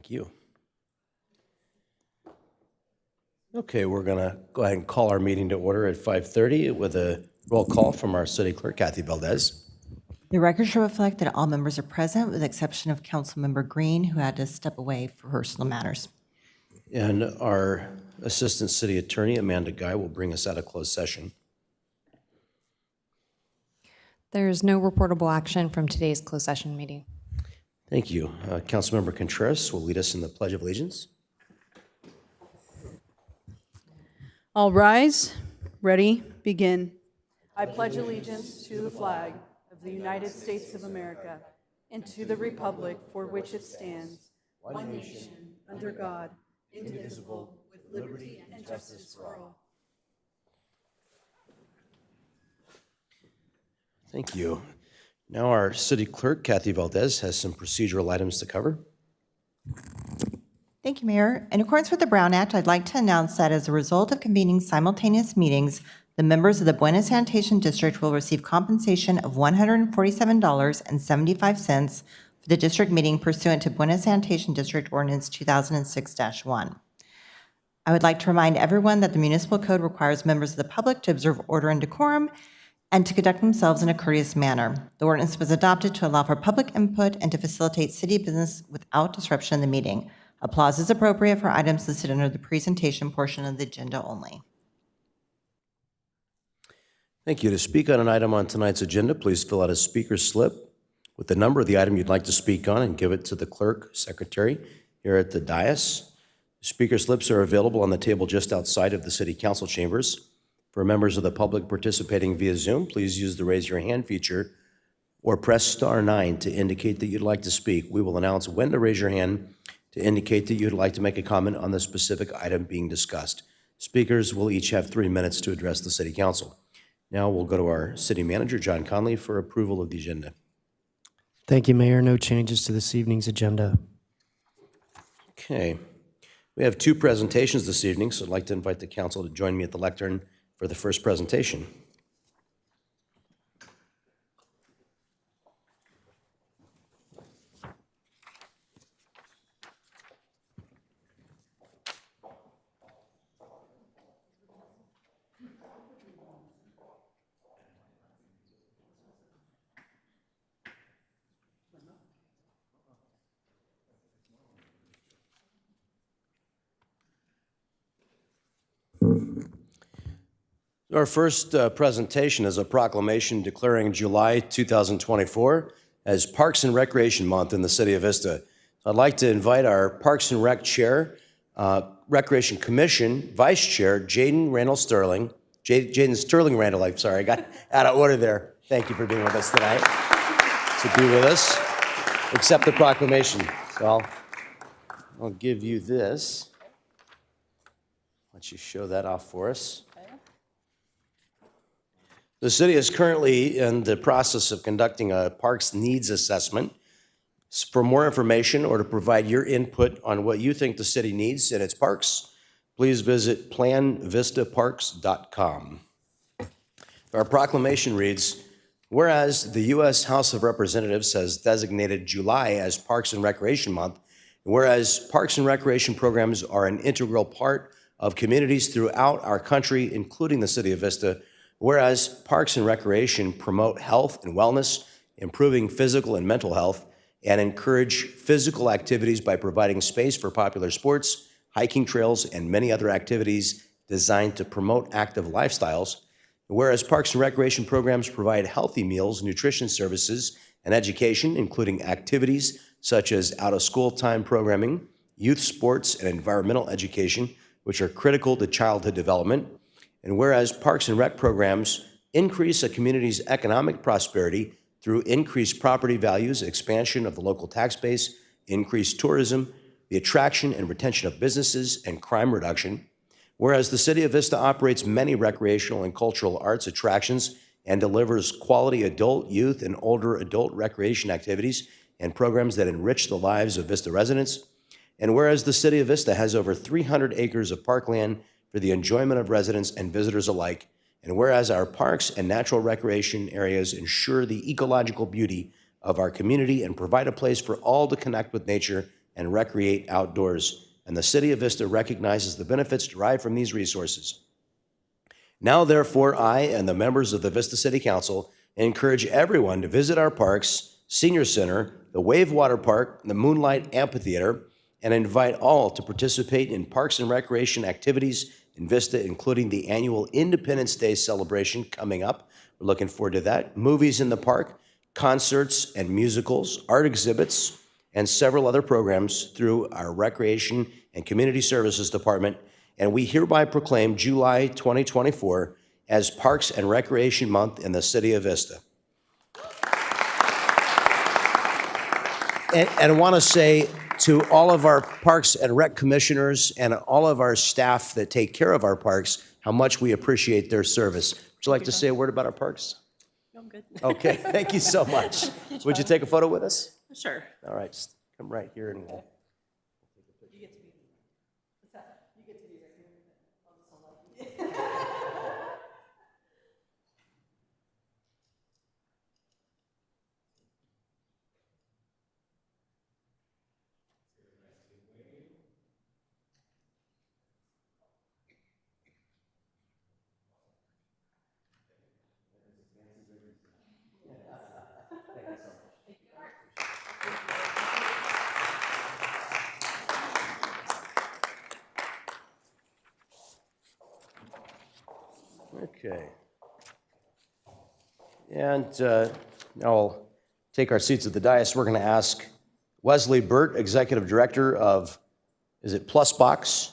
Thank you. Okay, we're going to go ahead and call our meeting to order at 5:30 with a roll call from our city clerk, Kathy Valdez. The record should reflect that all members are present with the exception of Councilmember Green, who had to step away for personal matters. And our Assistant City Attorney, Amanda Guy, will bring us out of closed session. There is no reportable action from today's closed session meeting. Thank you. Councilmember Contreras will lead us in the Pledge of Allegiance. All rise. Ready? Begin. I pledge allegiance to the flag of the United States of America and to the republic for which it stands, one nation, under God, indivisible, with liberty and justice for all. Thank you. Now our city clerk, Kathy Valdez, has some procedural items to cover. Thank you, Mayor. In accordance with the Brown Act, I'd like to announce that as a result of convening simultaneous meetings, the members of the Buena Sanitation District will receive compensation of $147.75 for the district meeting pursuant to Buena Sanitation District Ordinance 2006-1. I would like to remind everyone that the municipal code requires members of the public to observe order and decorum and to conduct themselves in a courteous manner. The ordinance was adopted to allow for public input and to facilitate city business without disruption in the meeting. Applause is appropriate for items listed under the presentation portion of the agenda only. Thank you. To speak on an item on tonight's agenda, please fill out a speaker slip with the number of the item you'd like to speak on and give it to the clerk, secretary here at the dais. Speaker slips are available on the table just outside of the city council chambers. For members of the public participating via Zoom, please use the raise your hand feature or press *9 to indicate that you'd like to speak. We will announce when to raise your hand to indicate that you'd like to make a comment on the specific item being discussed. Speakers will each have 3 minutes to address the city council. Now we'll go to our city manager, John Conley, for approval of the agenda. Thank you, Mayor. No changes to this evening's agenda. Okay. We have 2 presentations this evening, so I'd like to invite the council to join me at the lectern for the first presentation. Our first presentation is a proclamation declaring July 2024 as Parks and Recreation Month in the city of Vista. So I'd like to invite our Parks and Rec Chair, Recreation Commission Vice Chair, Jaden Sterling Randall, I'm sorry, I got out of order there. Thank you for being with us tonight, to be with us. Accept the proclamation. So I'll give you this. Let you show that off for us. The city is currently in the process of conducting a parks needs assessment. For more information or to provide your input on what you think the city needs in its parks, please visit planvistaparks.com. Our proclamation reads, whereas the U.S. House of Representatives has designated July as Parks and Recreation Month, and whereas parks and recreation programs are an integral part of communities throughout our country, including the city of Vista, whereas parks and recreation promote health and wellness, improving physical and mental health, and encourage physical activities by providing space for popular sports, hiking trails, and many other activities designed to promote active lifestyles. Whereas parks and recreation programs provide healthy meals, nutrition services, and education, including activities such as out-of-school time programming, youth sports, and environmental education, which are critical to childhood development. And whereas parks and rec programs increase a community's economic prosperity through increased property values, expansion of the local tax base, increased tourism, the attraction and retention of businesses, and crime reduction. Whereas the city of Vista operates many recreational and cultural arts attractions and delivers quality adult, youth, and older adult recreation activities and programs that enrich the lives of Vista residents. And whereas the city of Vista has over 300 acres of parkland for the enjoyment of residents and visitors alike, and whereas our parks and natural recreation areas ensure the ecological beauty of our community and provide a place for all to connect with nature and recreate outdoors. And the City of Vista recognizes the benefits derived from these resources. Now, therefore, I and the members of the Vista City Council encourage everyone to visit our parks, Senior Center, the Wave Water Park, the Moonlight Amphitheater, and invite all to participate in parks and recreation activities in Vista, including the annual Independence Day celebration coming up. We're looking forward to that. Movies in the park, concerts and musicals, art exhibits, and several other programs through our Recreation and Community Services Department. And we hereby proclaim July 2024 as Parks and Recreation Month in the City of Vista. And I want to say to all of our Parks and Rec commissioners and all of our staff that take care of our parks, how much we appreciate their service. Would you like to say a word about our parks? No, I'm good. Okay, thank you so much. Would you take a photo with us? Sure. All right, just come right here and we'll. Okay. And now we'll take our seats at the dais. We're going to ask Wesley Burt, Executive Director of, is it Plus Box?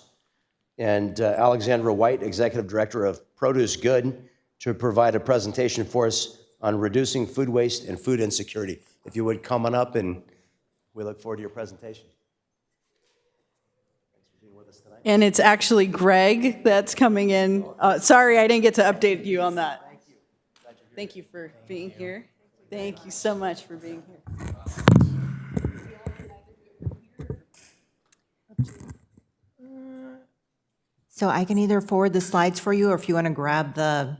And Alexandra White, Executive Director of Produce Good, to provide a presentation for us on reducing food waste and food insecurity. If you would come on up, and we look forward to your presentation. And it's actually Greg that's coming in. Sorry, I didn't get to update you on that. Thank you for being here. Thank you so much for being here. So I can either forward the slides for you, or if you want to grab the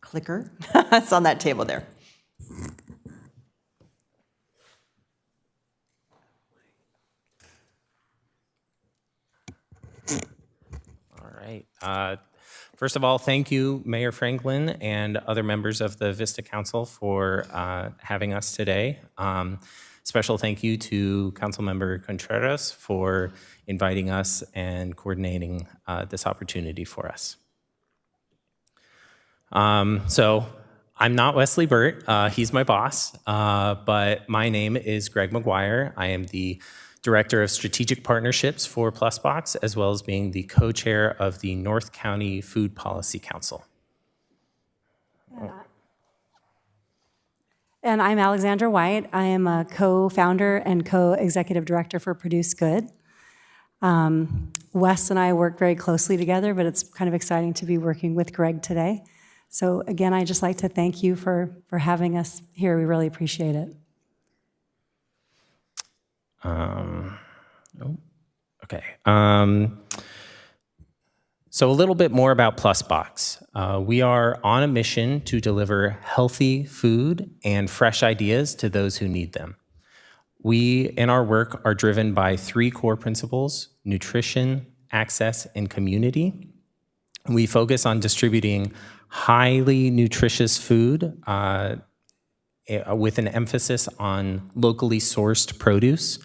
clicker, it's on that table there. All right. First of all, thank you, Mayor Franklin and other members of the Vista Council for having us today. Special thank you to Councilmember Contreras for inviting us and coordinating this opportunity for us. So I'm not Wesley Burt, he's my boss, but my name is Greg McGuire. I am the Director of Strategic Partnerships for PlusBox, as well as being the co-chair of the North County Food Policy Council. And I'm Alexandra White. I am a co-founder and co-executive director for Produce Good. Wes and I work very closely together, but it's kind of exciting to be working with Greg today. So again, I'd just like to thank you for having us here. We really appreciate it. Okay. So a little bit more about PlusBox. We are on a mission to deliver healthy food and fresh ideas to those who need them. We, in our work, are driven by three core principles: nutrition, access, and community. We focus on distributing highly nutritious food with an emphasis on locally sourced produce.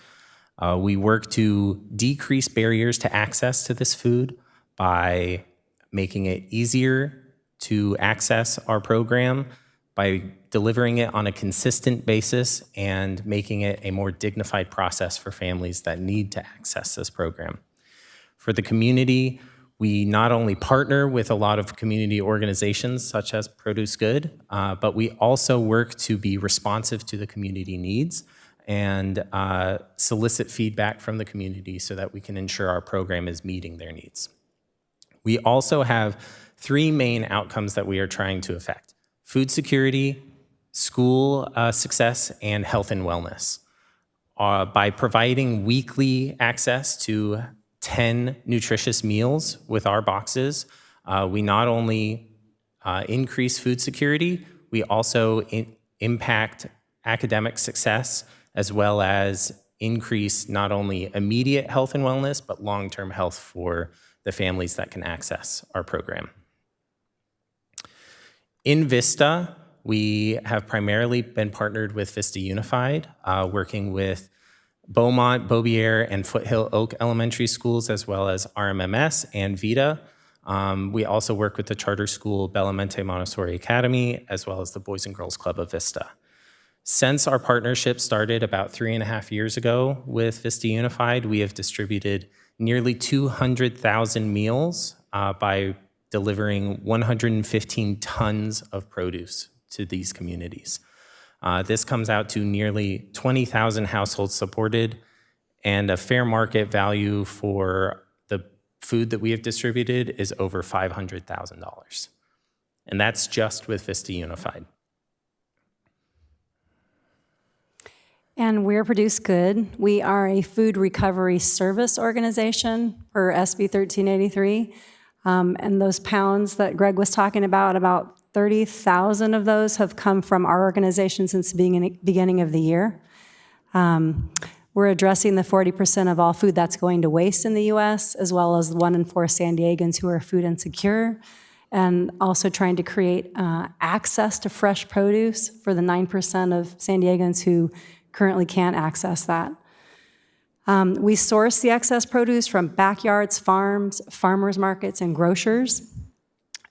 We work to decrease barriers to access to this food by making it easier to access our program, by delivering it on a consistent basis, and making it a more dignified process for families that need to access this program. For the community, we not only partner with a lot of community organizations such as Produce Good, but we also work to be responsive to the community needs and solicit feedback from the community so that we can ensure our program is meeting their needs. We also have three main outcomes that we are trying to affect: food security, school success, and health and wellness. By providing weekly access to 10 nutritious meals with our boxes, we not only increase food security, we also impact academic success, as well as increase not only immediate health and wellness, but long-term health for the families that can access our program. In Vista, we have primarily been partnered with Vista Unified, working with Beaumont, Beaubier, and Foothill Oak Elementary Schools, as well as RMMS and VITA. We also work with the charter school Bellamente Montessori Academy, as well as the Boys and Girls Club of Vista. Since our partnership started about 3.5 years ago with Vista Unified, we have distributed nearly 200,000 meals by delivering 115 tons of produce to these communities. This comes out to nearly 20,000 households supported, and a fair market value for the food that we have distributed is over $500,000. And that's just with Vista Unified. And we're Produce Good. We are a food recovery service organization per SB 1383. And those pounds that Greg was talking about 30,000 of those have come from our organization since the beginning of the year. We're addressing the 40% of all food that's going to waste in the U.S., as well as 1 in 4 San Diegans who are food insecure, and also trying to create access to fresh produce for the 9% of San Diegans who currently can't access that. We source the excess produce from backyards, farms, farmers markets, and grocers.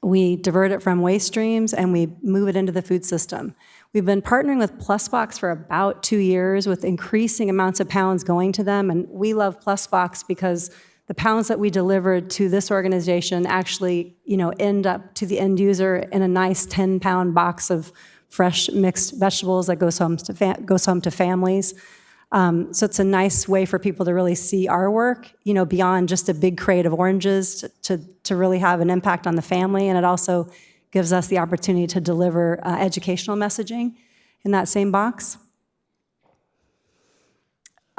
We divert it from waste streams, and we move it into the food system. We've been partnering with PlusBox for about 2 years with increasing amounts of pounds going to them, and we love PlusBox because the pounds that we delivered to this organization actually, end up to the end user in a nice 10-pound box of fresh mixed vegetables that goes home to families. So it's a nice way for people to really see our work, beyond just a big crate of oranges to really have an impact on the family. And it also gives us the opportunity to deliver educational messaging in that same box.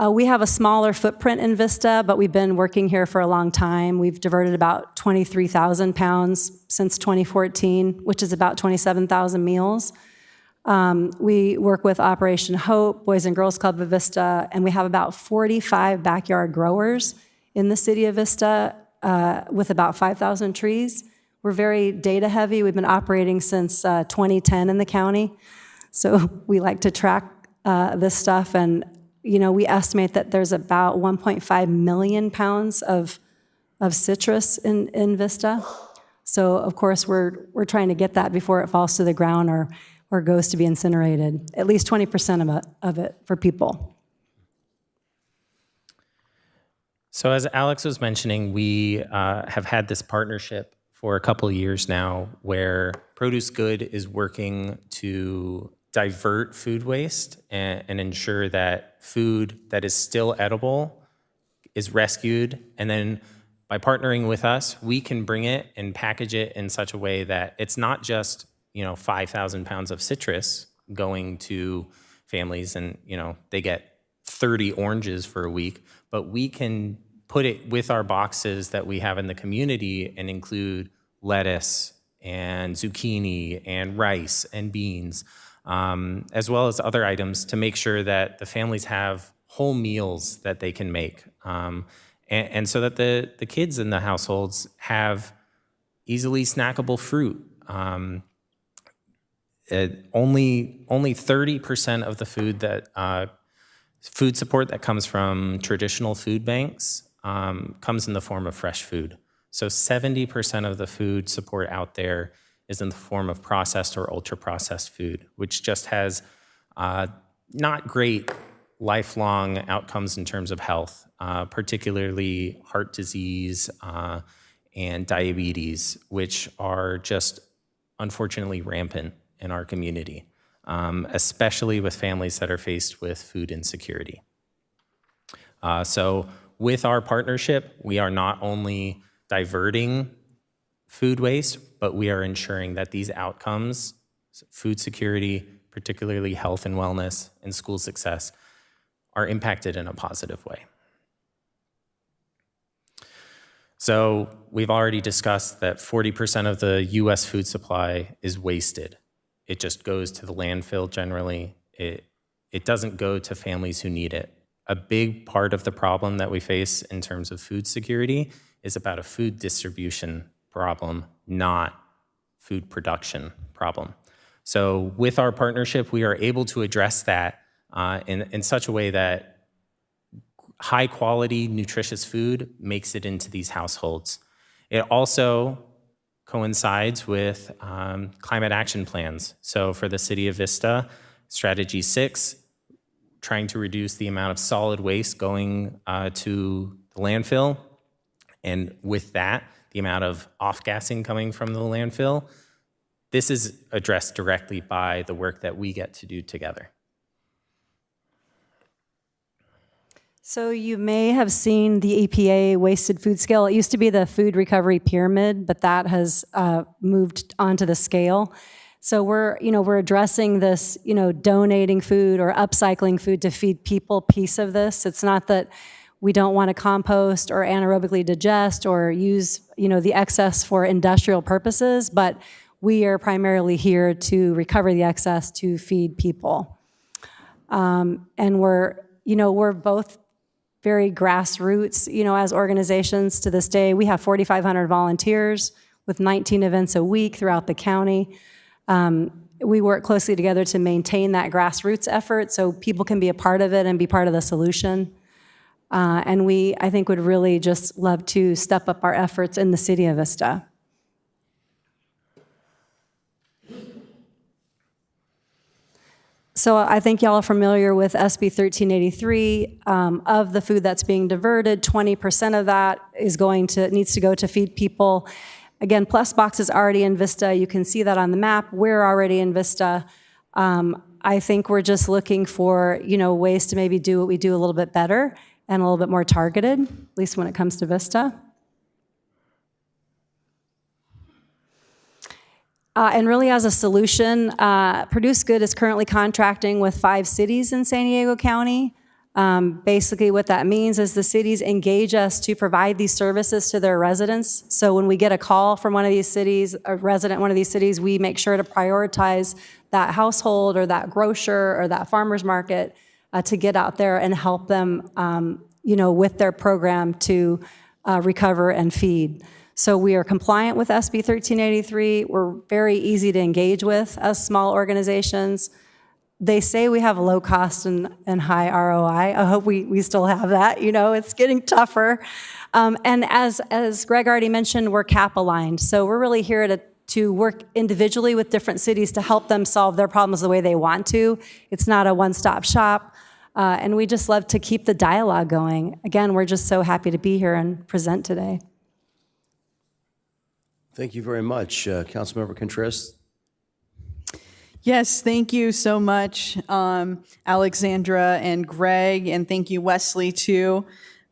We have a smaller footprint in Vista, but we've been working here for a long time. We've diverted about 23,000 pounds since 2014, which is about 27,000 meals. We work with Operation Hope, Boys and Girls Club of Vista, and we have about 45 backyard growers in the city of Vista with about 5,000 trees. We're very data heavy. We've been operating since 2010 in the county, so we like to track this stuff. And we estimate that there's about 1.5 million pounds of citrus in Vista. So of course we're trying to get that before it falls to the ground or goes to be incinerated, at least 20% of it for people. So as Alex was mentioning, we have had this partnership for a couple of years now where Produce Good is working to divert food waste and ensure that food that is still edible is rescued. And then by partnering with us, we can bring it and package it in such a way that it's not just 5,000 pounds of citrus going to families and, they get 30 oranges for a week, but we can put it with our boxes that we have in the community and include lettuce and zucchini and rice and beans, as well as other items to make sure that the families have whole meals that they can make. And so that the kids in the households have easily snackable fruit. Only 30% of the food that food support that comes from traditional food banks comes in the form of fresh food. So 70% of the food support out there is in the form of processed or ultra-processed food, which just has not great lifelong outcomes in terms of health, particularly heart disease and diabetes, which are just unfortunately rampant in our community, especially with families that are faced with food insecurity. So with our partnership, we are not only diverting food waste, but we are ensuring that these outcomes, food security, particularly health and wellness and school success, are impacted in a positive way. So we've already discussed that 40% of the US food supply is wasted. It just goes to the landfill generally. It doesn't go to families who need it. A big part of the problem that we face in terms of food security is about a food distribution problem, not food production problem. So with our partnership, we are able to address that in such a way that high quality, nutritious food makes it into these households. It also coincides with climate action plans. So for the city of Vista, strategy 6, trying to reduce the amount of solid waste going to the landfill. And with that, the amount of off-gassing coming from the landfill. This is addressed directly by the work that we get to do together. So you may have seen the EPA wasted food scale. It used to be the food recovery pyramid, but that has moved onto the scale. So we're addressing this, donating food or upcycling food to feed people piece of this. It's not that we don't want to compost or anaerobically digest or use, the excess for industrial purposes, but we are primarily here to recover the excess to feed people. And we're both very grassroots, as organizations to this day. We have 4,500 volunteers with 19 events a week throughout the county. We work closely together to maintain that grassroots effort so people can be a part of it and be part of the solution. And we, I think, would really just love to step up our efforts in the city of Vista. So I think y'all are familiar with SB 1383. Of the food that's being diverted, 20% of that needs to go to feed people. Again, Plus Box is already in Vista. You can see that on the map. We're already in Vista. I think we're just looking for, ways to maybe do what we do a little bit better and a little bit more targeted, at least when it comes to Vista. And really as a solution, Produce Good is currently contracting with 5 cities in San Diego County. Basically what that means is the cities engage us to provide these services to their residents. So when we get a call from one of these cities, a resident in one of these cities, we make sure to prioritize that household or that grocer or that farmer's market to get out there and help them, with their program to recover and feed. So we are compliant with SB 1383. We're very easy to engage with as small organizations. They say we have low cost and high ROI. I hope we still have that. It's getting tougher. And as Greg already mentioned, we're CAP aligned. So we're really here to work individually with different cities to help them solve their problems the way they want to. It's not a one-stop shop. And we just love to keep the dialogue going. Again, we're just so happy to be here and present today. Thank you very much. Councilmember Contreras. Yes, thank you so much, Alexandra and Greg, and thank you, Wesley, too.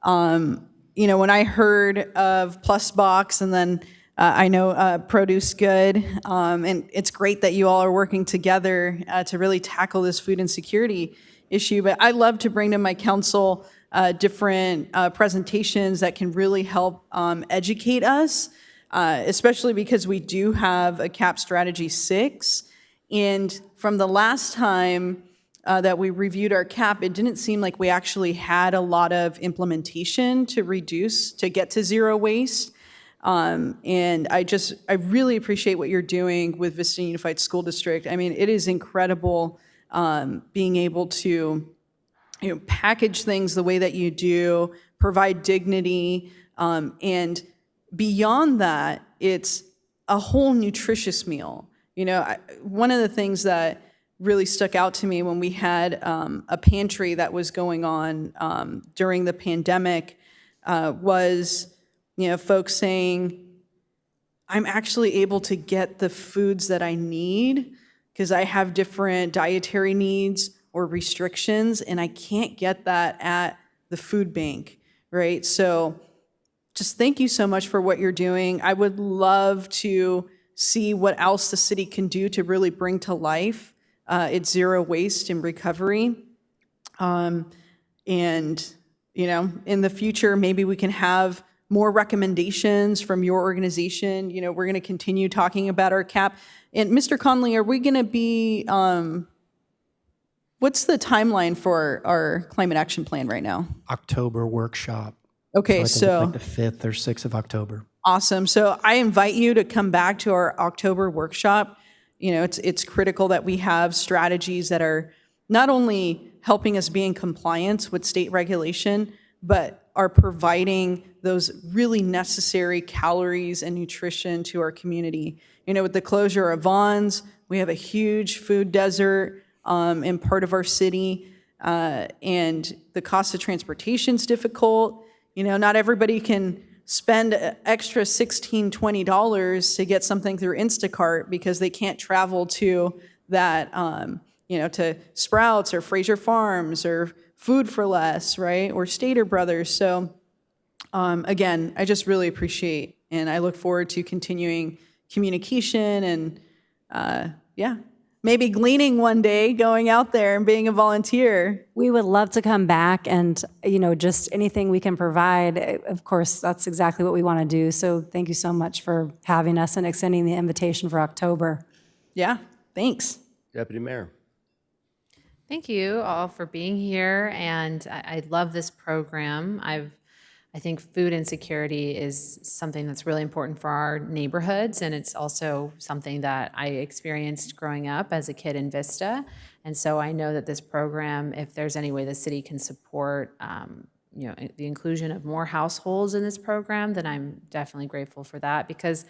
When I heard of Plus Box, and then I know Produce Good, and it's great that you all are working together to really tackle this food insecurity issue, but I love to bring to my council different presentations that can really help educate us, especially because we do have a CAP Strategy 6. And from the last time that we reviewed our CAP, it didn't seem like we actually had a lot of implementation to get to zero waste. And I really appreciate what you're doing with Vista Unified School District. I mean, it is incredible being able to package things the way that you do, provide dignity, and beyond that, it's a whole nutritious meal. One of the things that really stuck out to me when we had a pantry that was going on during the pandemic was, folks saying, I'm actually able to get the foods that I need because I have different dietary needs or restrictions, and I can't get that at the food bank, right? So just thank you so much for what you're doing. I would love to see what else the city can do to really bring to life its zero waste and recovery. And, in the future, maybe we can have more recommendations from your organization. We're going to continue talking about our CAP. And Mr. Conley, are we going to be What's the timeline for our climate action plan right now? October workshop. Okay, I think it's like the 5th or 6th of October. awesome. So I invite you to come back to our October workshop. You know, it's critical that we have strategies that are not only helping us be in compliance with state regulation, but are providing those really necessary calories and nutrition to our community. You know, with the closure of Vons, we have a huge food desert in part of our city, and the cost of transportation is difficult. You know, not everybody can spend extra $16, $20 to get something through Instacart because they can't travel to that, you know, to Sprouts or Fraser Farms or Food for Less, right? Or Stater Brothers. So again, I just really appreciate and I look forward to continuing communication and yeah, maybe gleaning one day, going out there and being a volunteer. We would love to come back and, you know, just anything we can provide. Of course, that's exactly what we want to do. So thank you so much for having us and extending the invitation for October. Yeah, thanks. Deputy Mayor. Thank you all for being here, and I love this program. I think food insecurity is something that's really important for our neighborhoods, and it's also something that I experienced growing up as a kid in Vista. And so I know that this program, if there's any way the city can support, you know, the inclusion of more households in this program, then I'm definitely grateful for that, because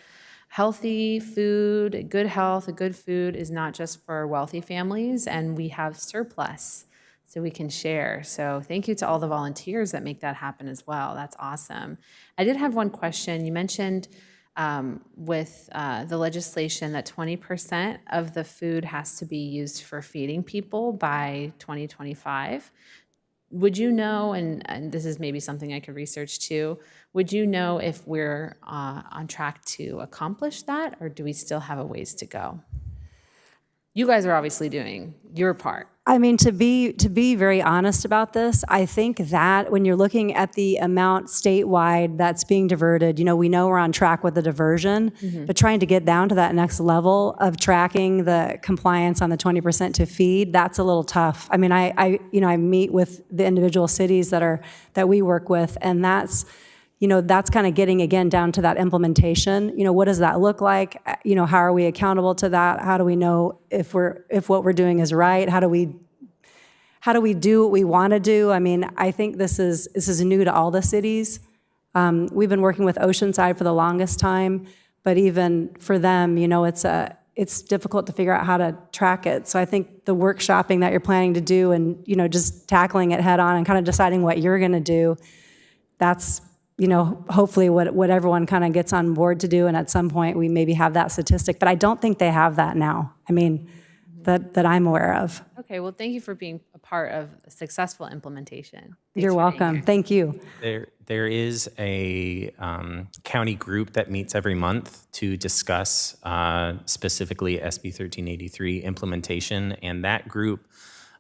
healthy food, good health, good food is not just for wealthy families, and we have surplus. So we can share. So thank you to all the volunteers that make that happen as well. That's awesome. I did have one question. You mentioned with the legislation that 20% of the food has to be used for feeding people by 2025. Would you know, and this is maybe something I could research too, would you know if we're on track to accomplish that, or do we still have a ways to go? You guys are obviously doing your part. I mean, to be very honest about this, I think that when you're looking at the amount statewide that's being diverted, you know we're on track with the diversion, but trying to get down to that next level of tracking the compliance on the 20% to feed, that's a little tough. I mean, I meet with the individual cities that we work with, and that's kind of getting again down to that implementation. What does that look like? How are we accountable to that? How do we know if what we're doing is right? How do we do what we want to do? I mean, I think this is new to all the cities. We've been working with Oceanside for the longest time, but even for them, it's difficult to figure out how to track it. So I think the workshopping that you're planning to do, and just tackling it head on and kind of deciding what you're going to do, that's hopefully what everyone kind of gets on board to do, and at some point we maybe have that statistic, but I don't think they have that now. I mean, that I'm aware of. Okay, well, thank you for being a part of a successful implementation. You're welcome. Thank you. There is a county group that meets every month to discuss specifically SB 1383 implementation, and that group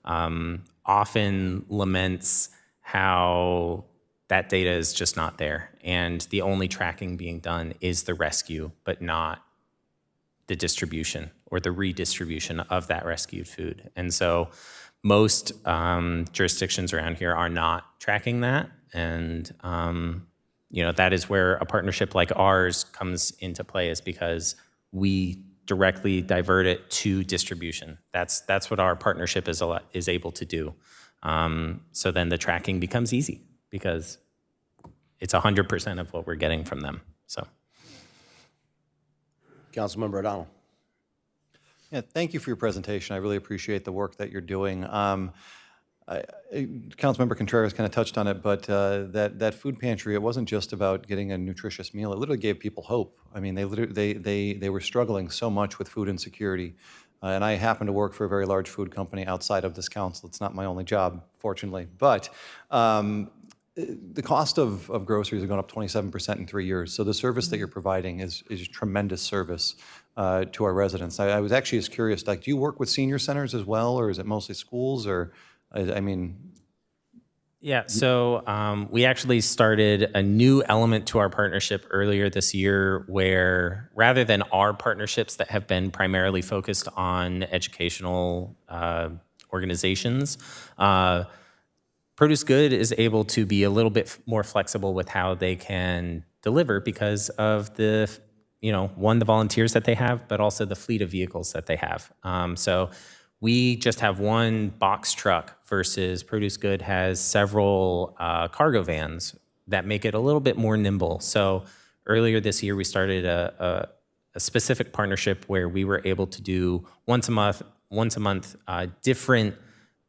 often laments how that data is just not there, and the only tracking being done is the rescue, but not the distribution or the redistribution of that rescued food. And so most jurisdictions around here are not tracking that, and that is where a partnership like ours comes into play, is because we directly divert it to distribution. That's what our partnership is able to do. So then the tracking becomes easy, because it's 100% of what we're getting from them. So, Councilmember O'Donnell. Yeah, thank you for your presentation. I really appreciate the work that you're doing. Councilmember Contreras kind of touched on it, but that food pantry, it wasn't just about getting a nutritious meal. It literally gave people hope. I mean, they were struggling so much with food insecurity. And I happen to work for a very large food company outside of this council. It's not my only job, fortunately. But the cost of groceries are going up 27% in 3 years. So the service that you're providing is tremendous service to our residents. I was actually just curious, like, do you work with senior centers as well, or is it mostly schools, or, I mean? Yeah, so we actually started a new element to our partnership earlier this year, where rather than our partnerships that have been primarily focused on educational organizations. Produce Good is able to be a little bit more flexible with how they can deliver because of the, the volunteers that they have, but also the fleet of vehicles that they have. So we just have one box truck versus Produce Good has several cargo vans that make it a little bit more nimble. So earlier this year, we started a specific partnership where we were able to do once a month, different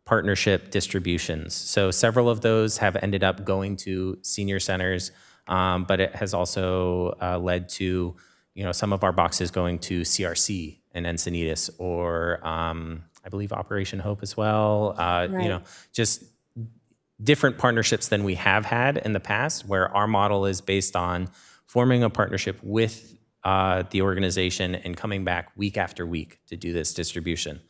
partnership distributions. So several of those have ended up going to senior centers, but it has also led to, some of our boxes going to CRC in Encinitas or I believe Operation Hope as well. Just different partnerships than we have had in the past, where our model is based on forming a partnership with the organization and coming back week after week to do this distribution.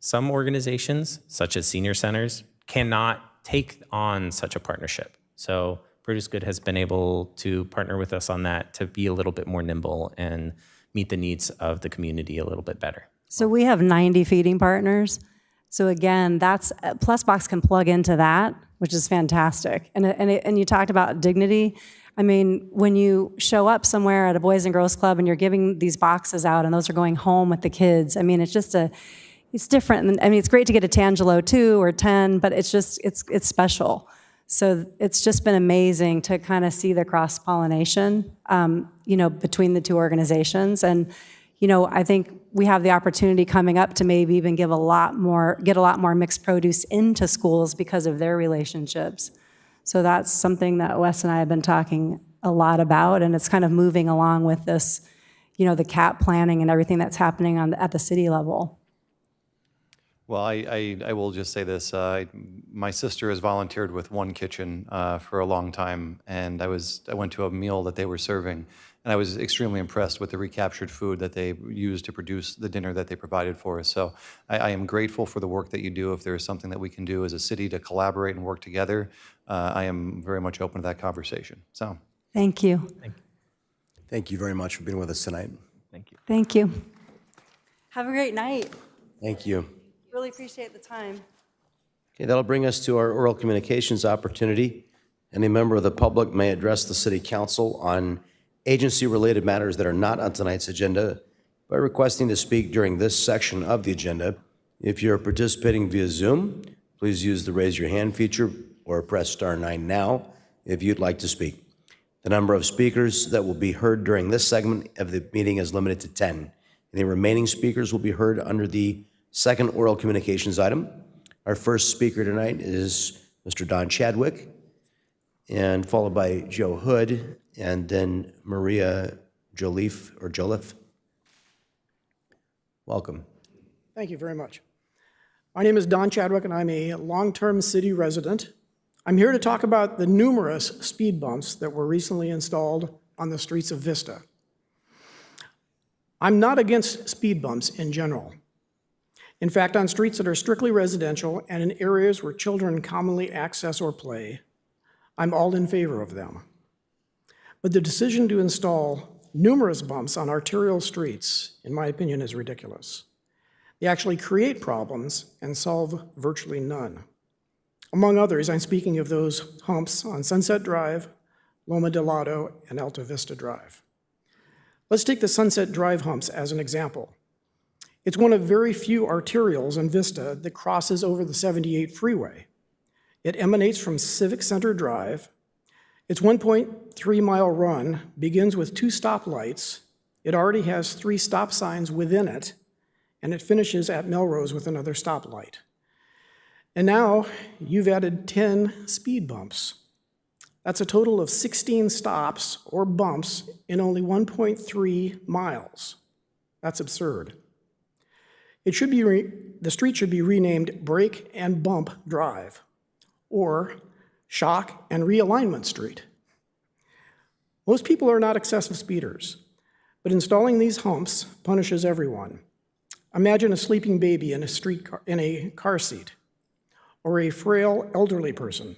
Some organizations, such as senior centers, cannot take on such a partnership. So Produce Good has been able to partner with us on that to be a little bit more nimble and meet the needs of the community a little bit better. So we have 90 feeding partners. So again, that's Plusbox can plug into that, which is fantastic. And you talked about dignity. I mean, when you show up somewhere at a Boys and Girls Club and you're giving these boxes out and those are going home with the kids, I mean, it's just it's different. I mean, it's great to get a Tangelo 2 or 10, but it's special. So it's just been amazing to kind of see the cross-pollination, between the two organizations. And, I think we have the opportunity coming up to maybe even get a lot more mixed produce into schools because of their relationships. So that's something that Wes and I have been talking a lot about, and it's kind of moving along with this, the CAP planning and everything that's happening at the city level. Well, I will just say this. My sister has volunteered with One Kitchen for a long time, and I went to a meal that they were serving, and I was extremely impressed with the recaptured food that they used to produce the dinner that they provided for us. So I am grateful for the work that you do. If there is something that we can do as a city to collaborate and work together, I am very much open to that conversation. So Thank you. Thank you very much for being with us tonight. Thank you. Thank you. Have a great night. Thank you. Really appreciate the time. Okay, that'll bring us to our oral communications opportunity. Any member of the public may address the city council on agency-related matters that are not on tonight's agenda by requesting to speak during this section of the agenda. If you're participating via Zoom, please use the raise your hand feature or press *9 now if you'd like to speak. The number of speakers that will be heard during this segment of the meeting is limited to 10. Any remaining speakers will be heard under the second oral communications item. Our first speaker tonight is Mr. Don Chadwick, and followed by Joe Hood, and then Maria Joliffe. Welcome. Thank you very much. My name is Don Chadwick, and I'm a long-term city resident. I'm here to talk about the numerous speed bumps that were recently installed on the streets of Vista. I'm not against speed bumps in general. In fact, on streets that are strictly residential and in areas where children commonly access or play, I'm all in favor of them. But the decision to install numerous bumps on arterial streets, in my opinion, is ridiculous. They actually create problems and solve virtually none. Among others, I'm speaking of those humps on Sunset Drive, Loma del Lado, and Alta Vista Drive. Let's take the Sunset Drive humps as an example. It's one of very few arterials in Vista that crosses over the 78 freeway. It emanates from Civic Center Drive. Its 1.3-mile run begins with 2 stoplights. It already has 3 stop signs within it, and it finishes at Melrose with another stoplight. And now you've added 10 speed bumps. That's a total of 16 stops or bumps in only 1.3 miles. That's absurd. It should be the street should be renamed Brake and Bump Drive, or Shock and Realignment Street. Most people are not excessive speeders, but installing these humps punishes everyone. Imagine a sleeping baby in a car seat, or a frail elderly person.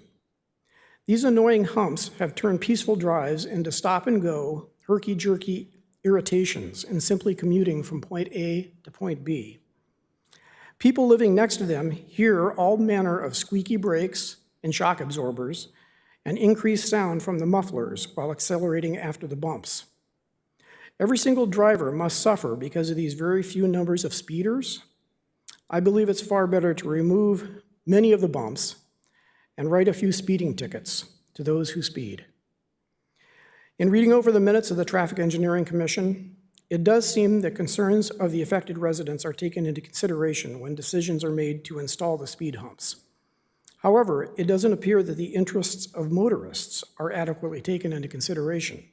These annoying humps have turned peaceful drives into stop-and-go, herky-jerky irritations in simply commuting from point A to point B. People living next to them hear all manner of squeaky brakes and shock absorbers and increased sound from the mufflers while accelerating after the bumps. Every single driver must suffer because of these very few numbers of speeders. I believe it's far better to remove many of the bumps and write a few speeding tickets to those who speed. In reading over the minutes of the Traffic Engineering Commission, it does seem that concerns of the affected residents are taken into consideration when decisions are made to install the speed humps. However, it doesn't appear that the interests of motorists are adequately taken into consideration.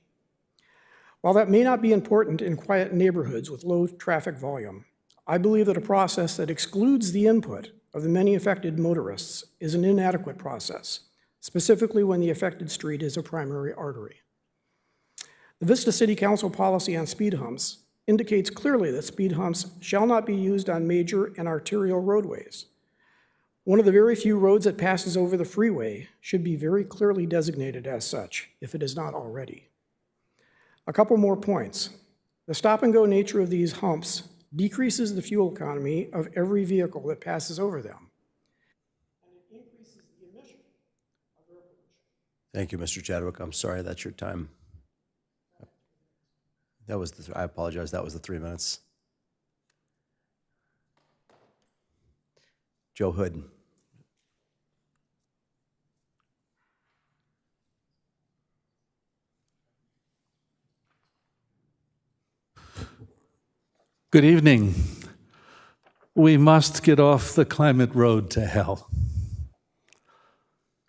While that may not be important in quiet neighborhoods with low traffic volume, I believe that a process that excludes the input of the many affected motorists is an inadequate process, specifically when the affected street is a primary artery. The Vista City Council policy on speed humps indicates clearly that speed humps shall not be used on major and arterial roadways. One of the very few roads that passes over the freeway should be very clearly designated as such, if it is not already. A couple more points. The stop-and-go nature of these humps decreases the fuel economy of every vehicle that passes over them. Thank you, Mr. Chadwick. I'm sorry, that's your time. I apologize, that was the 3 minutes. Joe Hood. Good evening. We must get off the climate road to hell.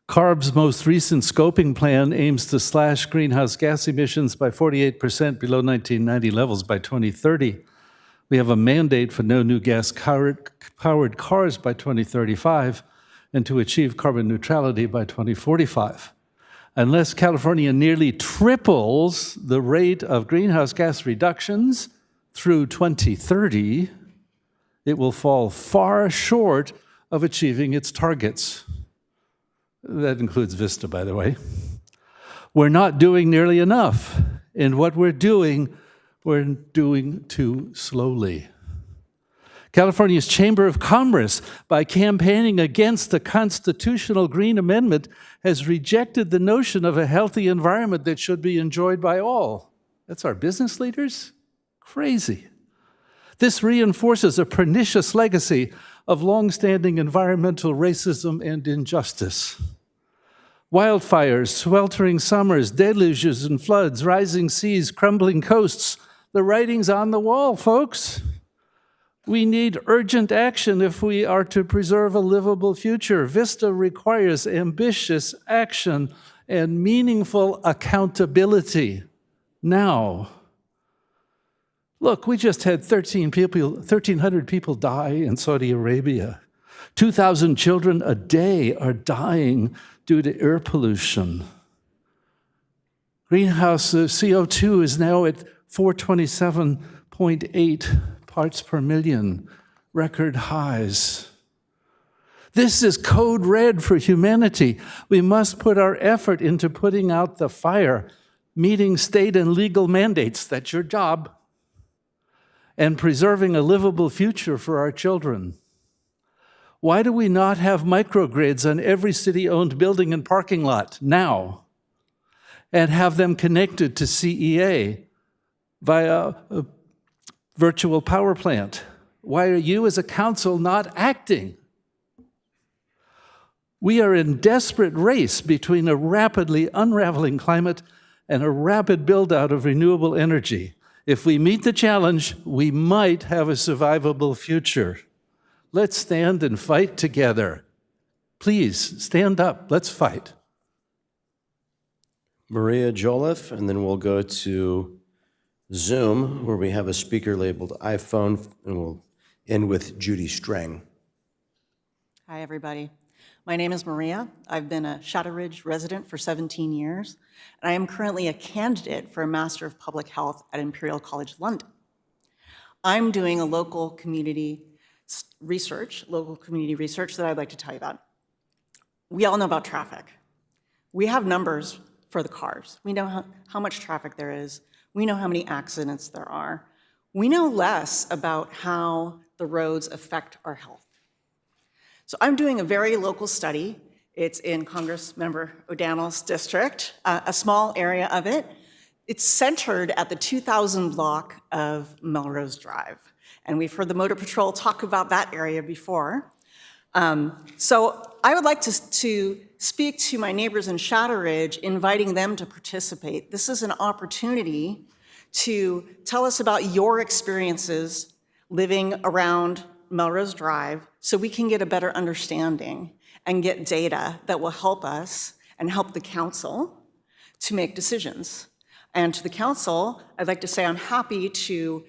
CARB's most recent scoping plan aims to slash greenhouse gas emissions by 48% below 1990 levels by 2030. We have a mandate for no new gas-powered cars by 2035 and to achieve carbon neutrality by 2045. Unless California nearly triples the rate of greenhouse gas reductions through 2030, it will fall far short of achieving its targets. That includes Vista, by the way. We're not doing nearly enough, and what we're doing too slowly. California's Chamber of Commerce, by campaigning against the constitutional Green Amendment, has rejected the notion of a healthy environment that should be enjoyed by all. That's our business leaders? Crazy. This reinforces a pernicious legacy of longstanding environmental racism and injustice. Wildfires, sweltering summers, deluges and floods, rising seas, crumbling coasts. The writing's on the wall, folks. We need urgent action if we are to preserve a livable future. Vista requires ambitious action and meaningful accountability now. Look, we just had 1,300 people die in Saudi Arabia. 2,000 children a day are dying due to air pollution. Greenhouse CO2 is now at 427.8 parts per million, record highs. This is code red for humanity. We must put our effort into putting out the fire, meeting state and legal mandates, that's your job, and preserving a livable future for our children. Why do we not have microgrids on every city-owned building and parking lot now and have them connected to CEA via a virtual power plant? Why are you as a council not acting? We are in desperate race between a rapidly unraveling climate and a rapid build-out of renewable energy. If we meet the challenge, we might have a survivable future. Let's stand and fight together. Please, stand up. Let's fight. Maria Joliffe, and then we'll go to Zoom, where we have a speaker labeled iPhone, and we'll end with Judy Strang. Hi, everybody. My name is Maria. I've been a Shadow Ridge resident for 17 years, and I am currently a candidate for a Master of Public Health at Imperial College London. I'm doing a local community research that I'd like to tell you about. We all know about traffic. We have numbers for the cars. We know how much traffic there is. We know how many accidents there are. We know less about how the roads affect our health. So I'm doing a very local study. It's in Congressmember O'Donnell's district, a small area of it. It's centered at the 2000 block of Melrose Drive. And we've heard the Motor Patrol talk about that area before. So I would like to speak to my neighbors in Shadow Ridge, inviting them to participate. This is an opportunity to tell us about your experiences living around Melrose Drive so we can get a better understanding and get data that will help us and help the council to make decisions. And to the council, I'd like to say I'm happy to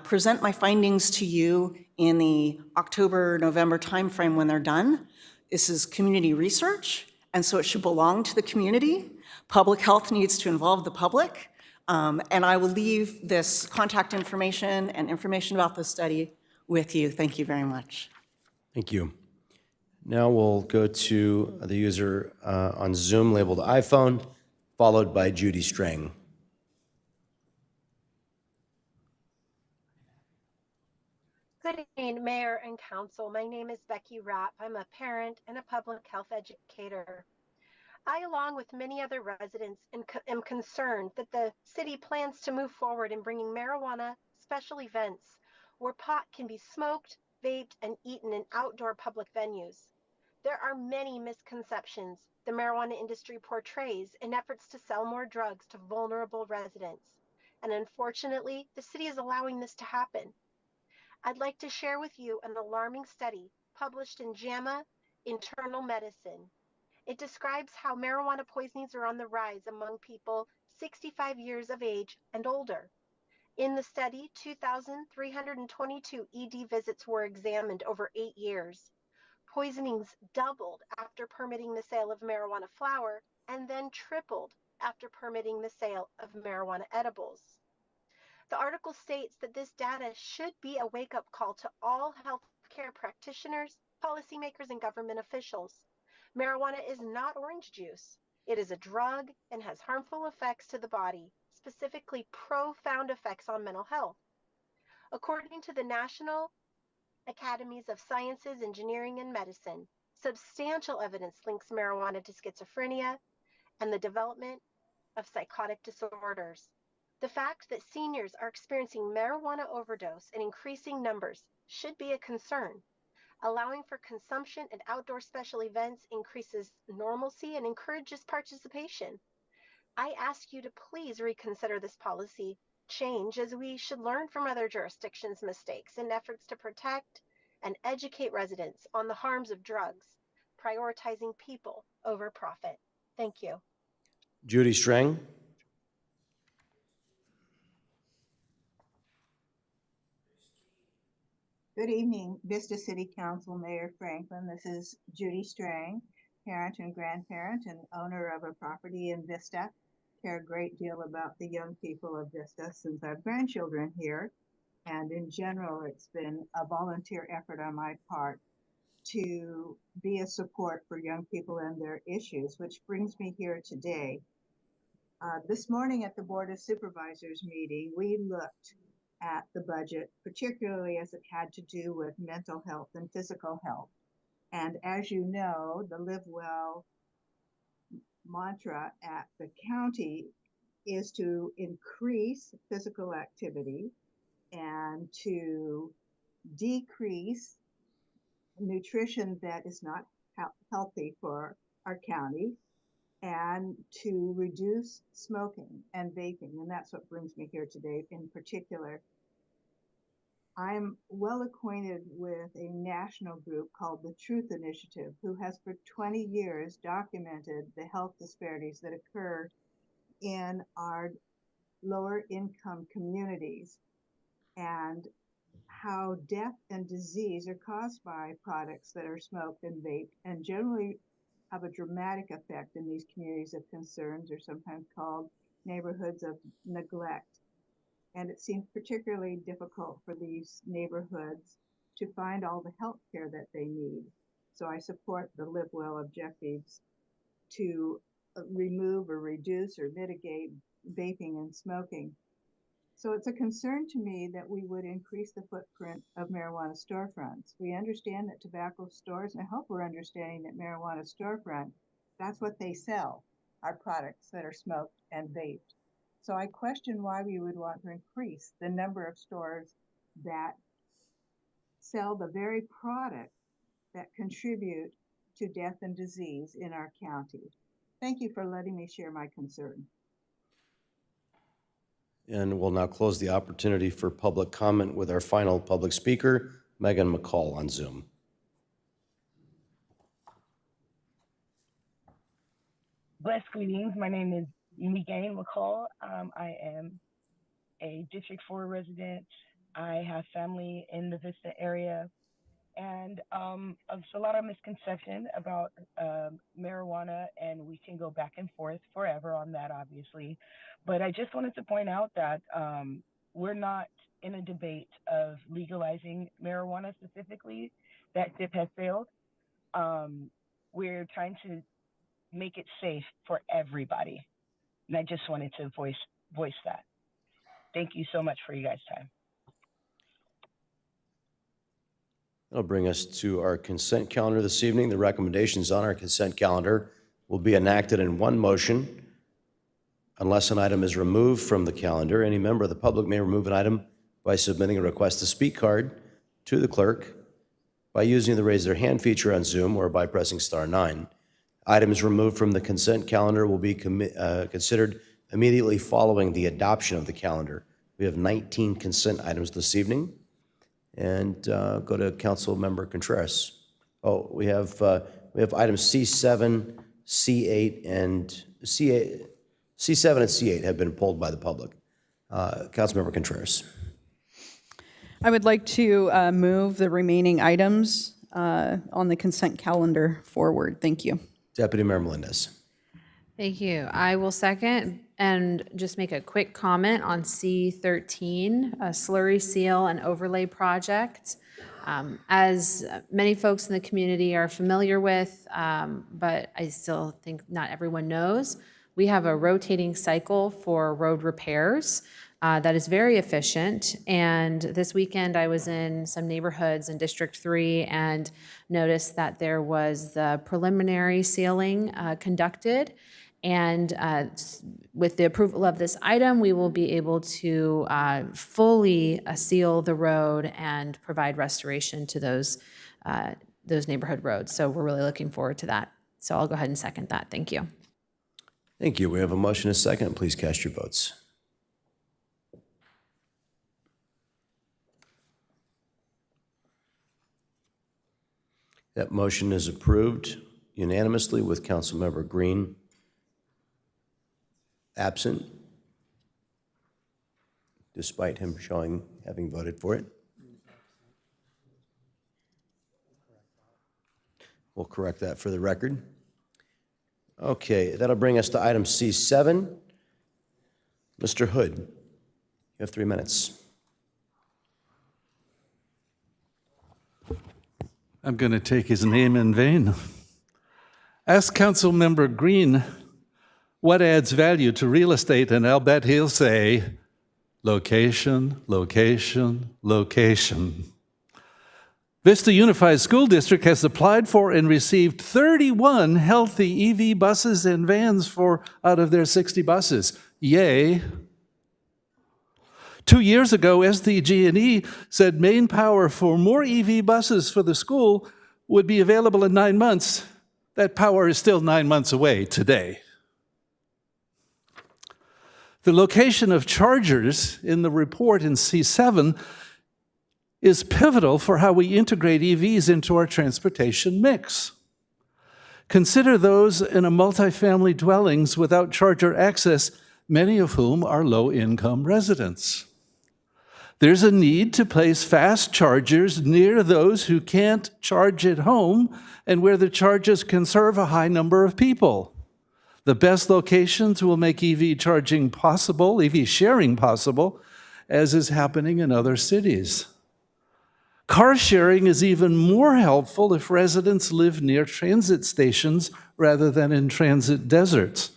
present my findings to you in the October-November timeframe when they're done. This is community research, and so it should belong to the community. Public health needs to involve the public, and I will leave this contact information and information about the study with you. Thank you very much. Thank you. Now we'll go to the user on Zoom labeled iPhone, followed by Judy Strang. Good evening, Mayor and Council. My name is Becky Rapp. I'm a parent and a public health educator. I, along with many other residents, am concerned that the city plans to move forward in bringing marijuana special events where pot can be smoked, vaped, and eaten in outdoor public venues. There are many misconceptions the marijuana industry portrays in efforts to sell more drugs to vulnerable residents. And unfortunately, the city is allowing this to happen. I'd like to share with you an alarming study published in JAMA Internal Medicine. It describes how marijuana poisonings are on the rise among people 65 years of age and older. In the study, 2,322 ED visits were examined over 8 years. Poisonings doubled after permitting the sale of marijuana flower and then tripled after permitting the sale of marijuana edibles. The article states that this data should be a wake-up call to all healthcare practitioners, policymakers, and government officials. Marijuana is not orange juice. It is a drug and has harmful effects to the body, specifically profound effects on mental health. According to the National Academies of Sciences, Engineering, and Medicine, substantial evidence links marijuana to schizophrenia and the development of psychotic disorders. The fact that seniors are experiencing marijuana overdose in increasing numbers should be a concern. Allowing for consumption at outdoor special events increases normalcy and encourages participation. I ask you to please reconsider this policy change, as we should learn from other jurisdictions' mistakes in efforts to protect and educate residents on the harms of drugs, prioritizing people over profit. Thank you. Judy Strang. Good evening, Vista City Council, Mayor Franklin. This is Judy Strang, parent and grandparent and owner of a property in Vista. Care a great deal about the young people of Vista since I have grandchildren here. And in general, it's been a volunteer effort on my part to be a support for young people and their issues, which brings me here today. This morning at the Board of Supervisors meeting, we looked at the budget, particularly as it had to do with mental health and physical health. And as you know, the Live Well mantra at the county is to increase physical activity and to decrease nutrition that is not healthy for our county, and to reduce smoking and vaping. And that's what brings me here today in particular. I'm well acquainted with a national group called the Truth Initiative, who has for 20 years documented the health disparities that occur in our lower income communities and how death and disease are caused by products that are smoked and vaped and generally have a dramatic effect in these communities of concerns, or sometimes called neighborhoods of neglect. And it seems particularly difficult for these neighborhoods to find all the health care that they need. So I support the Live Well objectives to remove or reduce or mitigate vaping and smoking. So it's a concern to me that we would increase the footprint of marijuana storefronts. We understand that tobacco stores, and I hope we're understanding that marijuana storefront, that's what they sell, are products that are smoked and vaped. So I question why we would want to increase the number of stores that sell the very product that contribute to death and disease in our county. Thank you for letting me share my concern. And we'll now close the opportunity for public comment with our final public speaker, Megan McCall on Zoom. Blessed greetings. My name is Megan McCall. I am a District 4 resident. I have family in the Vista area. And there's a lot of misconception about marijuana, and we can go back and forth forever on that, obviously. But I just wanted to point out that we're not in a debate of legalizing marijuana specifically. That ship has sailed. We're trying to make it safe for everybody. And I just wanted to voice that. Thank you so much for you guys' time. That'll bring us to our consent calendar this evening. The recommendations on our consent calendar will be enacted in one motion. Unless an item is removed from the calendar, any member of the public may remove an item by submitting a request to speak card to the clerk, by using the raise their hand feature on Zoom, or by pressing *9. Items removed from the consent calendar will be considered immediately following the adoption of the calendar. We have 19 consent items this evening. And go to Council Member Contreras. Oh, we have items C7, C8, and C7 and C8 have been pulled by the public. Councilmember Contreras. I would like to move the remaining items on the consent calendar forward. Thank you. Deputy Mayor Melendez. Thank you. I will second and just make a quick comment on C13, a slurry seal and overlay project. As many folks in the community are familiar with, but I still think not everyone knows, we have a rotating cycle for road repairs that is very efficient. And this weekend I was in some neighborhoods in District 3 and noticed that there was the preliminary sealing conducted. And with the approval of this item, we will be able to fully seal the road and provide restoration to those neighborhood roads. So we're really looking forward to that. So I'll go ahead and second that. Thank you. Thank you. We have a motion and a second. Please cast your votes. That motion is approved unanimously with Councilmember Green absent, despite him having voted for it. We'll correct that for the record. Okay, that'll bring us to item C7. Mr. Hood, you have 3 minutes. I'm going to take his name in vain. Ask Councilmember Green what adds value to real estate, and I'll bet he'll say, location, location, location. Vista Unified School District has applied for and received 31 healthy EV buses and vans out of their 60 buses. Yay. 2 years ago, SDG&E said main power for more EV buses for the school would be available in 9 months. That power is still 9 months away today. The location of chargers in the report in C7 is pivotal for how we integrate EVs into our transportation mix. Consider those in a multifamily dwellings without charger access, many of whom are low-income residents. There's a need to place fast chargers near those who can't charge at home and where the chargers can serve a high number of people. The best locations will make EV charging possible, EV sharing possible, as is happening in other cities. Car sharing is even more helpful if residents live near transit stations rather than in transit deserts.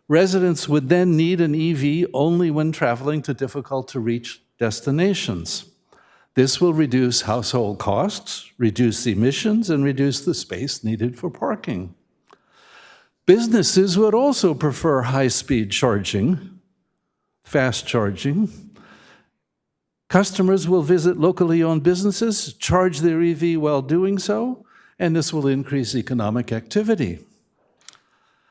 Residents would then need an EV only when traveling to difficult-to-reach destinations. This will reduce household costs, reduce emissions, and reduce the space needed for parking. Businesses would also prefer high-speed charging, fast charging. Customers will visit locally owned businesses, charge their EV while doing so, and this will increase economic activity.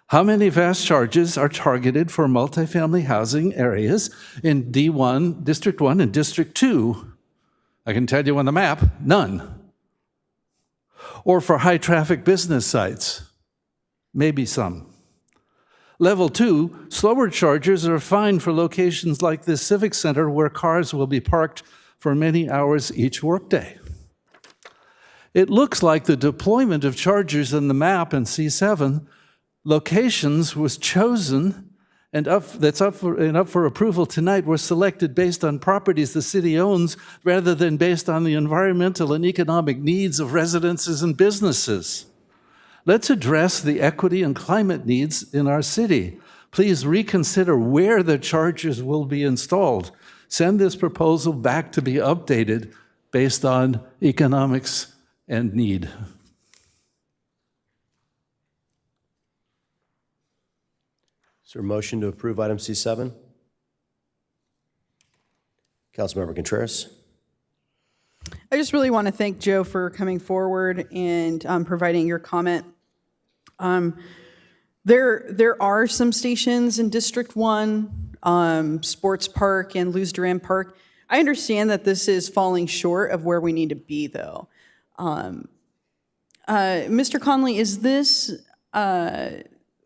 How many fast charges are targeted for multifamily housing areas in D1, District 1, and District 2? I can tell you on the map, none. Or for high-traffic business sites? Maybe some. Level 2, slower chargers are fine for locations like this Civic Center where cars will be parked for many hours each workday. It looks like the deployment of chargers in the map in C7 locations was chosen and up for approval tonight were selected based on properties the city owns rather than based on the environmental and economic needs of residences and businesses. Let's address the equity and climate needs in our city. Please reconsider where the chargers will be installed. Send this proposal back to be updated based on economics and need. Is there a motion to approve item C7? Councilmember Contreras. I just really want to thank Joe for coming forward and providing your comment. There are some stations in District 1, Sports Park and Luz Duran Park. I understand that this is falling short of where we need to be, though. Mr. Conley, is this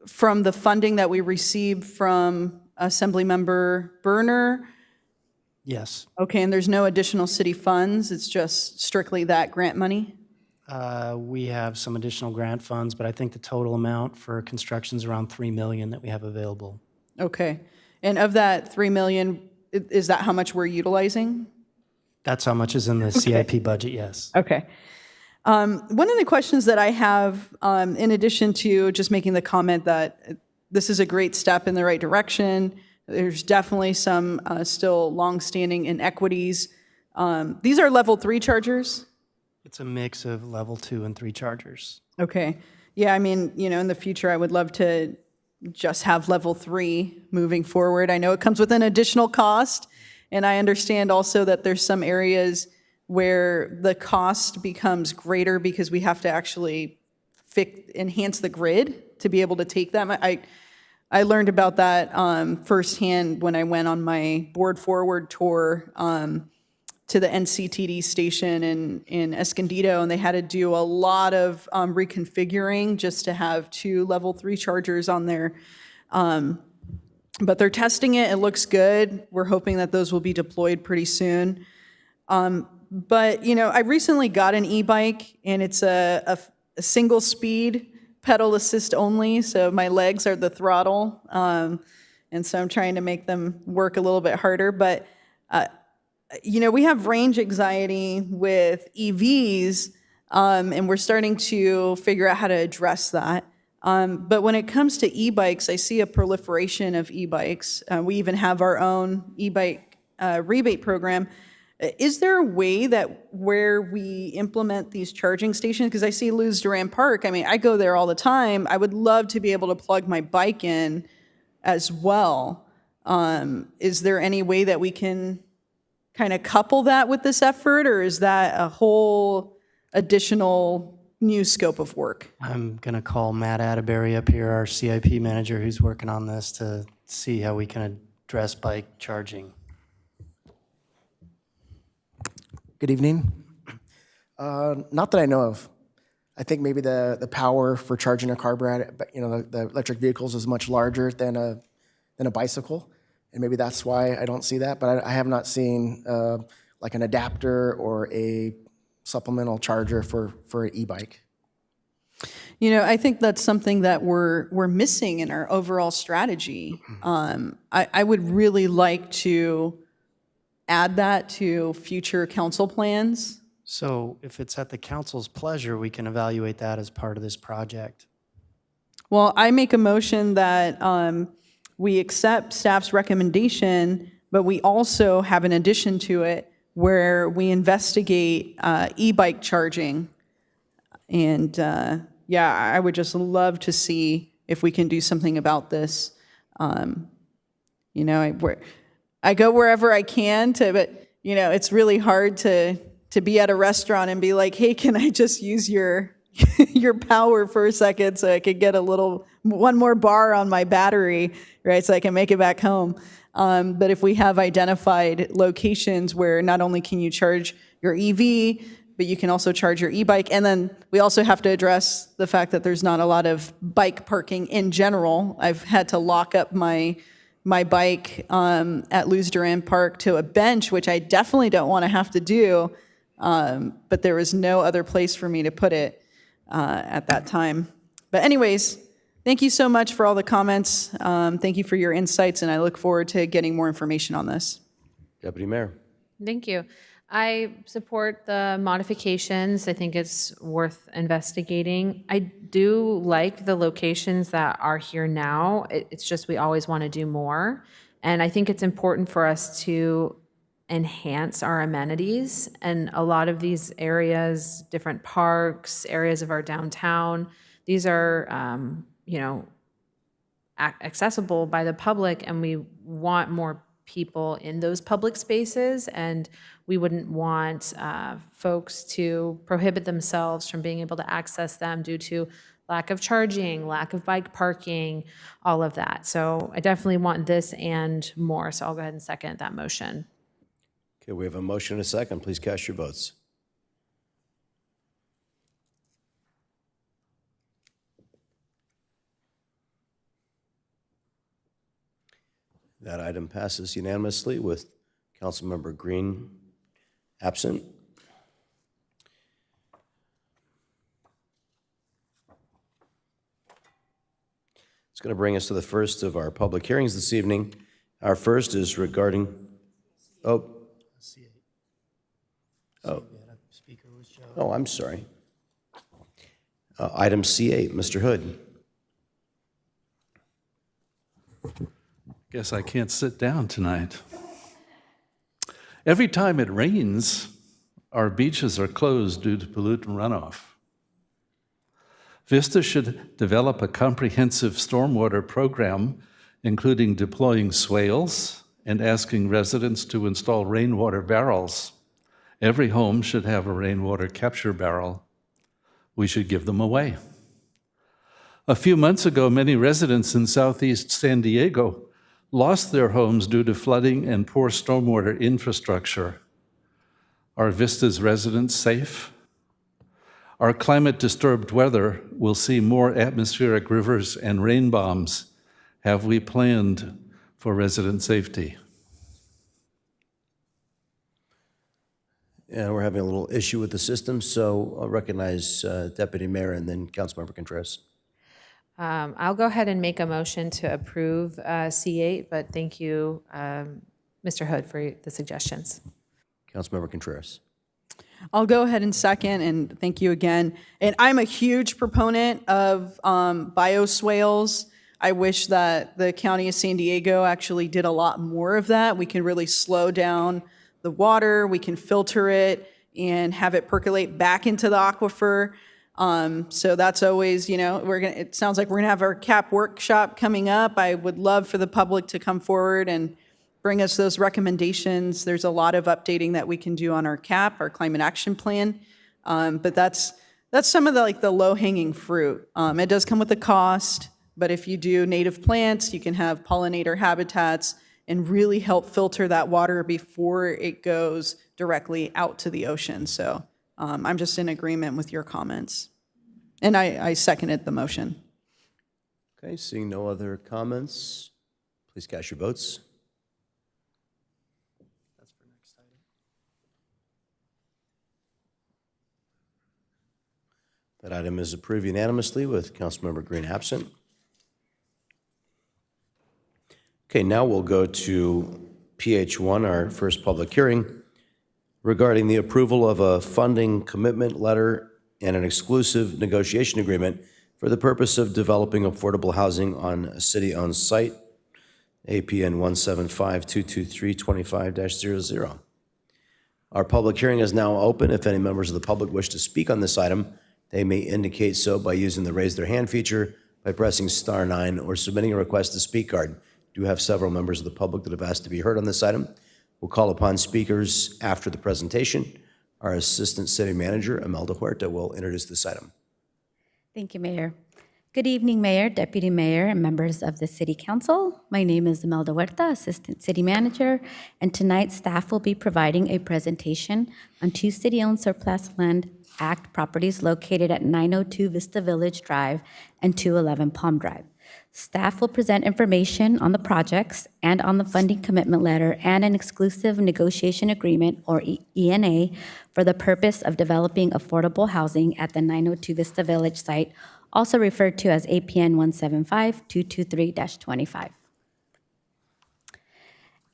from the funding that we received from Assemblymember Berner? Yes. Okay, and there's no additional city funds? It's just strictly that grant money? We have some additional grant funds, but I think the total amount for construction is around $3 million that we have available. Okay. And of that $3 million, is that how much we're utilizing? That's how much is in the CIP budget, yes. Okay. One of the questions that I have, in addition to just making the comment that this is a great step in the right direction, there's definitely some still longstanding inequities. These are level 3 chargers? It's a mix of level 2 and 3 chargers. Okay. Yeah, I mean, in the future, I would love to just have level 3 moving forward. I know it comes with an additional cost, and I understand also that there's some areas where the cost becomes greater because we have to actually enhance the grid to be able to take them. I learned about that firsthand when I went on my Board Forward tour to the NCTD station in Escondido, and they had to do a lot of reconfiguring just to have 2 level 3 chargers on there. But they're testing it. It looks good. We're hoping that those will be deployed pretty soon. But, I recently got an e-bike, and it's a single speed, pedal assist only, so my legs are the throttle. And so I'm trying to make them work a little bit harder. But we have range anxiety with EVs, and we're starting to figure out how to address that. But when it comes to e-bikes, I see a proliferation of e-bikes. We even have our own e-bike rebate program. Is there a way that where we implement these charging stations, because I see Luz Duran Park, I go there all the time. I would love to be able to plug my bike in as well. Is there any way that we can kind of couple that with this effort, or is that a whole additional new scope of work? I'm going to call Matt Atterbury up here, our CIP manager, who's working on this to see how we can address bike charging. Good evening. Not that I know of. I think maybe the power for charging a car, Brad, the electric vehicles is much larger than a bicycle, and maybe that's why I don't see that. But I have not seen like an adapter or a supplemental charger for an e-bike. I think that's something that we're missing in our overall strategy. I would really like to add that to future council plans. So if it's at the council's pleasure, we can evaluate that as part of this project. Well, I make a motion that we accept staff's recommendation, but we also have an addition to it where we investigate e-bike charging. And yeah, I would just love to see if we can do something about this. You know, I go wherever I can to, but you know, it's really hard to be at a restaurant and be like, hey, can I just use your your power for a second so I could get one more bar on my battery, right? So I can make it back home. But if we have identified locations where not only can you charge your EV, but you can also charge your e-bike. And then we also have to address the fact that there's not a lot of bike parking in general. I've had to lock up my bike at Luz Duran Park to a bench, which I definitely don't want to have to do. But there was no other place for me to put it at that time. But anyways, thank you so much for all the comments. Thank you for your insights, and I look forward to getting more information on this. Deputy Mayor. Thank you. I support the modifications. I think it's worth investigating. I do like the locations that are here now. It's just we always want to do more. And I think it's important for us to enhance our amenities. And a lot of these areas, different parks, areas of our downtown, these are, you know, accessible by the public, and we want more people in those public spaces, and we wouldn't want folks to prohibit themselves from being able to access them due to lack of charging, lack of bike parking, all of that. So I definitely want this and more, so I'll go ahead and second that motion. Okay, we have a motion and a second. Please cast your votes. That item passes unanimously with Councilmember Green absent. It's going to bring us to the first of our public hearings this evening. Our first is regarding, oh, I'm sorry. Item C8, Mr. Hood. Guess I can't sit down tonight. Every time it rains, our beaches are closed due to pollutant runoff. Vista should develop a comprehensive stormwater program, including deploying swales and asking residents to install rainwater barrels. Every home should have a rainwater capture barrel. We should give them away. A few months ago, many residents in southeast San Diego lost their homes due to flooding and poor stormwater infrastructure. Are Vista's residents safe? Our climate-disturbed weather will see more atmospheric rivers and rain bombs. Have we planned for resident safety? And we're having a little issue with the system, so I'll recognize Deputy Mayor and then Councilmember Contreras. I'll go ahead and make a motion to approve C8, but thank you, Mr. Hood, for the suggestions. Councilmember Contreras. I'll go ahead and second, and thank you again. And I'm a huge proponent of bioswales. I wish that the County of San Diego actually did a lot more of that. We can really slow down the water, we can filter it and have it percolate back into the aquifer. So that's always, you know, it sounds like we're gonna have our CAP workshop coming up. I would love for the public to come forward and bring us those recommendations. There's a lot of updating that we can do on our CAP, our climate action plan. But that's some of the low-hanging fruit. It does come with a cost, but if you do native plants, you can have pollinator habitats and really help filter that water before it goes directly out to the ocean. So I'm just in agreement with your comments. And I seconded the motion. Okay, seeing no other comments, please cast your votes. That's for next item. That item is approved unanimously with Councilmember Green absent. Okay, now we'll go to PH1, our first public hearing, regarding the approval of a funding commitment letter and an exclusive negotiation agreement for the purpose of developing affordable housing on a city-owned site. APN 175-223-25-00. Our public hearing is now open. If any members of the public wish to speak on this item, they may indicate so by using the raise their hand feature, by pressing star 9, or submitting a request to speak card. We do have several members of the public that have asked to be heard on this item. We'll call upon speakers after the presentation. Our Assistant City Manager, Imelda Huerta, will introduce this item. Thank you, Mayor. Good evening, Mayor, Deputy Mayor, and members of the City Council. My name is Imelda Huerta, Assistant City Manager, and tonight staff will be providing a presentation on 2 city-owned surplus land act properties located at 902 Vista Village Drive and 211 Palm Drive. Staff will present information on the projects and on the funding commitment letter and an exclusive negotiation agreement, or ENA, for the purpose of developing affordable housing at the 902 Vista Village site, also referred to as APN 175-223-25.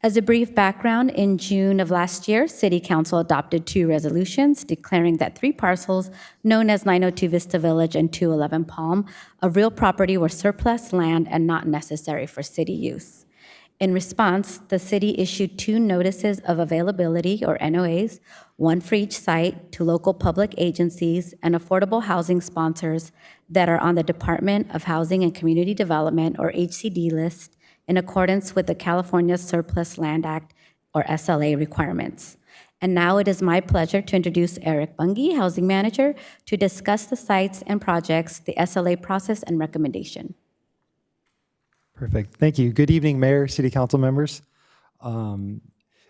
As a brief background, in June of last year, City Council adopted 2 resolutions declaring that 3 parcels known as 902 Vista Village and 211 Palm of real property were surplus land and not necessary for city use. In response, the city issued 2 notices of availability, or NOAs, one for each site, to local public agencies and affordable housing sponsors that are on the Department of Housing and Community Development, or HCD list, in accordance with the California Surplus Land Act, or SLA, requirements. And now it is my pleasure to introduce Eric Bunge, Housing Manager, to discuss the sites and projects, the SLA process, and recommendation. Perfect. Thank you. Good evening, Mayor, City Council members.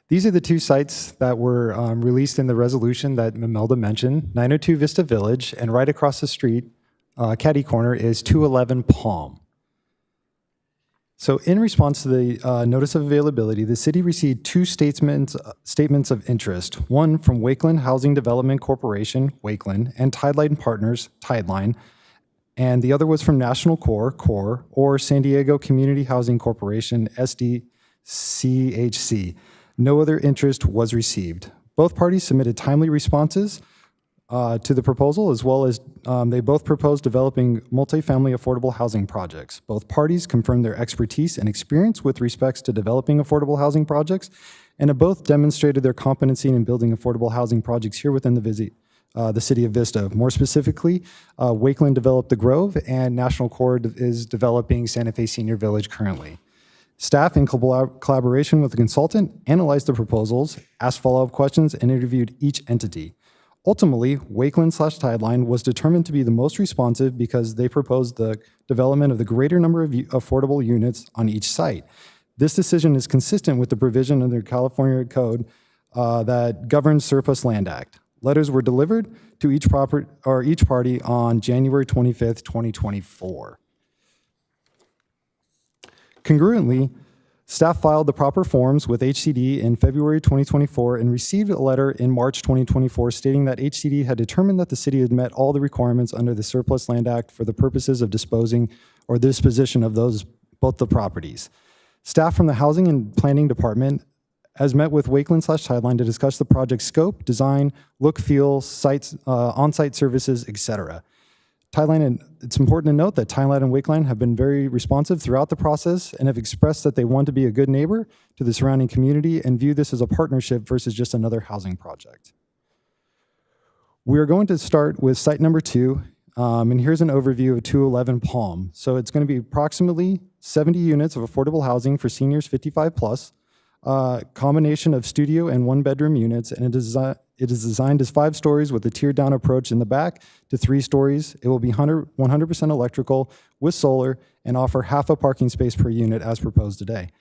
These are the 2 sites that were released in the resolution that Imelda mentioned, 902 Vista Village, and right across the street, catty corner, is 211 Palm. So in response to the notice of availability, the city received 2 statements of interest, one from Wakeland Housing Development Corporation, Wakeland, and Tideline Partners, Tideline, and the other was from National Core, or San Diego Community Housing Corporation, SDCHC. No other interest was received. Both parties submitted timely responses to the proposal, as well as they both proposed developing multifamily affordable housing projects. Both parties confirmed their expertise and experience with respects to developing affordable housing projects, and have both demonstrated their competency in building affordable housing projects here within the city of Vista. More specifically, Wakeland developed the Grove, and National Core is developing Santa Fe Senior Village currently. Staff, in collaboration with the consultant, analyzed the proposals, asked follow-up questions, and interviewed each entity. Ultimately, Wakeland/Tideline was determined to be the most responsive because they proposed the development of the greater number of affordable units on each site. This decision is consistent with the provision under California Code that governs Surplus Land Act. Letters were delivered to each party on January 25th, 2024. Congruently, staff filed the proper forms with HCD in February 2024 and received a letter in March 2024 stating that HCD had determined that the city had met all the requirements under the Surplus Land Act for the purposes of disposing or disposition of both the properties. Staff from the Housing and Planning Department has met with Wakeland/Tideline to discuss the project scope, design, look, feel, sites, on-site services, etc. It's important to note that Tideline and Wakeland have been very responsive throughout the process and have expressed that they want to be a good neighbor to the surrounding community and view this as a partnership versus just another housing project. We are going to start with site number 2, and here's an overview of 211 Palm. So it's going to be approximately 70 units of affordable housing for seniors 55 plus, combination of studio and 1-bedroom units, and it is designed as 5 stories with a tiered down approach in the back to 3 stories. It will be 100% electrical with solar and offer half a parking space per unit as proposed today.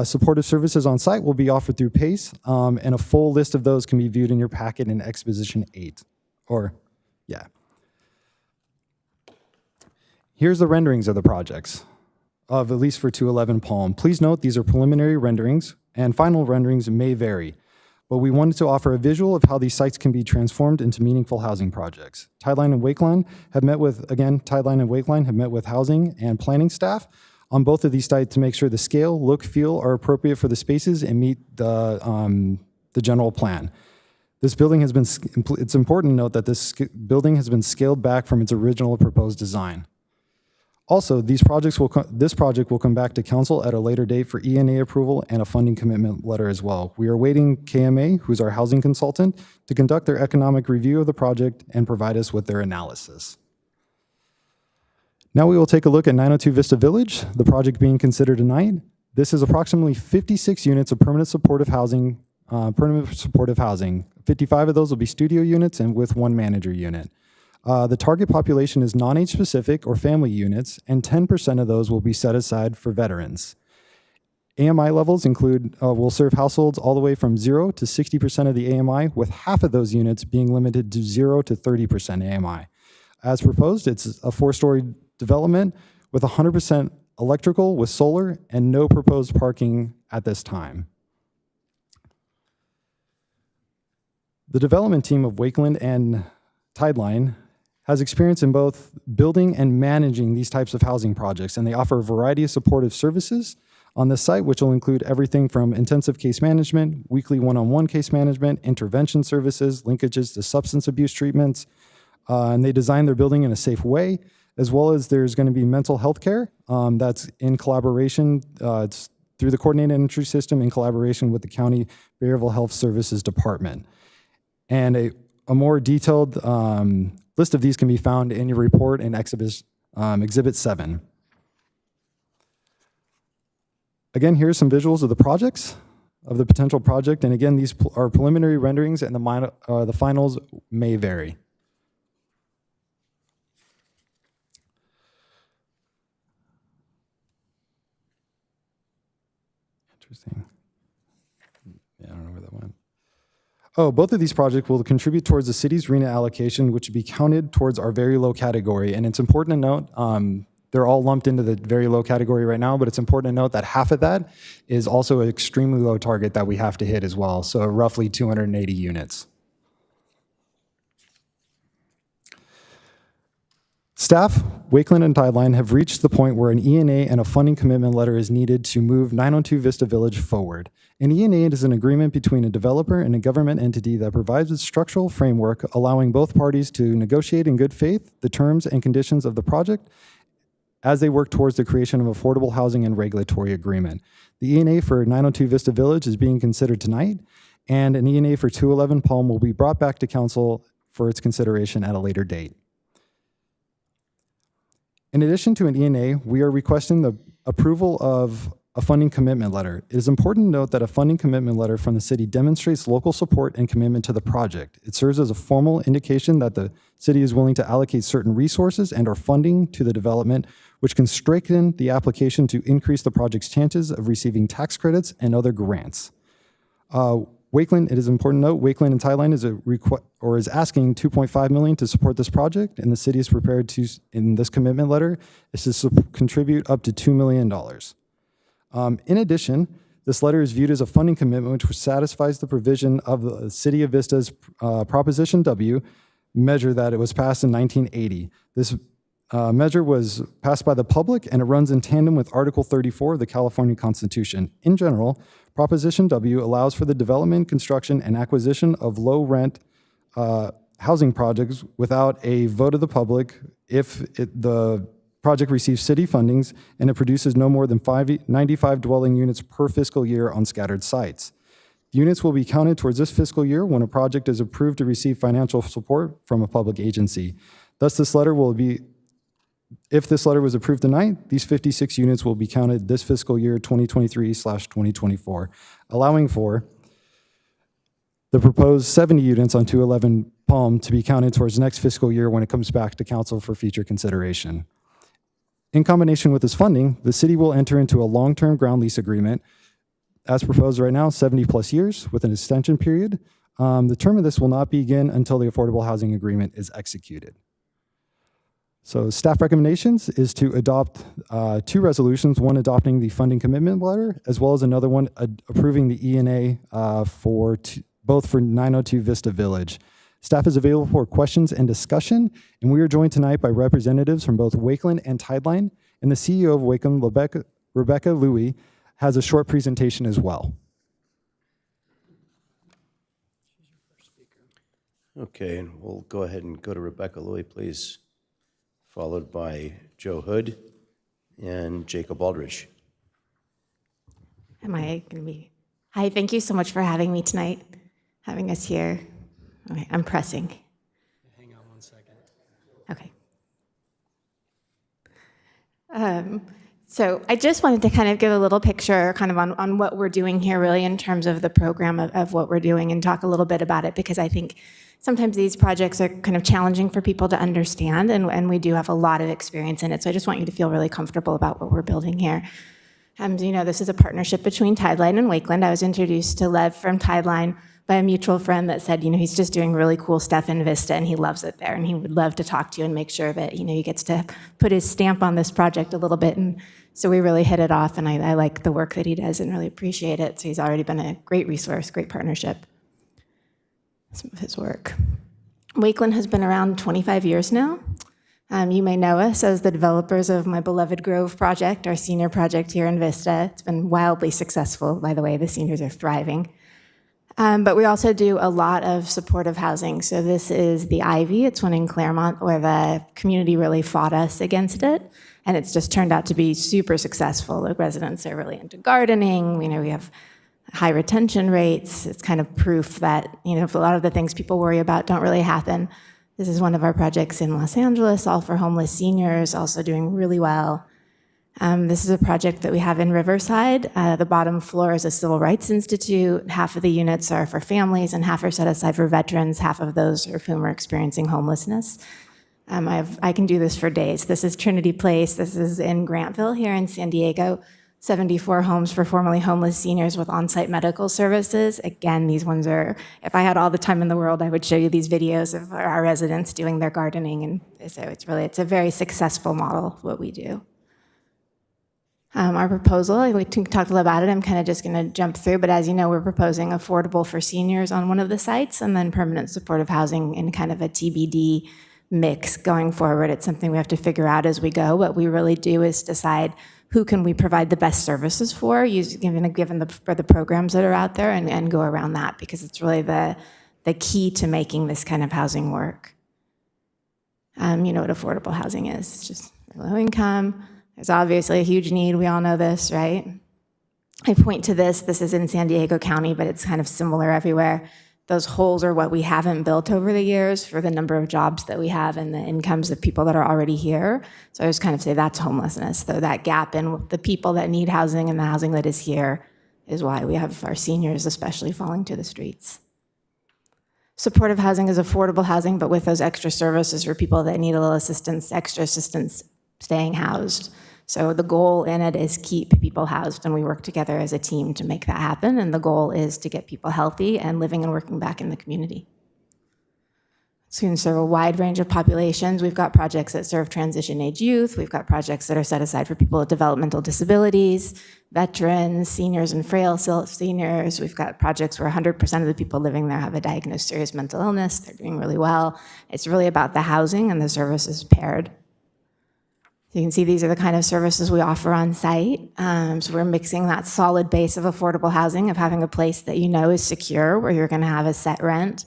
Supportive services on site will be offered through PACE, and a full list of those can be viewed in your packet in Exposition 8. Here's the renderings of the projects, at least for 211 Palm. Please note these are preliminary renderings, and final renderings may vary. But we wanted to offer a visual of how these sites can be transformed into meaningful housing projects. Tideline and Wakeland have met with housing and planning staff on both of these sites to make sure the scale, look, feel are appropriate for the spaces and meet the general plan. This building has been, it's important to note that this building has been scaled back from its original proposed design. Also, this project will come back to council at a later date for ENA approval and a funding commitment letter as well. We are waiting KMA, who's our housing consultant, to conduct their economic review of the project and provide us with their analysis. Now we will take a look at 902 Vista Village, the project being considered tonight. This is approximately 56 units of permanent supportive housing. 55 of those will be studio units and with one manager unit. The target population is non-age specific or family units, and 10% of those will be set aside for veterans. AMI levels will serve households all the way from 0 to 60% of the AMI, with half of those units being limited to 0 to 30% AMI. As proposed, it's a 4-story development with 100% electrical with solar and no proposed parking at this time. The development team of Wakeland and Tideline has experience in both building and managing these types of housing projects, and they offer a variety of supportive services on this site, which will include everything from intensive case management, weekly one-on-one case management, intervention services, linkages to substance abuse treatments, and they design their building in a safe way, as well as there's going to be mental health care that's in collaboration, it's through the coordinated entry system in collaboration with the County Behavioral Health Services Department. And a more detailed list of these can be found in your report in Exhibit 7. Again, here's some visuals of the projects, of the potential project. And again, these are preliminary renderings, and the finals may vary. Interesting. Yeah, I don't know where that went. Oh, both of these projects will contribute towards the city's RENA allocation, which would be counted towards our very low category. And it's important to note, they're all lumped into the very low category right now, but it's important to note that half of that is also an extremely low target that we have to hit as well, so roughly 280 units. Staff, Wakeland and Tideline have reached the point where an ENA and a funding commitment letter is needed to move 902 Vista Village forward. An ENA is an agreement between a developer and a government entity that provides a structural framework allowing both parties to negotiate in good faith the terms and conditions of the project as they work towards the creation of affordable housing and regulatory agreement. The ENA for 902 Vista Village is being considered tonight, and an ENA for 211 Palm will be brought back to council for its consideration at a later date. In addition to an ENA, we are requesting the approval of a funding commitment letter. It is important to note that a funding commitment letter from the city demonstrates local support and commitment to the project. It serves as a formal indication that the city is willing to allocate certain resources and or funding to the development, which can strengthen the application to increase the project's chances of receiving tax credits and other grants. Wakeland, it is important to note, Wakeland and Tideline is asking $2.5 million to support this project, and the city is prepared to, in this commitment letter, is to contribute up to $2 million. In addition, this letter is viewed as a funding commitment which satisfies the provision of the City of Vista's Proposition W measure that it was passed in 1980. This measure was passed by the public, and it runs in tandem with Article 34 of the California Constitution. In general, Proposition W allows for the development, construction, and acquisition of low-rent housing projects without a vote of the public if the project receives city fundings and it produces no more than 95 dwelling units per fiscal year on scattered sites. Units will be counted towards this fiscal year when a project is approved to receive financial support from a public agency. Thus, if this letter was approved tonight, these 56 units will be counted this fiscal year 2023/2024, allowing for the proposed 70 units on 211 Palm to be counted towards next fiscal year when it comes back to council for future consideration. In combination with this funding, the city will enter into a long-term ground lease agreement, as proposed right now, 70 plus years with an extension period. The term of this will not begin until the affordable housing agreement is executed. So staff recommendations is to adopt 2 resolutions, one adopting the funding commitment letter, as well as another one approving the ENA both for 902 Vista Village. Staff is available for questions and discussion, and we are joined tonight by representatives from both Wakeland and Tideline, and the CEO of Wakeland, Rebecca Louie, has a short presentation as well. Okay, and we'll go ahead and go to Rebecca Louie, please, followed by Joe Hood. and Jacob Aldridge. Am I going to be? Hi, thank you so much for having me tonight, having us here. Okay, I'm pressing. Hang on 1 second. Okay. So I just wanted to kind of give a little picture kind of on what we're doing here really in terms of the program of what we're doing and talk a little bit about it because I think sometimes these projects are kind of challenging for people to understand and we do have a lot of experience in it. So I just want you to feel really comfortable about what we're building here. This is a partnership between Tideline and Wakeland. I was introduced to Lev from Tideline by a mutual friend that said, he's just doing really cool stuff in Vista and he loves it there and he would love to talk to you and make sure that, he gets to put his stamp on this project a little bit. And so we really hit it off and I like the work that he does and really appreciate it. So he's already been a great resource, great partnership. Some of his work. Wakeland has been around 25 years now. You may know us as the developers of my beloved Grove project, our senior project here in Vista. It's been wildly successful, by the way. The seniors are thriving. But we also do a lot of supportive housing. So this is the Ivy. It's one in Claremont where the community really fought us against it. And it's just turned out to be super successful. The residents are really into gardening. We have high retention rates. It's kind of proof that, a lot of the things people worry about don't really happen. This is one of our projects in Los Angeles, all for homeless seniors, also doing really well. This is a project that we have in Riverside. The bottom floor is a civil rights institute. Half of the units are for families and half are set aside for veterans, half of those of whom are experiencing homelessness. I can do this for days. This is Trinity Place. This is in Grantville here in San Diego. 74 homes for formerly homeless seniors with on-site medical services. Again, these ones are, if I had all the time in the world, I would show you these videos of our residents doing their gardening. And so it's a very successful model, what we do. Our proposal, we talked a little about it. I'm kind of just going to jump through, but as you know, we're proposing affordable for seniors on one of the sites and then permanent supportive housing in kind of a TBD mix going forward. It's something we have to figure out as we go. What we really do is decide who can we provide the best services for, given the programs that are out there, and go around that because it's really the key to making this kind of housing work. You know what affordable housing is. It's just low income. There's obviously a huge need. We all know this, right? I point to this. This is in San Diego County, but it's kind of similar everywhere. Those holes are what we haven't built over the years for the number of jobs that we have and the incomes of people that are already here. So I just kind of say that's homelessness. So that gap in the people that need housing and the housing that is here is why we have our seniors especially falling to the streets. Supportive housing is affordable housing, but with those extra services for people that need a little assistance, extra assistance staying housed. So the goal in it is keep people housed, and we work together as a team to make that happen, and the goal is to get people healthy and living and working back in the community. So we can serve a wide range of populations. We've got projects that serve transition-age youth. We've got projects that are set aside for people with developmental disabilities, veterans, seniors and frail seniors. We've got projects where 100% of the people living there have a diagnosed serious mental illness. They're doing really well. It's really about the housing and the services paired. So you can see these are the kind of services we offer on site. So we're mixing that solid base of affordable housing, of having a place that you know is secure, where you're going to have a set rent.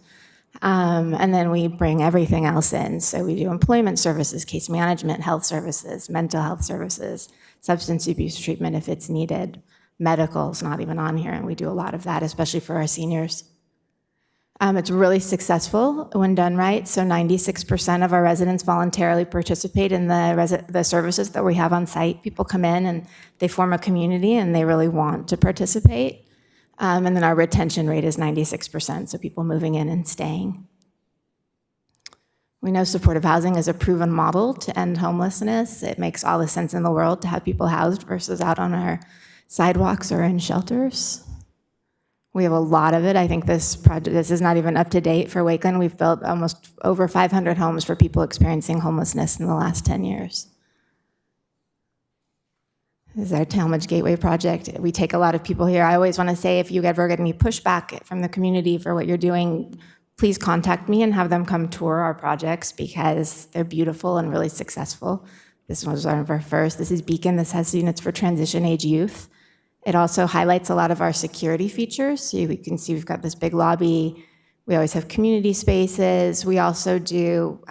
And then we bring everything else in. So we do employment services, case management, health services, mental health services, substance abuse treatment if it's needed. Medical's not even on here, and we do a lot of that, especially for our seniors. It's really successful when done right. So 96% of our residents voluntarily participate in the services that we have on site. People come in and they form a community and they really want to participate. And then our retention rate is 96%, so people moving in and staying. We know supportive housing is a proven model to end homelessness. It makes all the sense in the world to have people housed versus out on our sidewalks or in shelters. We have a lot of it. I think this is not even up to date for Wakeland. We've built almost over 500 homes for people experiencing homelessness in the last 10 years. This is our Talmadge Gateway project. We take a lot of people here. I always want to say if you ever get any pushback from the community for what you're doing, please contact me and have them come tour our projects because they're beautiful and really successful. This was one of our first. This is Beacon. This has units for transition-age youth. It also highlights a lot of our security features. So you can see we've got this big lobby. We always have community spaces. We also do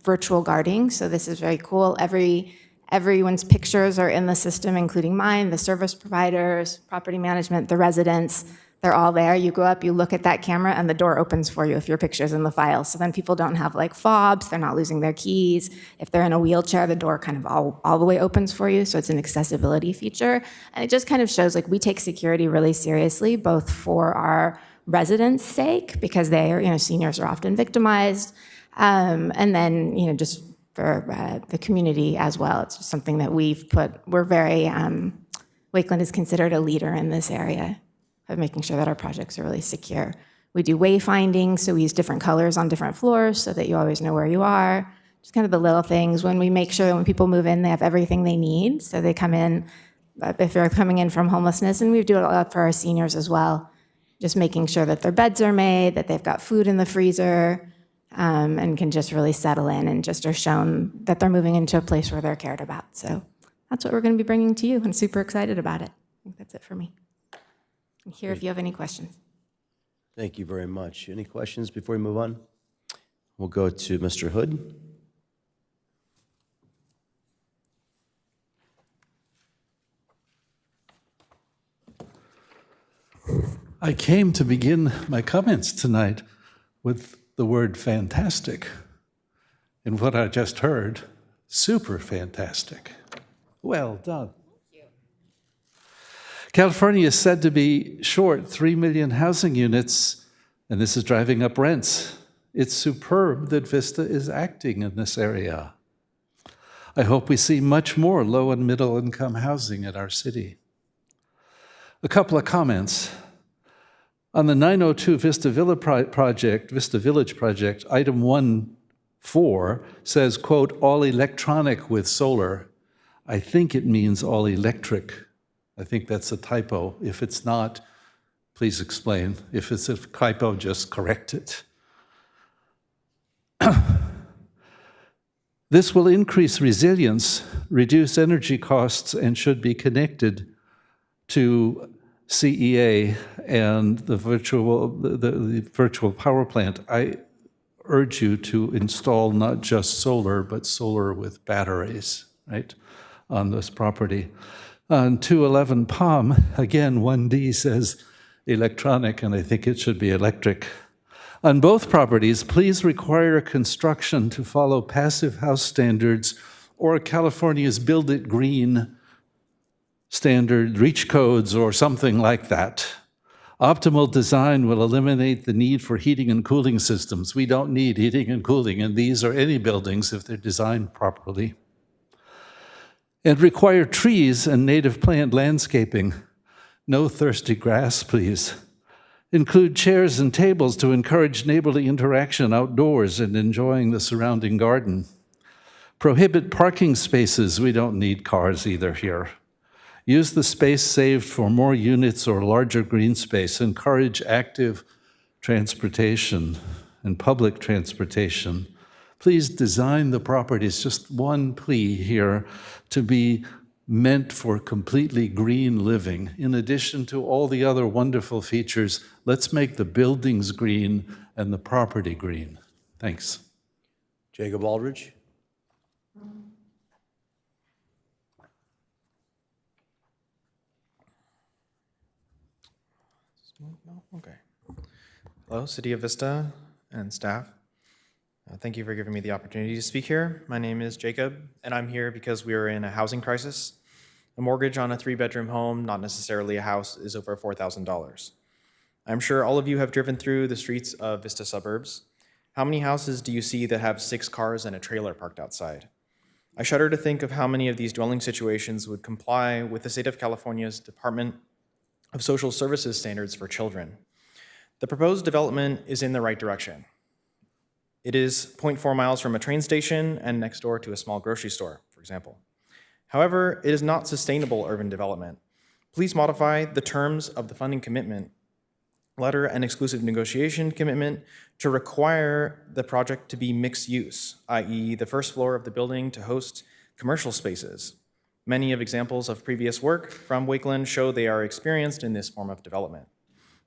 virtual guarding. So this is very cool. Every Everyone's pictures are in the system, including mine, the service providers, property management, the residents. They're all there. You go up, you look at that camera, and the door opens for you if your picture's in the file. So then people don't have like fobs, they're not losing their keys. If they're in a wheelchair, the door kind of all the way opens for you. So it's an accessibility feature. And it just kind of shows like we take security really seriously, both for our residents' sake, because they are, seniors are often victimized, and then, just for the community as well. It's just something that we're very, Wakeland is considered a leader in this area of making sure that our projects are really secure. We do wayfinding, so we use different colors on different floors so that you always know where you are. Just kind of the little things. When we make sure that when people move in, they have everything they need. So they come in, if they're coming in from homelessness, and we do it a lot for our seniors as well. Just making sure that their beds are made, that they've got food in the freezer, and can just really settle in and just are shown that they're moving into a place where they're cared about. So that's what we're going to be bringing to you. I'm super excited about it. I think that's it for me. I'm here if you have any questions. Thank you very much. Any questions before we move on? We'll go to Mr. Hood. I came to begin my comments tonight with the word fantastic. And what I just heard, super fantastic. Well done. California is said to be short 3 million housing units, and this is driving up rents. It's superb that Vista is acting in this area. I hope we see much more low and middle income housing in our city. A couple of comments. On the 902 Vista Village project, item 1.4 says, quote, all electronic with solar. I think it means all electric. I think that's a typo. If it's not, please explain. If it's a typo, just correct it. This will increase resilience, reduce energy costs, and should be connected to CEA and the virtual power plant. I urge you to install not just solar, but solar with batteries, right, on this property. On 211 Palm, again, 1D says electronic, and I think it should be electric. On both properties, please require construction to follow passive house standards or California's Build It Green standard, reach codes, or something like that. Optimal design will eliminate the need for heating and cooling systems. We don't need heating and cooling in these or any buildings if they're designed properly. And require trees and native plant landscaping. No thirsty grass, please. Include chairs and tables to encourage neighborly interaction outdoors and enjoying the surrounding garden. Prohibit parking spaces. We don't need cars either here. Use the space saved for more units or larger green space. Encourage active transportation and public transportation. Please design the properties, just one plea here, to be meant for completely green living. In addition to all the other wonderful features, let's make the buildings green and the property green. Thanks. Jacob Aldridge. Okay. Hello, City of Vista and staff. Thank you for giving me the opportunity to speak here. My name is Jacob, and I'm here because we are in a housing crisis. A mortgage on a 3-bedroom home, not necessarily a house, is over $4,000. I'm sure all of you have driven through the streets of Vista suburbs. How many houses do you see that have 6 cars and a trailer parked outside? I shudder to think of how many of these dwelling situations would comply with the state of California's Department of Social Services standards for children. The proposed development is in the right direction. It is 0.4 miles from a train station and next door to a small grocery store, for example. However, it is not sustainable urban development. Please modify the terms of the funding commitment letter and exclusive negotiation commitment to require the project to be mixed use, i.e. the first floor of the building to host commercial spaces. Many of examples of previous work from Wakeland show they are experienced in this form of development.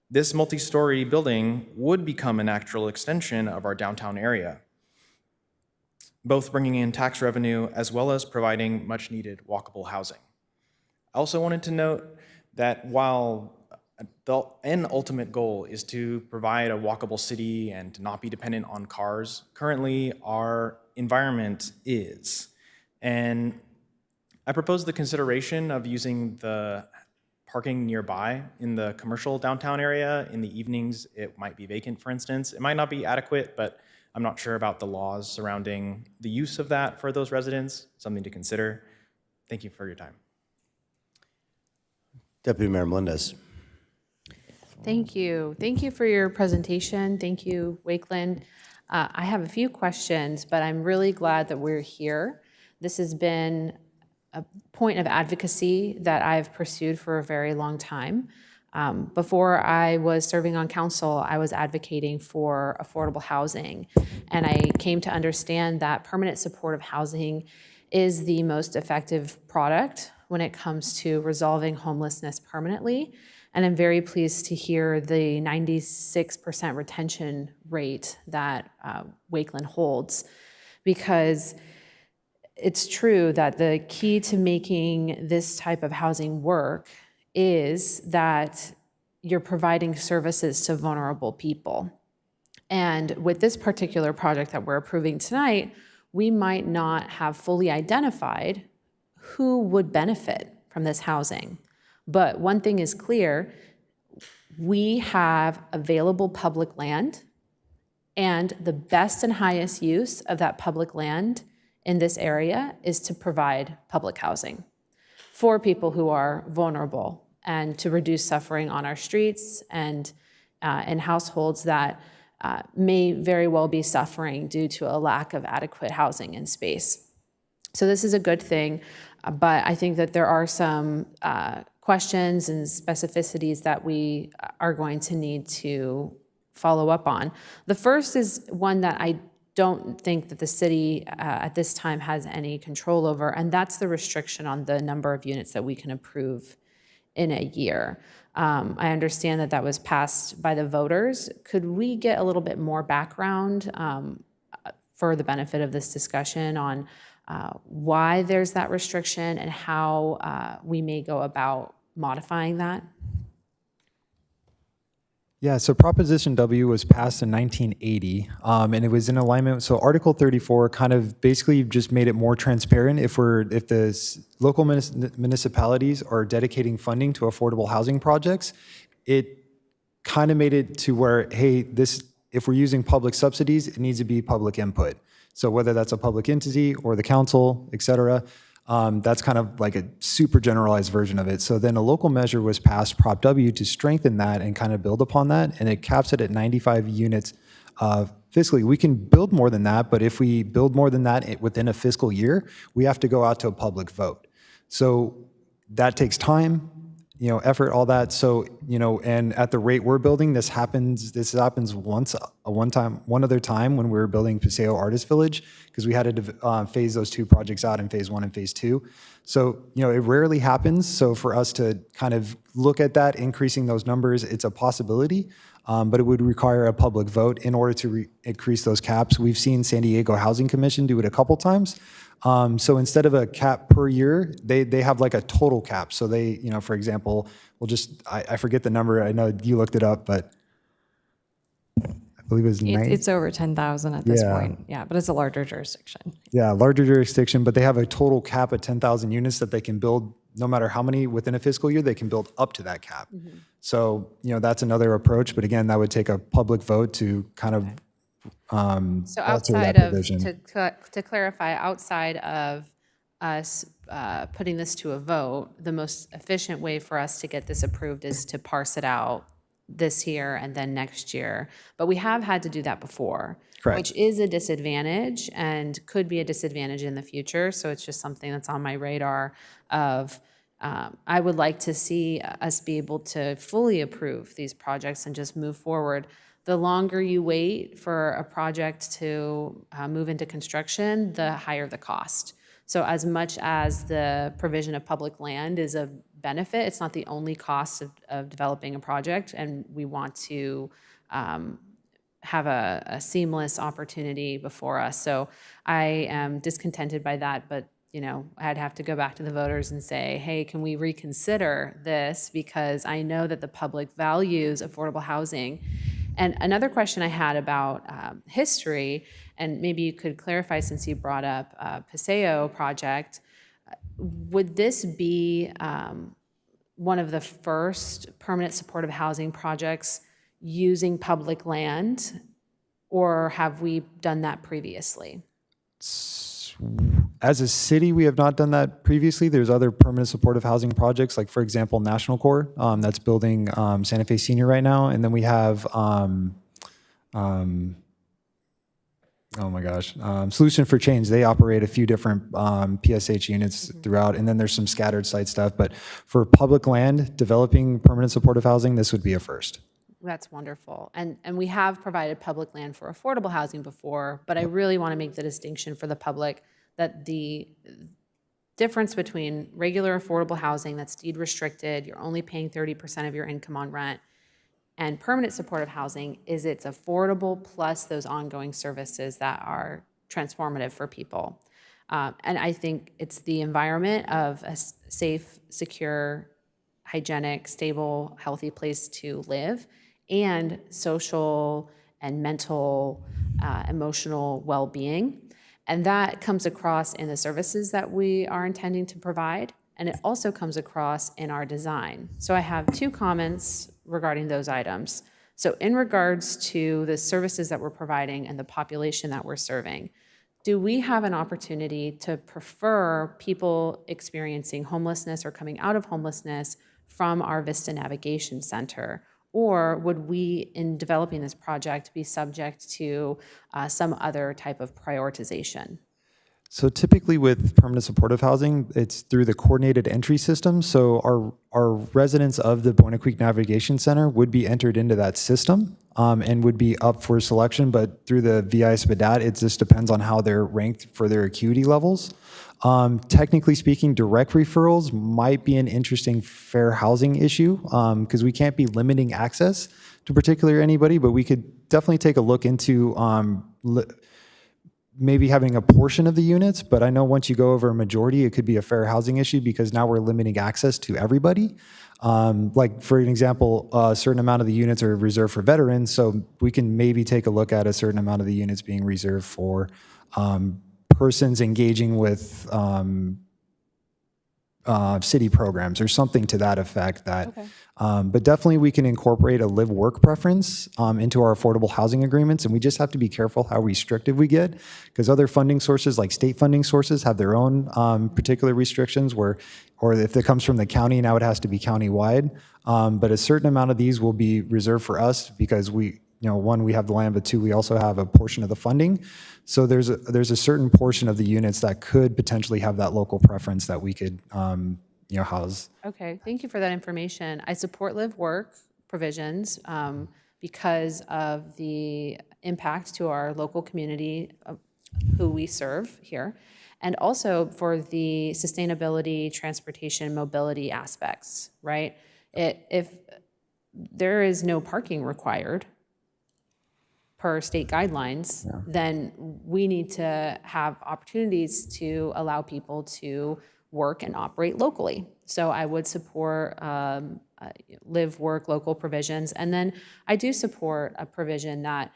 This multi-story building would become a natural extension of our downtown area. both bringing in tax revenue as well as providing much needed walkable housing. I also wanted to note that while the end ultimate goal is to provide a walkable city and to not be dependent on cars, currently our environment is. And I propose the consideration of using the parking nearby in the commercial downtown area. In the evenings, it might be vacant, for instance. It might not be adequate, but I'm not sure about the laws surrounding the use of that for those residents. Something to consider. Thank you for your time. Deputy Mayor Melendez. Thank you. Thank you for your presentation. Thank you, Wakeland. I have a few questions, but I'm really glad that we're here. This has been a point of advocacy that I've pursued for a very long time. Before I was serving on council, I was advocating for affordable housing, and I came to understand that permanent supportive housing is the most effective product when it comes to resolving homelessness permanently. And I'm very pleased to hear the 96% retention rate that Wakeland holds, because it's true that the key to making this type of housing work is that you're providing services to vulnerable people. And with this particular project that we're approving tonight, we might not have fully identified who would benefit from this housing. But one thing is clear, we have available public land, and the best and highest use of that public land in this area is to provide public housing for people who are vulnerable and to reduce suffering on our streets and in households that may very well be suffering due to a lack of adequate housing and space. So this is a good thing, but I think that there are some questions and specificities that we are going to need to follow up on. The first is one that I don't think that the city at this time has any control over, and that's the restriction on the number of units that we can approve in a year. I understand that that was passed by the voters. Could we get a little bit more background for the benefit of this discussion on why there's that restriction and how we may go about modifying that? Yeah, so Proposition W was passed in 1980, and it was in alignment. So Article 34 kind of basically just made it more transparent. If the local municipalities are dedicating funding to affordable housing projects, it kind of made it to where, hey, if we're using public subsidies, it needs to be public input. So whether that's a public entity or the council, et cetera, that's kind of like a super generalized version of it. So then a local measure was passed, Prop W, to strengthen that and kind of build upon that, and it caps it at 95 units fiscally. We can build more than that, but if we build more than that within a fiscal year, we have to go out to a public vote. So that takes time, effort, all that. So, and at the rate we're building, this happens one other time when we were building Paseo Artist Village, because we had to phase those two projects out in phase 1 and phase 2. So, it rarely happens. So for us to kind of look at that, increasing those numbers, it's a possibility, but it would require a public vote in order to increase those caps. We've seen San Diego Housing Commission do it a couple times. So instead of a cap per year, they have like a total cap. So they, for example, I forget the number. I know you looked it up, but I believe it was It's over 10,000 at this point. Yeah, but it's a larger jurisdiction. Yeah, larger jurisdiction, but they have a total cap at 10,000 units that they can build no matter how many within a fiscal year, they can build up to that cap. Mm-hmm. So, that's another approach. But again, that would take a public vote to kind of so outside of, to clarify, outside of us putting this to a vote, the most efficient way for us to get this approved is to parse it out this year and then next year. But we have had to do that before, correct, which is a disadvantage and could be a disadvantage in the future. So it's just something that's on my radar of I would like to see us be able to fully approve these projects and just move forward. The longer you wait for a project to move into construction, the higher the cost. So as much as the provision of public land is a benefit, it's not the only cost of developing a project, and we want to have a seamless opportunity before us. So I am discontented by that, but I'd have to go back to the voters and say, hey, can we reconsider this? Because I know that the public values affordable housing. And another question I had about history, and maybe you could clarify since you brought up Paseo project, would this be one of the first permanent supportive housing projects using public land, or have we done that previously? As a city, we have not done that previously. There's other permanent supportive housing projects, like for example, National Corps, that's building Santa Fe Senior right now. And then we have, oh my gosh, Solution for Change. They operate a few different PSH units throughout, and then there's some scattered site stuff. But for public land, developing permanent supportive housing, this would be a first. That's wonderful. And we have provided public land for affordable housing before, but I really want to make the distinction for the public that the difference between regular affordable housing that's deed restricted, you're only paying 30% of your income on rent, and permanent supportive housing is it's affordable plus those ongoing services that are transformative for people. And I think it's the environment of a safe, secure, hygienic, stable, healthy place to live, and social and mental, emotional well-being. And that comes across in the services that we are intending to provide, and it also comes across in our design. So I have two comments regarding those items. So in regards to the services that we're providing and the population that we're serving, do we have an opportunity to prefer people experiencing homelessness or coming out of homelessness from our Vista Navigation Center? Or would we, in developing this project, be subject to some other type of prioritization? So typically with permanent supportive housing, it's through the coordinated entry system. So our residents of the Buena Creek Navigation Center would be entered into that system and would be up for selection. But through the VI SPDAT, it just depends on how they're ranked for their acuity levels. Technically speaking, direct referrals might be an interesting fair housing issue because we can't be limiting access to particular anybody, but we could definitely take a look into maybe having a portion of the units. But I know once you go over a majority, it could be a fair housing issue because now we're limiting access to everybody. Like for an example, a certain amount of the units are reserved for veterans, so we can maybe take a look at a certain amount of the units being reserved for persons engaging with city programs or something to that effect. That, but definitely we can incorporate a live-work preference into our affordable housing agreements, and we just have to be careful how restrictive we get, because other funding sources, like state funding sources, have their own particular restrictions. Where, or if it comes from the county, now it has to be county-wide. But a certain amount of these will be reserved for us because we, one, we have the land, but two, we also have a portion of the funding. So there's a certain portion of the units that could potentially have that local preference that we could, house. Okay, thank you for that information. I support live work provisions because of the impact to our local community who we serve here, and also for the sustainability, transportation, mobility aspects, right? If there is no parking required per state guidelines, then we need to have opportunities to allow people to work and operate locally. So I would support live, work, local provisions. And then I do support a provision that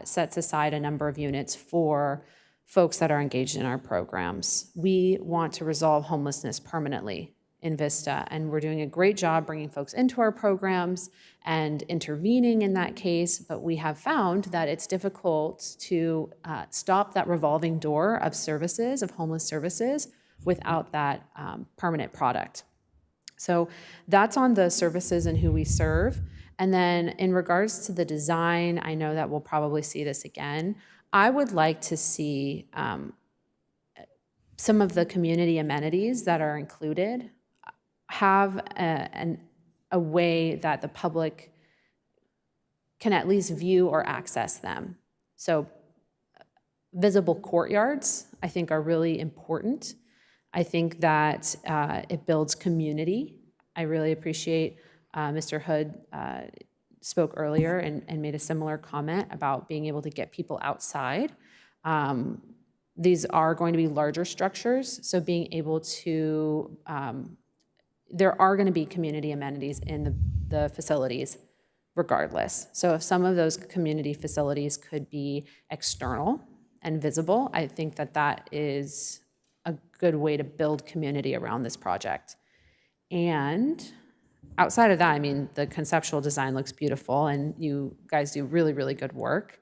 sets aside a number of units for folks that are engaged in our programs. We want to resolve homelessness permanently in Vista, and we're doing a great job bringing folks into our programs and intervening in that case, but we have found that it's difficult to stop that revolving door of services, of homeless services, without that permanent product. So that's on the services and who we serve. And then in regards to the design, I know that we'll probably see this again. I would like to see some of the community amenities that are included have a way that the public can at least view or access them. So visible courtyards, I think, are really important. I think that it builds community. I really appreciate Mr. Hood spoke earlier and made a similar comment about being able to get people outside. These are going to be larger structures, so being able to, there are going to be community amenities in the facilities regardless. So if some of those community facilities could be external and visible, I think that that is a good way to build community around this project. And outside of that, I mean, the conceptual design looks beautiful and you guys do really, really good work.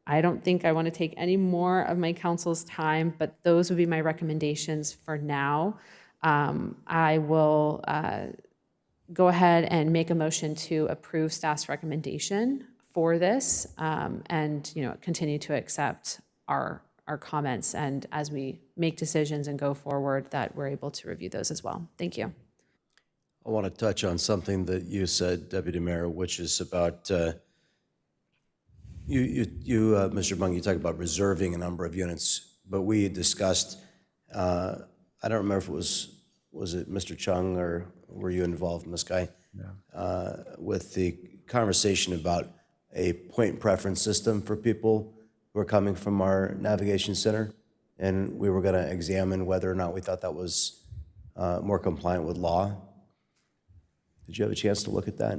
I don't think I want to take any more of my council's time, but those would be my recommendations for now. I will go ahead and make a motion to approve staff's recommendation for this, and continue to accept our comments, and as we make decisions and go forward, that we're able to review those as well. Thank you. I want to touch on something that you said, Deputy Mayor, which is about Mr. Bung, you talked about reserving a number of units, but we discussed, I don't remember if it was it Mr. Chung or were you involved in this guy? Yeah. With the conversation about a point preference system for people who are coming from our navigation center. And we were going to examine whether or not we thought that was more compliant with law. Did you have a chance to look at that?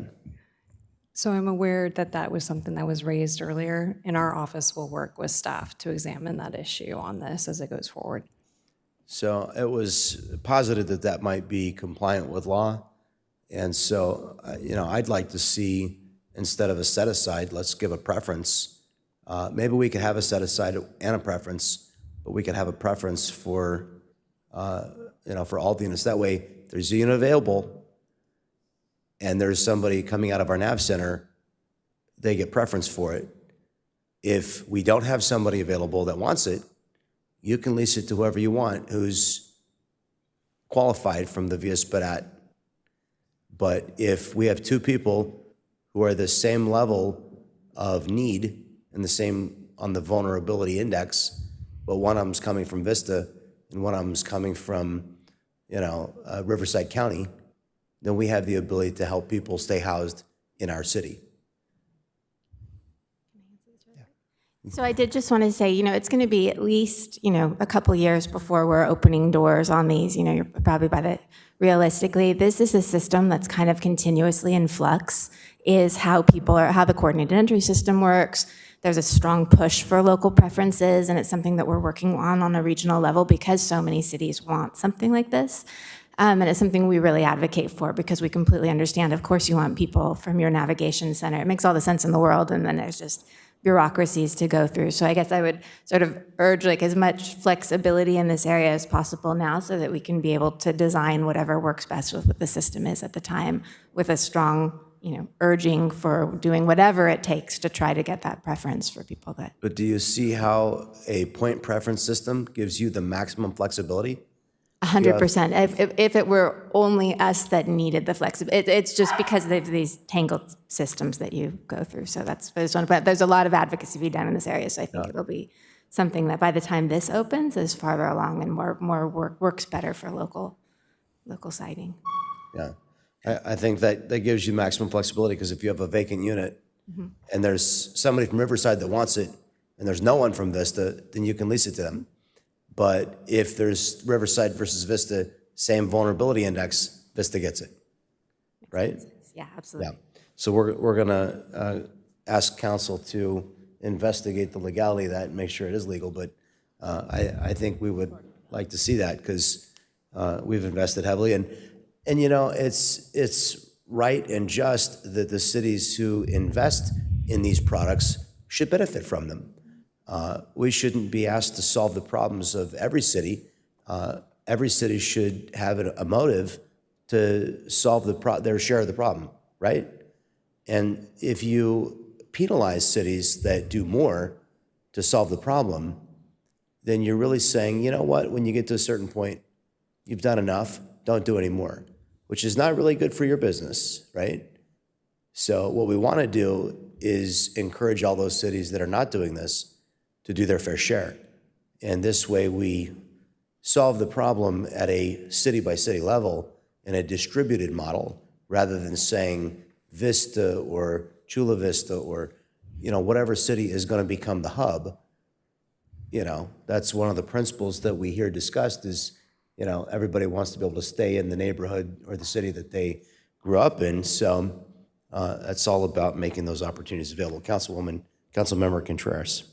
So I'm aware that that was something that was raised earlier, and our office will work with staff to examine that issue on this as it goes forward. So it was posited that that might be compliant with law. And so, I'd like to see, instead of a set aside, let's give a preference. Maybe we could have a set aside and a preference, but we could have a preference for, for all the units. That way, there's a unit available and there's somebody coming out of our nav center, they get preference for it. If we don't have somebody available that wants it, you can lease it to whoever you want who's qualified from the Via Spadat. But if we have two people who are the same level of need and the same on the vulnerability index, but one of them's coming from Vista and one of them's coming from, Riverside County, then we have the ability to help people stay housed in our city. So I did just want to say, it's going to be at least, a couple years before we're opening doors on these. You're probably realistically, this is a system that's kind of continuously in flux, is how the coordinated entry system works. There's a strong push for local preferences, and it's something that we're working on a regional level because so many cities want something like this. And it's something we really advocate for because we completely understand, of course, you want people from your navigation center. It makes all the sense in the world, and then there's just bureaucracies to go through. So I guess I would sort of urge as much flexibility in this area as possible now so that we can be able to design whatever works best with what the system is at the time, with a strong, urging for doing whatever it takes to try to get that preference for people that. But do you see how a point preference system gives you the maximum flexibility? 100%. If it were only us that needed the flexibility, it's just because of these tangled systems that you go through. So that's one. But there's a lot of advocacy to be done in this area. So I think it'll be something that by the time this opens is farther along and more works better for local siting. Yeah, I think that gives you maximum flexibility because if you have a vacant unit and there's somebody from Riverside that wants it and there's no one from Vista, then you can lease it to them. But if there's Riverside versus Vista, same vulnerability index, Vista gets it, right? Yeah, absolutely. Yeah. So we're going to ask council to investigate the legality of that and make sure it is legal. But I think we would like to see that because we've invested heavily. And it's right and just that the cities who invest in these products should benefit from them. We shouldn't be asked to solve the problems of every city. Every city should have a motive to solve their share of the problem, right? And if you penalize cities that do more to solve the problem, then you're really saying, you know what, when you get to a certain point, you've done enough, don't do any more, which is not really good for your business, right? So what we want to do is encourage all those cities that are not doing this to do their fair share. And this way we solve the problem at a city-by-city level in a distributed model rather than saying Vista or Chula Vista or, whatever city is going to become the hub, that's one of the principles that we hear discussed is, everybody wants to be able to stay in the neighborhood or the city that they grew up in. So that's all about making those opportunities available. Councilmember Contreras.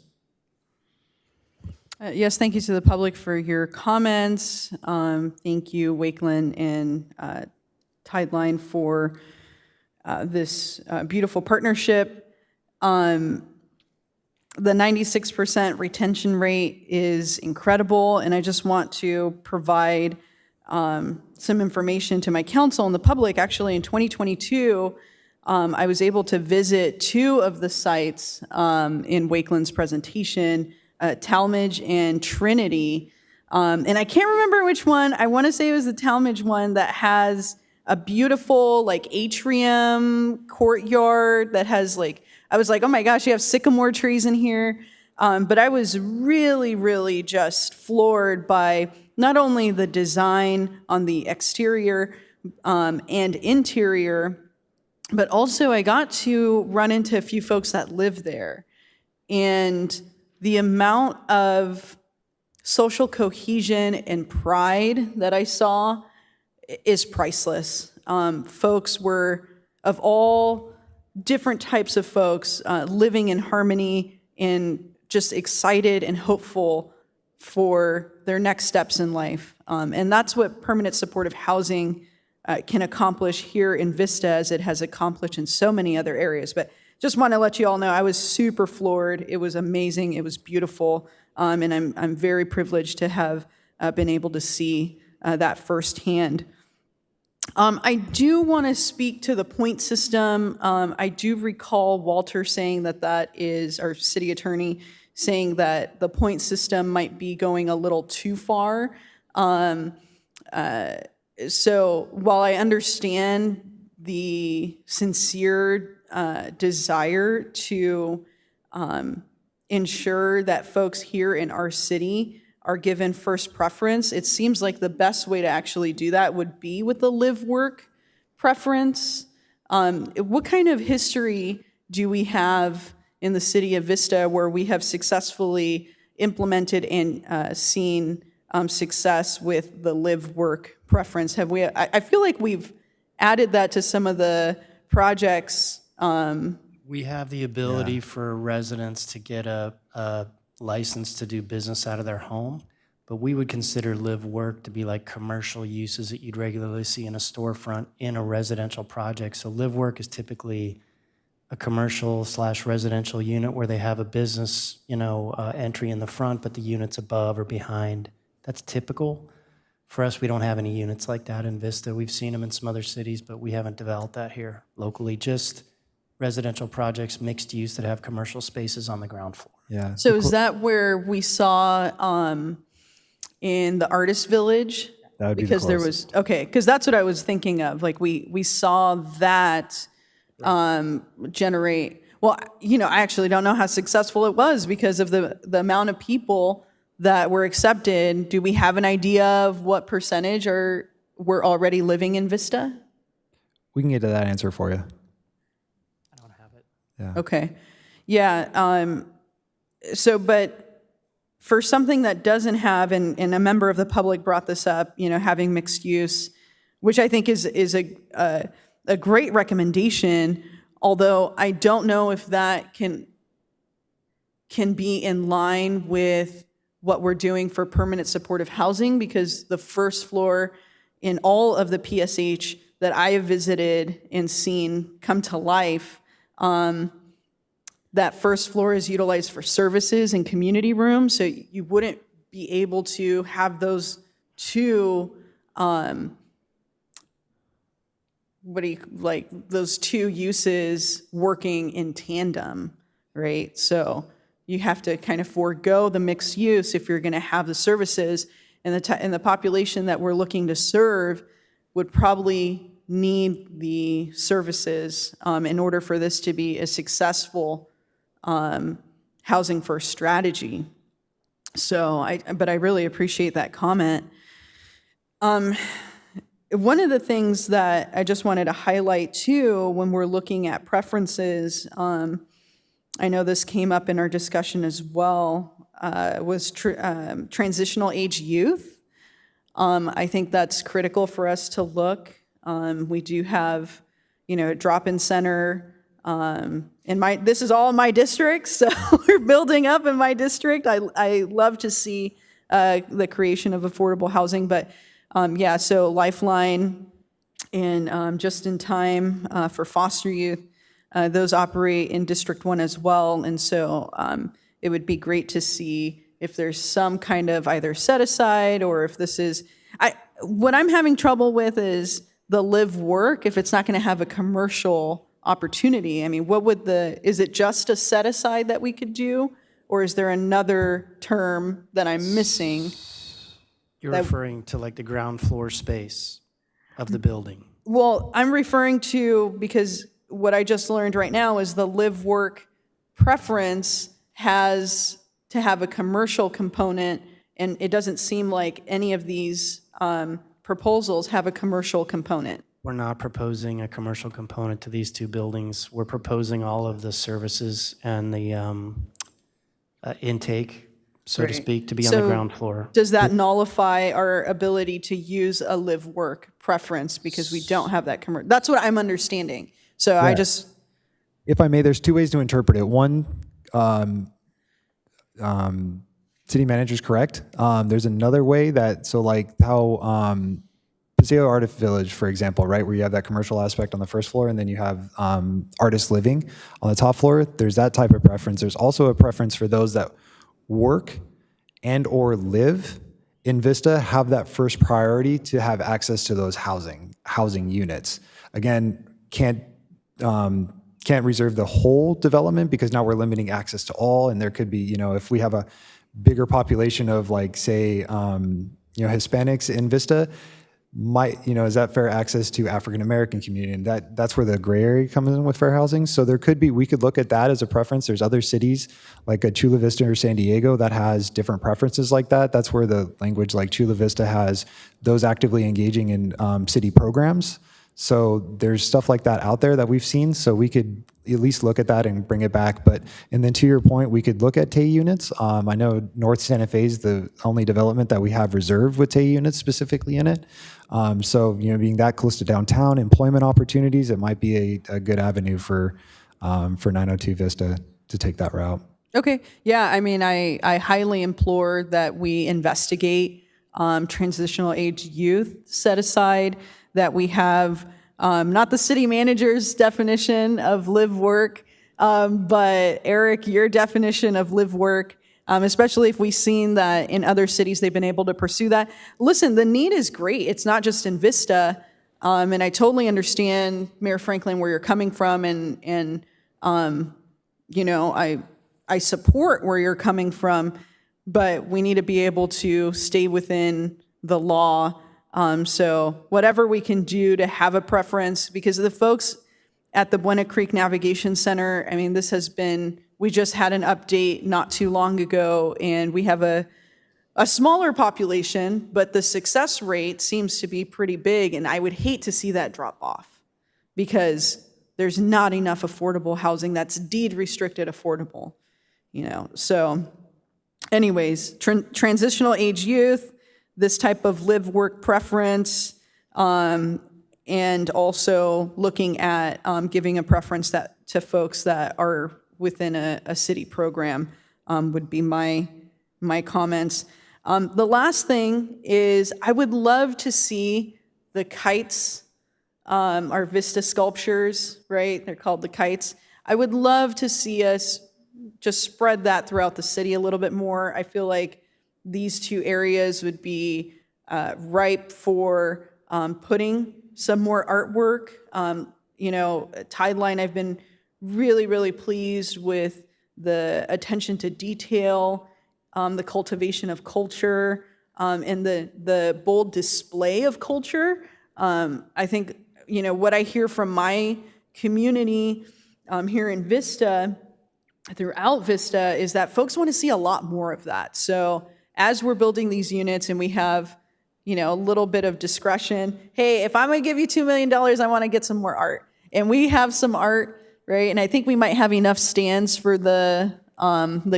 Yes, thank you to the public for your comments. Thank you, Wakeland and Tideline for this beautiful partnership. The 96% retention rate is incredible, and I just want to provide some information to my council and the public. Actually, in 2022, I was able to visit 2 of the sites in Wakeland's presentation, Talmadge and Trinity. And I can't remember which one. I want to say it was the Talmadge one that has a beautiful atrium courtyard that has I was like, oh my gosh, you have sycamore trees in here. But I was really, really just floored by not only the design on the exterior and interior, but also I got to run into a few folks that live there. And the amount of social cohesion and pride that I saw is priceless. Folks were of all different types of folks living in harmony and just excited and hopeful for their next steps in life. And that's what permanent supportive housing can accomplish here in Vista, as it has accomplished in so many other areas. But just want to let you all know, I was super floored. It was amazing. It was beautiful. And I'm very privileged to have been able to see that firsthand. I do want to speak to the point system. I do recall Walter saying that is, our city attorney, saying that the point system might be going a little too far. So while I understand the sincere desire to ensure that folks here in our city are given first preference, it seems like the best way to actually do that would be with the live-work preference. What kind of history do we have in the city of Vista where we have successfully implemented and seen success with the live-work preference? Have we? I feel like we've added that to some of the projects. We have the ability for residents to get a license to do business out of their home, but we would consider live work to be like commercial uses that you'd regularly see in a storefront in a residential project. So live work is typically a commercial/residential unit where they have a business, entry in the front, but the units above or behind. That's typical. For us, we don't have any units like that in Vista. We've seen them in some other cities, but we haven't developed that here locally. Just residential projects, mixed use, that have commercial spaces on the ground floor. Yeah. So is that where we saw in the Artist Village? That would be the because there was, okay, because that's what I was thinking of. Like we saw that generate, well, I actually don't know how successful it was because of the amount of people that were accepted. Do we have an idea of what percentage were already living in Vista? We can get to that answer for you. I don't have it. Yeah. Okay. Yeah. So, but for something that doesn't have, and a member of the public brought this up, having mixed use, which I think is a great recommendation, although I don't know if that can be in line with what we're doing for permanent supportive housing, because the first floor in all of the PSH that I have visited and seen come to life, that first floor is utilized for services and community rooms, so you wouldn't be able to have those two, those two uses working in tandem, right? So you have to kind of forego the mixed use if you're going to have the services, and the population that we're looking to serve would probably need the services in order for this to be a successful housing first strategy. So, but I really appreciate that comment. one of the things that I just wanted to highlight too, when we're looking at preferences, I know this came up in our discussion as well, was transitional age youth. I think that's critical for us to look. We do have, a drop-in center this is all my district, so we're building up in my district. I love to see the creation of affordable housing, but so Lifeline and Just in Time for foster youth, those operate in District 1 as well, and so it would be great to see if there's some kind of either set aside or if this is, what I'm having trouble with is the live work, if it's not going to have a commercial opportunity. I mean, is it just a set aside that we could do, or is there another term that I'm missing? You're referring to like the ground floor space of the building. Well, I'm referring to, because what I just learned right now is the live work preference has to have a commercial component, and it doesn't seem like any of these proposals have a commercial component. We're not proposing a commercial component to these two buildings. We're proposing all of the services and the intake, so to speak, to be on the ground floor. Does that nullify our ability to use a live work preference because we don't have that commercial? That's what I'm understanding. So Yeah. I just, If I may, there's two ways to interpret it. One, city manager's correct. There's another way that, so like how Paseo Art Village, for example, right, where you have that commercial aspect on the first floor and then you have artist living on the top floor, there's that type of preference. There's also a preference for those that work and or live in Vista, have that first priority to have access to those housing units. Again, can't reserve the whole development because now we're limiting access to all, and there could be, if we have a bigger population of like, say, Hispanics in Vista, is that fair access to African American community? And that's where the gray area comes in with fair housing. So we could look at that as a preference. There's other cities like Chula Vista or San Diego that has different preferences like that. That's where the language like Chula Vista has those actively engaging in city programs. So there's stuff like that out there that we've seen. So we could at least look at that and bring it back. And then to your point, we could look at TAY units. I know North Santa Fe is the only development that we have reserved with TAY units specifically in it. So, being that close to downtown, employment opportunities, it might be a good avenue for 902 Vista to take that route. okay. Yeah, I mean, I highly implore that we investigate transitional age youth set aside, that we have not the city manager's definition of live work, but Eric, your definition of live work, especially if we've seen that in other cities they've been able to pursue that. Listen, the need is great. It's not just in Vista, and I totally understand, Mayor Franklin, where you're coming from, and I support where you're coming from, but we need to be able to stay within the law. So whatever we can do to have a preference, because the folks at the Buena Creek Navigation Center, I mean, we just had an update not too long ago, and we have a smaller population, but the success rate seems to be pretty big, and I would hate to see that drop off because there's not enough affordable housing that's deed restricted affordable, So anyways, transitional age youth, this type of live work preference, and also looking at giving a preference to folks that are within a city program would be my comments. The last thing is I would love to see the kites, our Vista sculptures, right? They're called the kites. I would love to see us just spread that throughout the city a little bit more. I feel like these two areas would be ripe for putting some more artwork. Tideline, I've been really, really pleased with the attention to detail, the cultivation of culture, and the bold display of culture. I think, what I hear from my community here in Vista, throughout Vista, is that folks want to see a lot more of that. So as we're building these units and we have, a little bit of discretion. Hey, if I'm going to give you $2 million, I want to get some more art. And we have some art, right? And I think we might have enough stands for the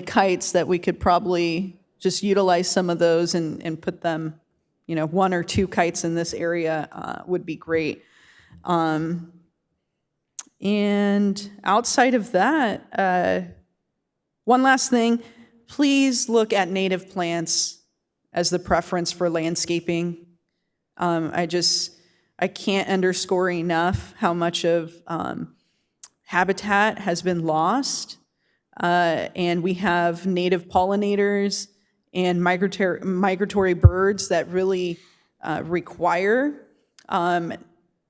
kites that we could probably just utilize some of those and put them, 1 or 2 kites in this area would be great. And outside of that, one last thing, please look at native plants as the preference for landscaping. I can't underscore enough how much of habitat has been lost. And we have native pollinators and migratory birds that really require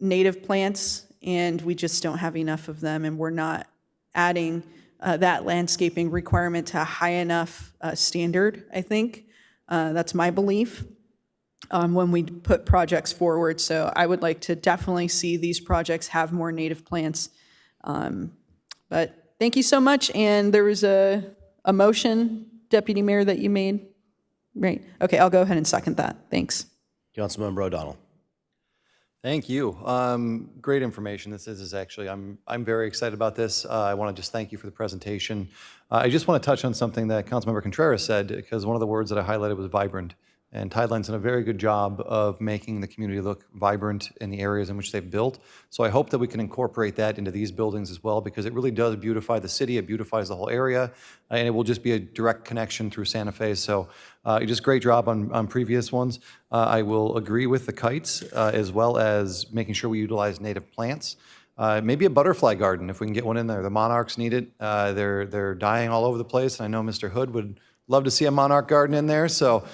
native plants, and we just don't have enough of them, and we're not adding that landscaping requirement to a high enough standard, I think. That's my belief when we put projects forward. So I would like to definitely see these projects have more native plants. But thank you so much. And there was a motion, Deputy Mayor, that you made? Right. Okay, I'll go ahead and second that. Thanks. Councilmember O'Donnell. Thank you. Great information. This is actually, I'm very excited about this. I want to just thank you for the presentation. I just want to touch on something that Councilmember Contreras said, because one of the words that I highlighted was vibrant. And Tideline's done a very good job of making the community look vibrant in the areas in which they've built. So I hope that we can incorporate that into these buildings as well, because it really does beautify the city, it beautifies the whole area, and it will just be a direct connection through Santa Fe. So just great job on previous ones. I will agree with the kites, as well as making sure we utilize native plants. Maybe a butterfly garden, if we can get one in there. The monarchs need it. They're dying all over the place. And I know Mr. Hood would love to see a monarch garden in there. So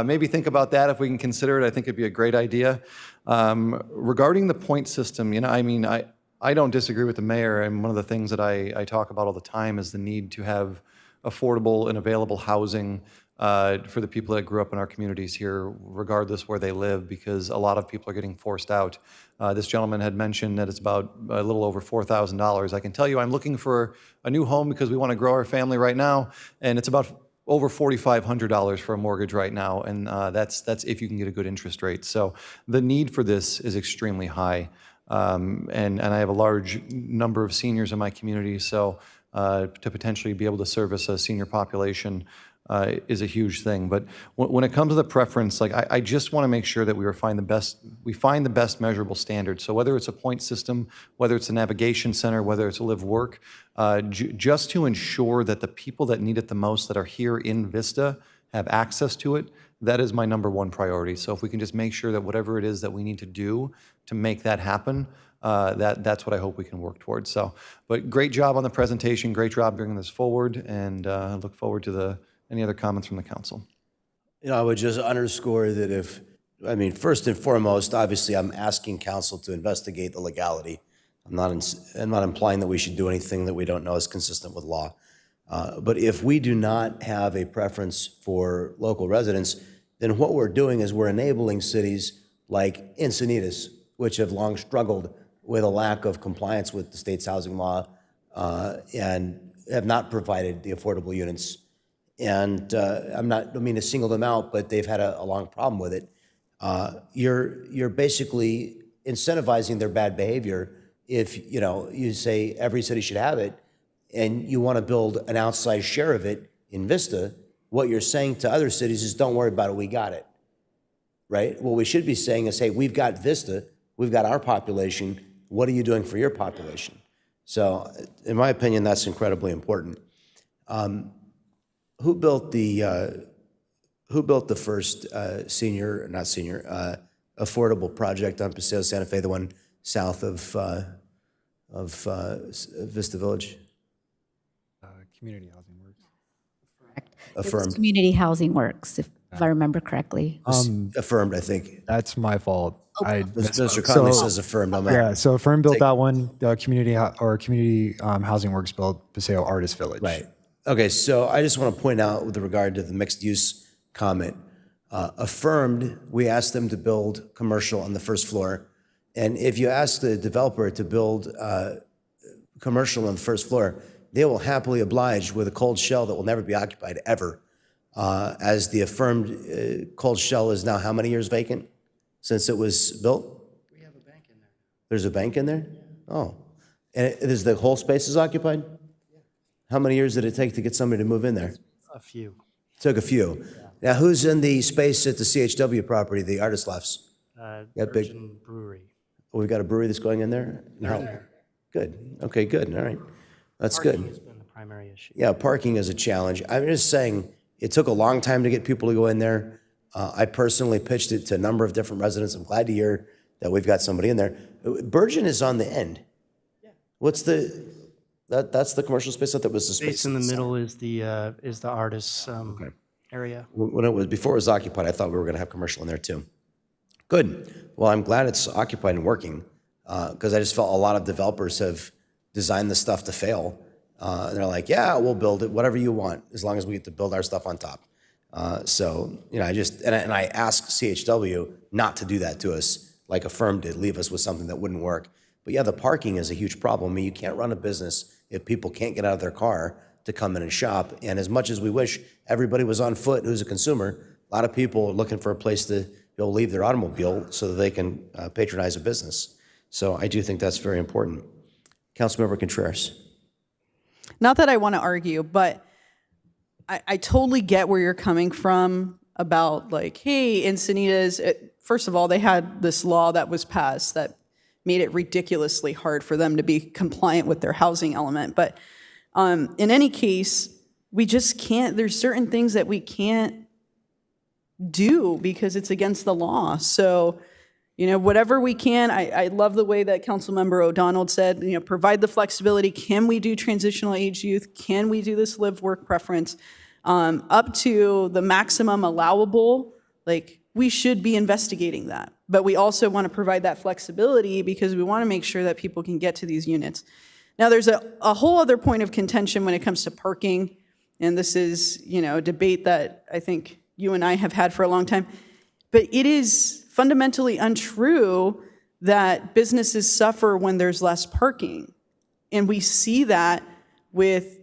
maybe think about that if we can consider it. I think it'd be a great idea. Regarding the point system, I don't disagree with the mayor. And one of the things that I talk about all the time is the need to have affordable and available housing for the people that grew up in our communities here, regardless where they live, because a lot of people are getting forced out. This gentleman had mentioned that it's about a little over $4,000. I can tell you I'm looking for a new home because we want to grow our family right now, and it's about over $4,500 for a mortgage right now, and that's if you can get a good interest rate. So the need for this is extremely high, and I have a large number of seniors in my community, so to potentially be able to service a senior population is a huge thing. But when it comes to the preference, I just want to make sure that we find the best measurable standard. So whether it's a point system, whether it's a navigation center, whether it's a live work, just to ensure that the people that need it the most that are here in Vista have access to it, that is my #1 priority. So if we can just make sure that whatever it is that we need to do to make that happen, that's what I hope we can work towards. So, but great job on the presentation, great job bringing this forward, and I look forward to any other comments from the council. I would just underscore that first and foremost, obviously, I'm asking council to investigate the legality. I'm not implying that we should do anything that we don't know is consistent with law. But if we do not have a preference for local residents, then what we're doing is we're enabling cities like Encinitas, which have long struggled with a lack of compliance with the state's housing law and have not provided the affordable units. And I don't mean to single them out, but they've had a long problem with it. You're basically incentivizing their bad behavior if you say every city should have it, and you want to build an outsized share of it in Vista. What you're saying to other cities is, don't worry about it, we got it, right? What we should be saying is, hey, we've got Vista, we've got our population, what are you doing for your population? So in my opinion, that's incredibly important. Who built the first affordable project on Paseo Santa Fe, the one south of Vista Village? Community Housing Works. Affirmed. Community Housing Works, if I remember correctly. Affirmed, I think. That's my fault. Mr. Conley says affirmed. Yeah, so Affirmed built that one. Community Housing Works built Paseo Artist Village. Right. Okay, so I just want to point out with regard to the mixed use comment, Affirmed, we asked them to build commercial on the first floor. And if you ask the developer to build commercial on the first floor, they will happily oblige with a cold shell that will never be occupied ever. As the Affirmed cold shell is now how many years vacant? since it was built? We have a bank in there. There's a bank in there? Oh. And is the whole space is occupied? How many years did it take to get somebody to move in there? A few. Took a few. Now, who's in the space at the CHW property, the Artist Lofts? That big- Virgin Brewery. Oh, we've got a brewery that's going in there? No. Good. Okay, good. All right. That's Parking good. has been the primary issue. Yeah, parking is a challenge. I'm just saying, it took a long time to get people to go in there. I personally pitched it to a number of different residents. I'm glad to hear that we've got somebody in there. Bergen is on the end. What's that's the commercial space? I thought that was the space. Space in the middle is the artist's area. When it was, before it was occupied, I thought we were gonna have commercial in there too. Good. Well, I'm glad it's occupied and working, because I just felt a lot of developers have designed the stuff to fail. And they're like, yeah, we'll build it, whatever you want, as long as we get to build our stuff on top. So, you know, I asked CHW not to do that to us, like a firm did, leave us with something that wouldn't work. But yeah, the parking is a huge problem. I mean, you can't run a business if people can't get out of their car to come in and shop. And as much as we wish everybody was on foot who's a consumer, a lot of people are looking for a place to be able to leave their automobile so that they can patronize a business. So I do think that's very important. Councilmember Contreras. Not that I want to argue, but I totally get where you're coming from about like, hey, Encinitas, first of all, they had this law that was passed that made it ridiculously hard for them to be compliant with their housing element. But in any case, we just can't, there's certain things that we can't do because it's against the law. So, you know, whatever we can, I love the way that Councilmember O'Donnell said, you know, provide the flexibility. Can we do transitional age youth? Can we do this live-work preference? Up to the maximum allowable, like, we should be investigating that. But we also want to provide that flexibility because we want to make sure that people can get to these units. Now, there's a whole other point of contention when it comes to parking, and this is, you know, a debate that I think you and I have had for a long time. But it is fundamentally untrue that businesses suffer when there's less parking. And we see that with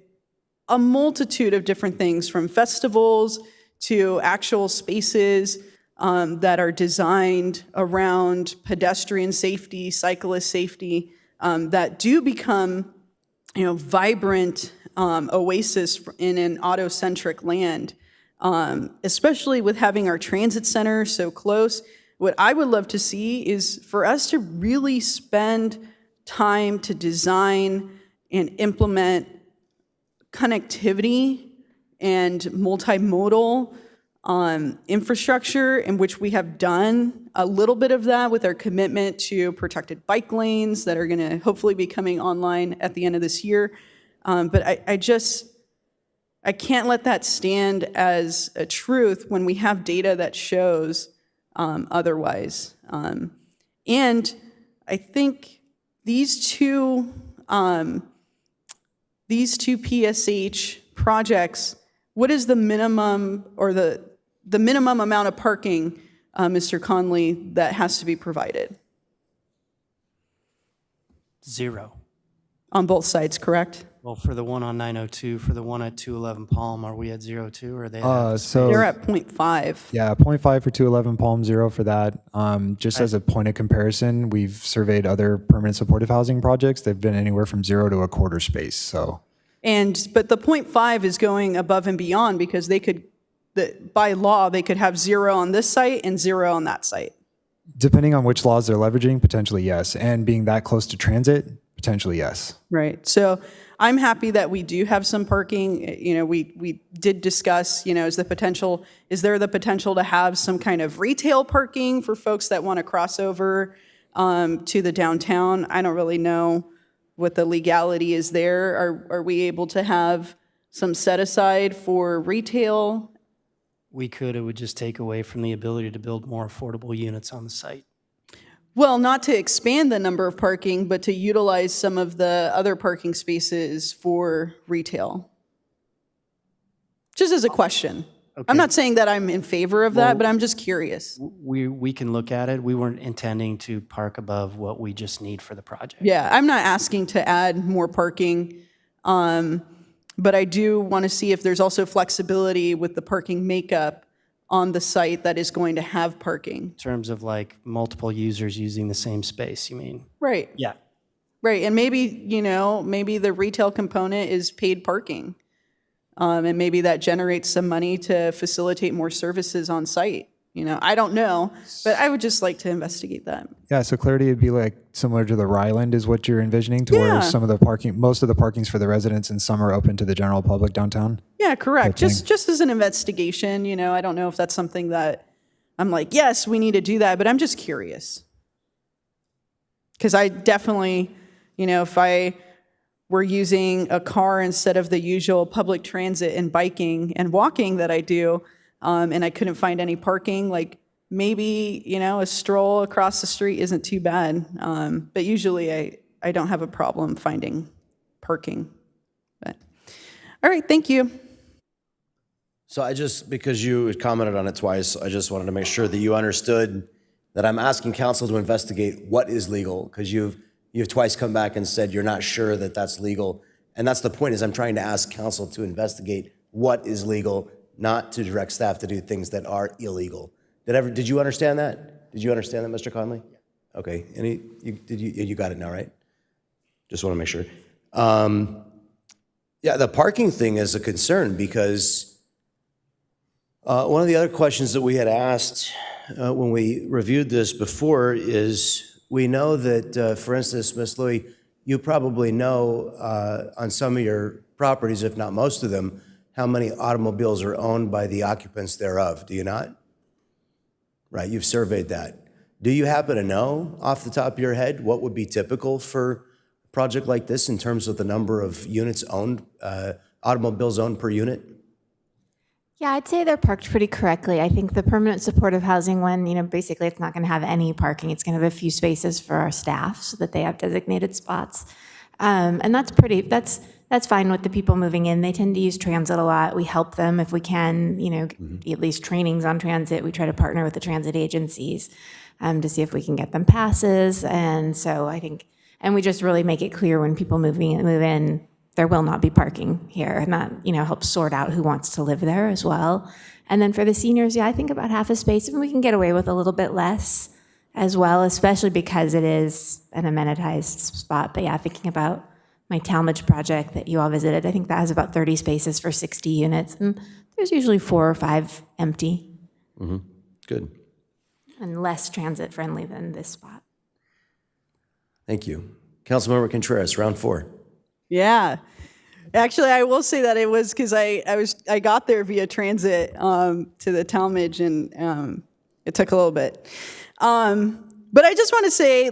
a multitude of different things, from festivals to actual spaces that are designed around pedestrian safety, cyclist safety, that do become, you know, vibrant oasis in an auto-centric land, especially with having our transit center so close. What I would love to see is for us to really spend time to design and implement connectivity and multimodal infrastructure, in which we have done a little bit of that with our commitment to protected bike lanes that are going to hopefully be coming online at the end of this year. But I can't let that stand as a truth when we have data that shows otherwise. And I think these two PSH projects, what is the minimum or the minimum amount of parking, Mr. Conley, that has to be provided? 0. On both sides, correct? Well, for the one on 902, for the one at 211 Palm, are we at 0 too, or are they? They're at 0.5. Yeah, 0.5 for 211 Palm, 0 for that. Just as a point of comparison, we've surveyed other permanent supportive housing projects. They've been anywhere from 0 to a quarter space. So, But the 0.5 is going above and beyond because they could, by law, they could have 0 on this site and 0 on that site. depending on which laws they're leveraging, potentially yes. And being that close to transit, potentially yes. Right. So I'm happy that we do have some parking. You know, we did discuss, you know, is there the potential to have some kind of retail parking for folks that want to cross over to the downtown? I don't really know what the legality is there. Are we able to have some set aside for retail? We could. It would just take away from the ability to build more affordable units on the site. Well, not to expand the number of parking, but to utilize some of the other parking spaces for retail. Just as a question. Okay. I'm not saying that I'm in favor of that, but I'm just curious. We can look at it. We weren't intending to park above what we just need for the project. Yeah, I'm not asking to add more parking, but I do want to see if there's also flexibility with the parking makeup on the site that is going to have parking. In terms of like multiple users using the same space, you mean? Right. Yeah. Right, and maybe, maybe the retail component is paid parking. And maybe that generates some money to facilitate more services on site. I don't know, but I would just like to investigate that. Yeah, so clarity would be like similar to the Ryland is what you're envisioning, to where some of the most of the parking's for the residents and some are open to the general public downtown? Yeah, correct. Type thing. Just as an investigation, I don't know if that's something that I'm like, yes, we need to do that, but I'm just curious. Because I definitely, if I were using a car instead of the usual public transit and biking and walking that I do, and I couldn't find any parking, like maybe, a stroll across the street isn't too bad. But usually I don't have a problem finding parking. But, all right, thank you. So because you had commented on it twice, I just wanted to make sure that you understood that I'm asking council to investigate what is legal, because you've twice come back and said you're not sure that that's legal. And that's the point, is I'm trying to ask council to investigate what is legal, not to direct staff to do things that are illegal. Did you understand that? Did you understand that, Mr. Conley? Okay, you got it now, right? Just want to make sure. Yeah, the parking thing is a concern, because one of the other questions that we had asked when we reviewed this before is, we know that, for instance, Ms. Louie, you probably know on some of your properties, if not most of them, how many automobiles are owned by the occupants thereof. Do you not? Right, you've surveyed that. Do you happen to know off the top of your head what would be typical for a project like this in terms of the number of units owned, automobiles owned per unit? Yeah, I'd say they're parked pretty correctly. I think the permanent supportive housing one, basically it's not going to have any parking. It's going to have a few spaces for our staff so that they have designated spots. And that's fine with the people moving in. They tend to use transit a lot. We help them if we can, at least trainings on transit. We try to partner with the transit agencies to see if we can get them passes. And so I think, and we just really make it clear when people move in, there will not be parking here, and that helps sort out who wants to live there as well. And then for the seniors, I think about half a space, and we can get away with a little bit less as well, especially because it is an amenitized spot. But thinking about my Talmadge project that you all visited, I think that has about 30 spaces for 60 units, and there's usually 4 or 5 empty. Mm-hmm. Good. And less transit friendly than this spot. Thank you. Councilmember Contreras, round 4. Yeah. Actually, I will say that it was because I got there via transit to the Talmadge, and it took a little bit. But I just want to say,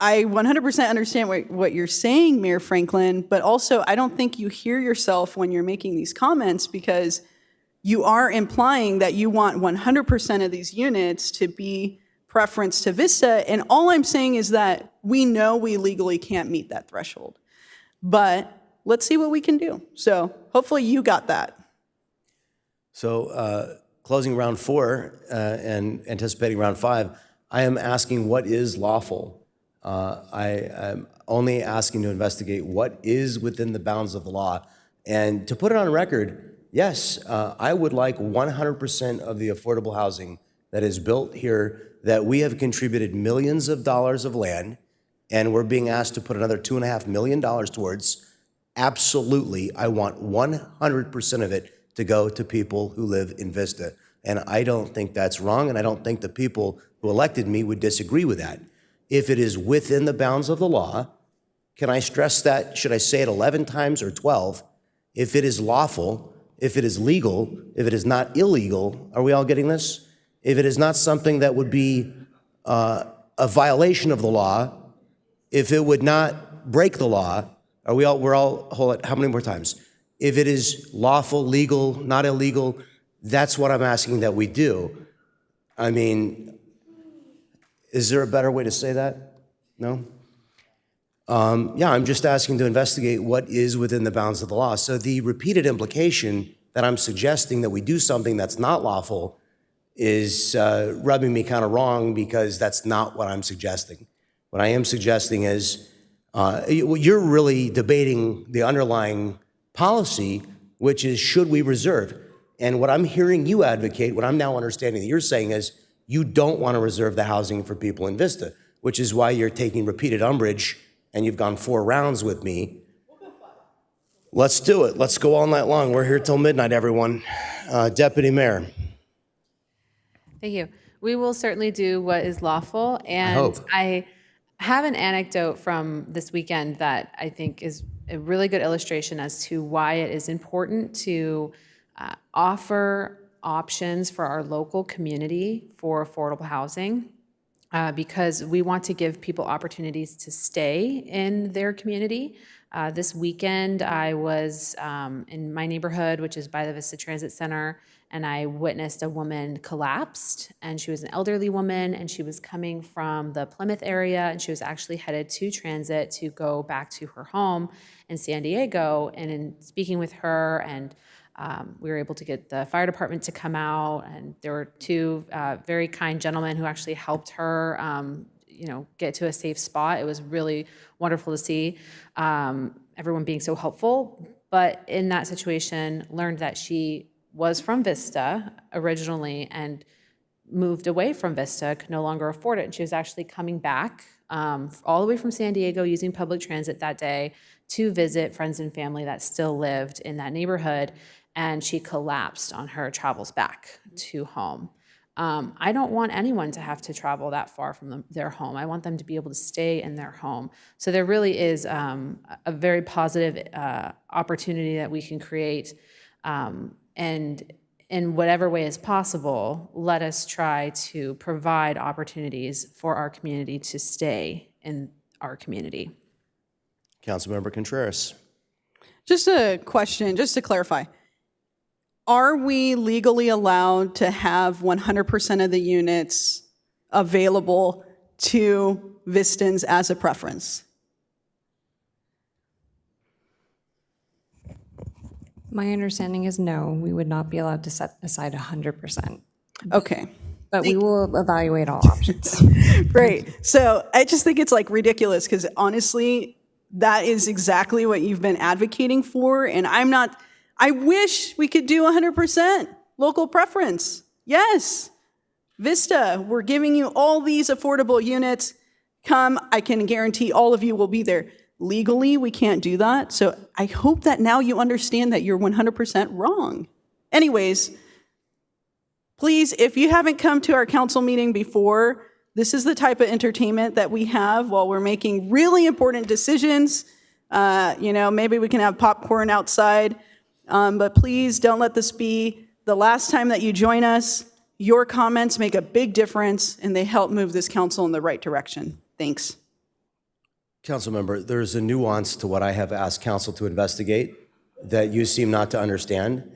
I 100% understand what you're saying, Mayor Franklin, but also I don't think you hear yourself when you're making these comments, because you are implying that you want 100% of these units to be preference to Vista, and all I'm saying is that we know we legally can't meet that threshold. But let's see what we can do. So hopefully you got that. So closing round 4 and anticipating round 5, I am asking what is lawful. I am only asking to investigate what is within the bounds of the law. And to put it on record, yes, I would like 100% of the affordable housing that is built here, that we have contributed millions of dollars of land, and we're being asked to put another $2.5 million towards. Absolutely, I want 100% of it to go to people who live in Vista. And I don't think that's wrong, and I don't think the people who elected me would disagree with that. If it is within the bounds of the law, can I stress that? Should I say it 11 times or 12? If it is lawful, if it is legal, if it is not illegal, are we all getting this? If it is not something that would be a violation of the law, if it would not break the law, hold it, how many more times? If it is lawful, legal, not illegal, that's what I'm asking that we do. I mean, is there a better way to say that? No? Yeah, I'm just asking to investigate what is within the bounds of the law. So the repeated implication that I'm suggesting that we do something that's not lawful is rubbing me kind of wrong, because that's not what I'm suggesting. What I am suggesting is, you're really debating the underlying policy, which is, should we reserve? And what I'm hearing you advocate, what I'm now understanding that you're saying is you don't want to reserve the housing for people in Vista, which is why you're taking repeated umbrage and you've gone 4 rounds with me. Let's do it. Let's go all night long. We're here till midnight, everyone. Deputy Mayor. Thank you. We will certainly do what is lawful. And hope. I have an anecdote from this weekend that I think is a really good illustration as to why it is important to offer options for our local community for affordable housing. Because we want to give people opportunities to stay in their community. This weekend, I was in my neighborhood, which is by the Vista Transit Center, and I witnessed a woman collapsed, and she was an elderly woman, and she was coming from the Plymouth area, and she was actually headed to transit to go back to her home in San Diego. And in speaking with her, and we were able to get the fire department to come out, and there were 2 very kind gentlemen who actually helped her, get to a safe spot. It was really wonderful to see everyone being so helpful. But in that situation, learned that she was from Vista originally and moved away from Vista, could no longer afford it, and she was actually coming back all the way from San Diego using public transit that day to visit friends and family that still lived in that neighborhood. And she collapsed on her travels back to home. I don't want anyone to have to travel that far from their home. I want them to be able to stay in their home. So there really is a very positive opportunity that we can create. And in whatever way is possible, let us try to provide opportunities for our community to stay in our community. Councilmember Contreras. Just a question, just to clarify. Are we legally allowed to have 100% of the units available to Vistans as a preference? My understanding is no, we would not be allowed to set aside 100%. Okay. But we will evaluate all options. Great. So I just think it's like ridiculous because honestly, that is exactly what you've been advocating for. And I wish we could do 100% local preference. Yes. Vista, we're giving you all these affordable units. Come, I can guarantee all of you will be there. Legally, we can't do that. So I hope that now you understand that you're 100% wrong. Anyways, please, if you haven't come to our council meeting before, this is the type of entertainment that we have while we're making really important decisions. Maybe we can have popcorn outside, but please don't let this be the last time that you join us. Your comments make a big difference and they help move this council in the right direction. Thanks. Councilmember, there's a nuance to what I have asked council to investigate that you seem not to understand,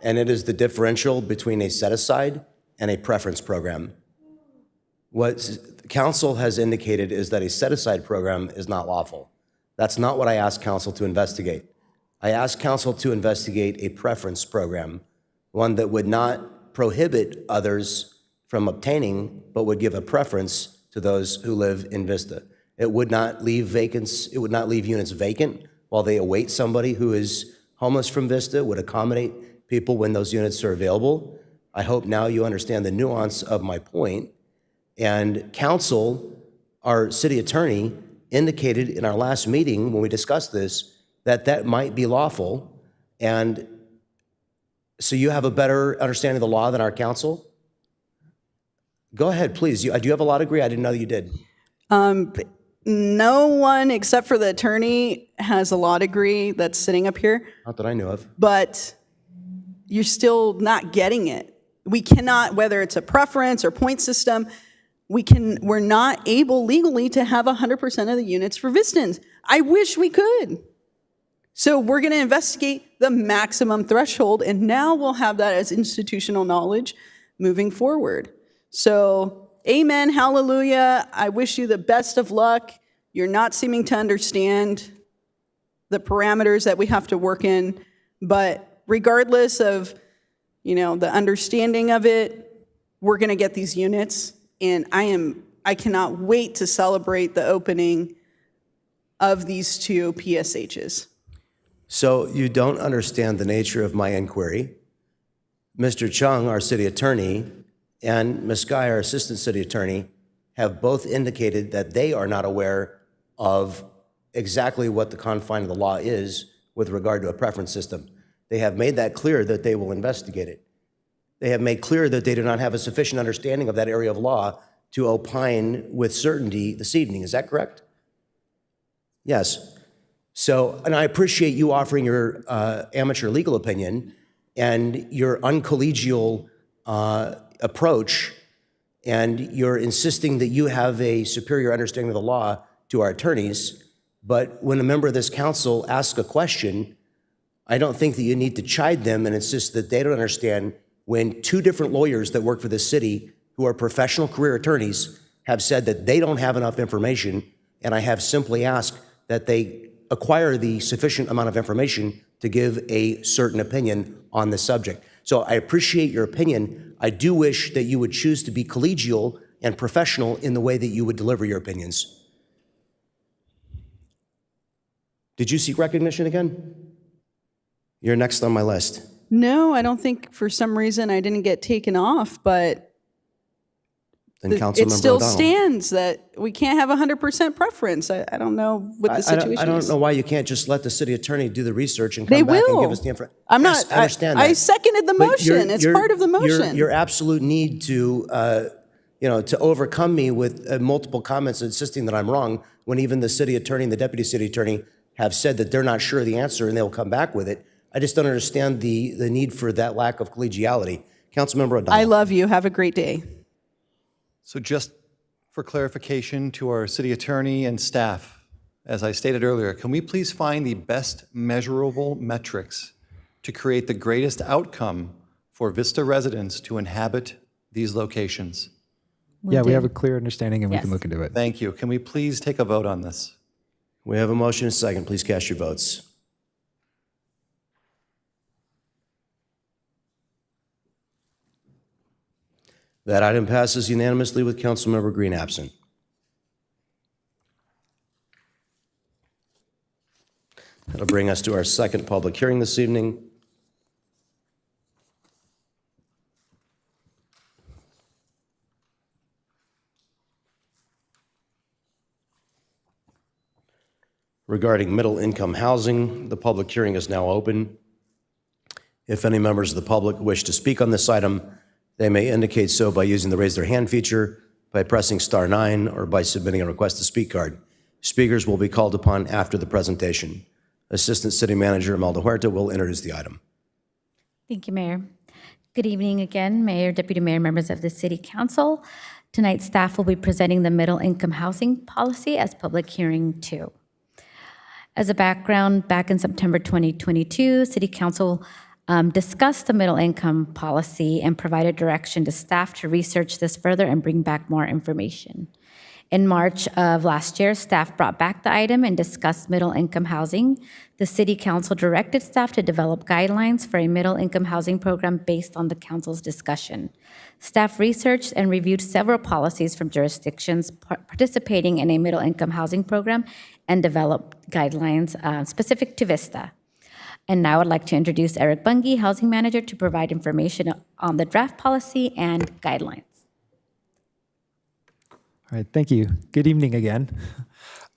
and it is the differential between a set-aside and a preference program. What council has indicated is that a set-aside program is not lawful. That's not what I asked council to investigate. I asked council to investigate a preference program, one that would not prohibit others from obtaining, but would give a preference to those who live in Vista. It would not leave units vacant while they await somebody who is homeless from Vista, would accommodate people when those units are available. I hope now you understand the nuance of my point. And council, our city attorney, indicated in our last meeting when we discussed this that might be lawful. And so you have a better understanding of the law than our council? Go ahead, please. Do you have a law degree? I didn't know that you did. No one except for the attorney has a law degree that's sitting up here, Not that I knew of. but you're still not getting it. We cannot, whether it's a preference or point system, we're not able legally to have 100% of the units for Vistans. I wish we could. So we're going to investigate the maximum threshold, and now we'll have that as institutional knowledge moving forward. So amen, hallelujah. I wish you the best of luck. You're not seeming to understand the parameters that we have to work in, but regardless of, the understanding of it, we're going to get these units, and I cannot wait to celebrate the opening of these 2 PSHs. So you don't understand the nature of my inquiry. Mr. Chung, our city attorney, and Ms. Guy, our assistant city attorney, have both indicated that they are not aware of exactly what the confine of the law is with regard to a preference system. They have made that clear that they will investigate it. They have made clear that they do not have a sufficient understanding of that area of law to opine with certainty this evening. Is that correct? Yes. So, and I appreciate you offering your amateur legal opinion and your uncollegial approach, and you're insisting that you have a superior understanding of the law to our attorneys. But when a member of this council asks a question, I don't think that you need to chide them and insist that they don't understand when two different lawyers that work for this city who are professional career attorneys have said that they don't have enough information, and I have simply asked that they acquire the sufficient amount of information to give a certain opinion on the subject. So I appreciate your opinion. I do wish that you would choose to be collegial and professional in the way that you would deliver your opinions. Did you seek recognition again? You're next on my list. No, I don't think for some reason I didn't get taken off, but Then it Councilmember still O'Donnell. stands that we can't have 100% preference. I don't know what the situation I don't is. know why you can't just let the city attorney do the research and They come back and will. give us the information. I'm Yes, not, I understand I that. seconded the But motion. It's part of the motion. Your absolute need to, to overcome me with multiple comments insisting that I'm wrong, when even the city attorney and the deputy city attorney have said that they're not sure of the answer and they'll come back with it. I just don't understand the need for that lack of collegiality. Councilmember O'Donnell. I love you. Have a great day. So just for clarification to our city attorney and staff, as I stated earlier, can we please find the best measurable metrics to create the greatest outcome for Vista residents to inhabit these locations? Yeah, we have a clear understanding and we can Yes. look into it. Thank you. Can we please take a vote on this? We have a motion and a second. Please cast your votes. That item passes unanimously with Councilmember Green absent. That'll bring us to our second public hearing this evening. Regarding middle-income housing, the public hearing is now open. If any members of the public wish to speak on this item, they may indicate so by using the raise their hand feature, by pressing *9, or by submitting a request to speak card. Speakers will be called upon after the presentation. Assistant City Manager Imelda Huerta will introduce the item. Thank you, Mayor. Good evening again, Mayor, Deputy Mayor, members of the City Council. Tonight, staff will be presenting the Middle Income Housing Policy as Public Hearing 2. As a background, back in September 2022, City Council discussed the middle income policy and provided direction to staff to research this further and bring back more information. In March of last year, staff brought back the item and discussed middle income housing. The City Council directed staff to develop guidelines for a middle income housing program based on the council's discussion. Staff researched and reviewed several policies from jurisdictions participating in a middle income housing program and developed guidelines specific to Vista. And now I'd like to introduce Eric Bungie, Housing Manager, to provide information on the draft policy and guidelines. All right, thank you. Good evening again.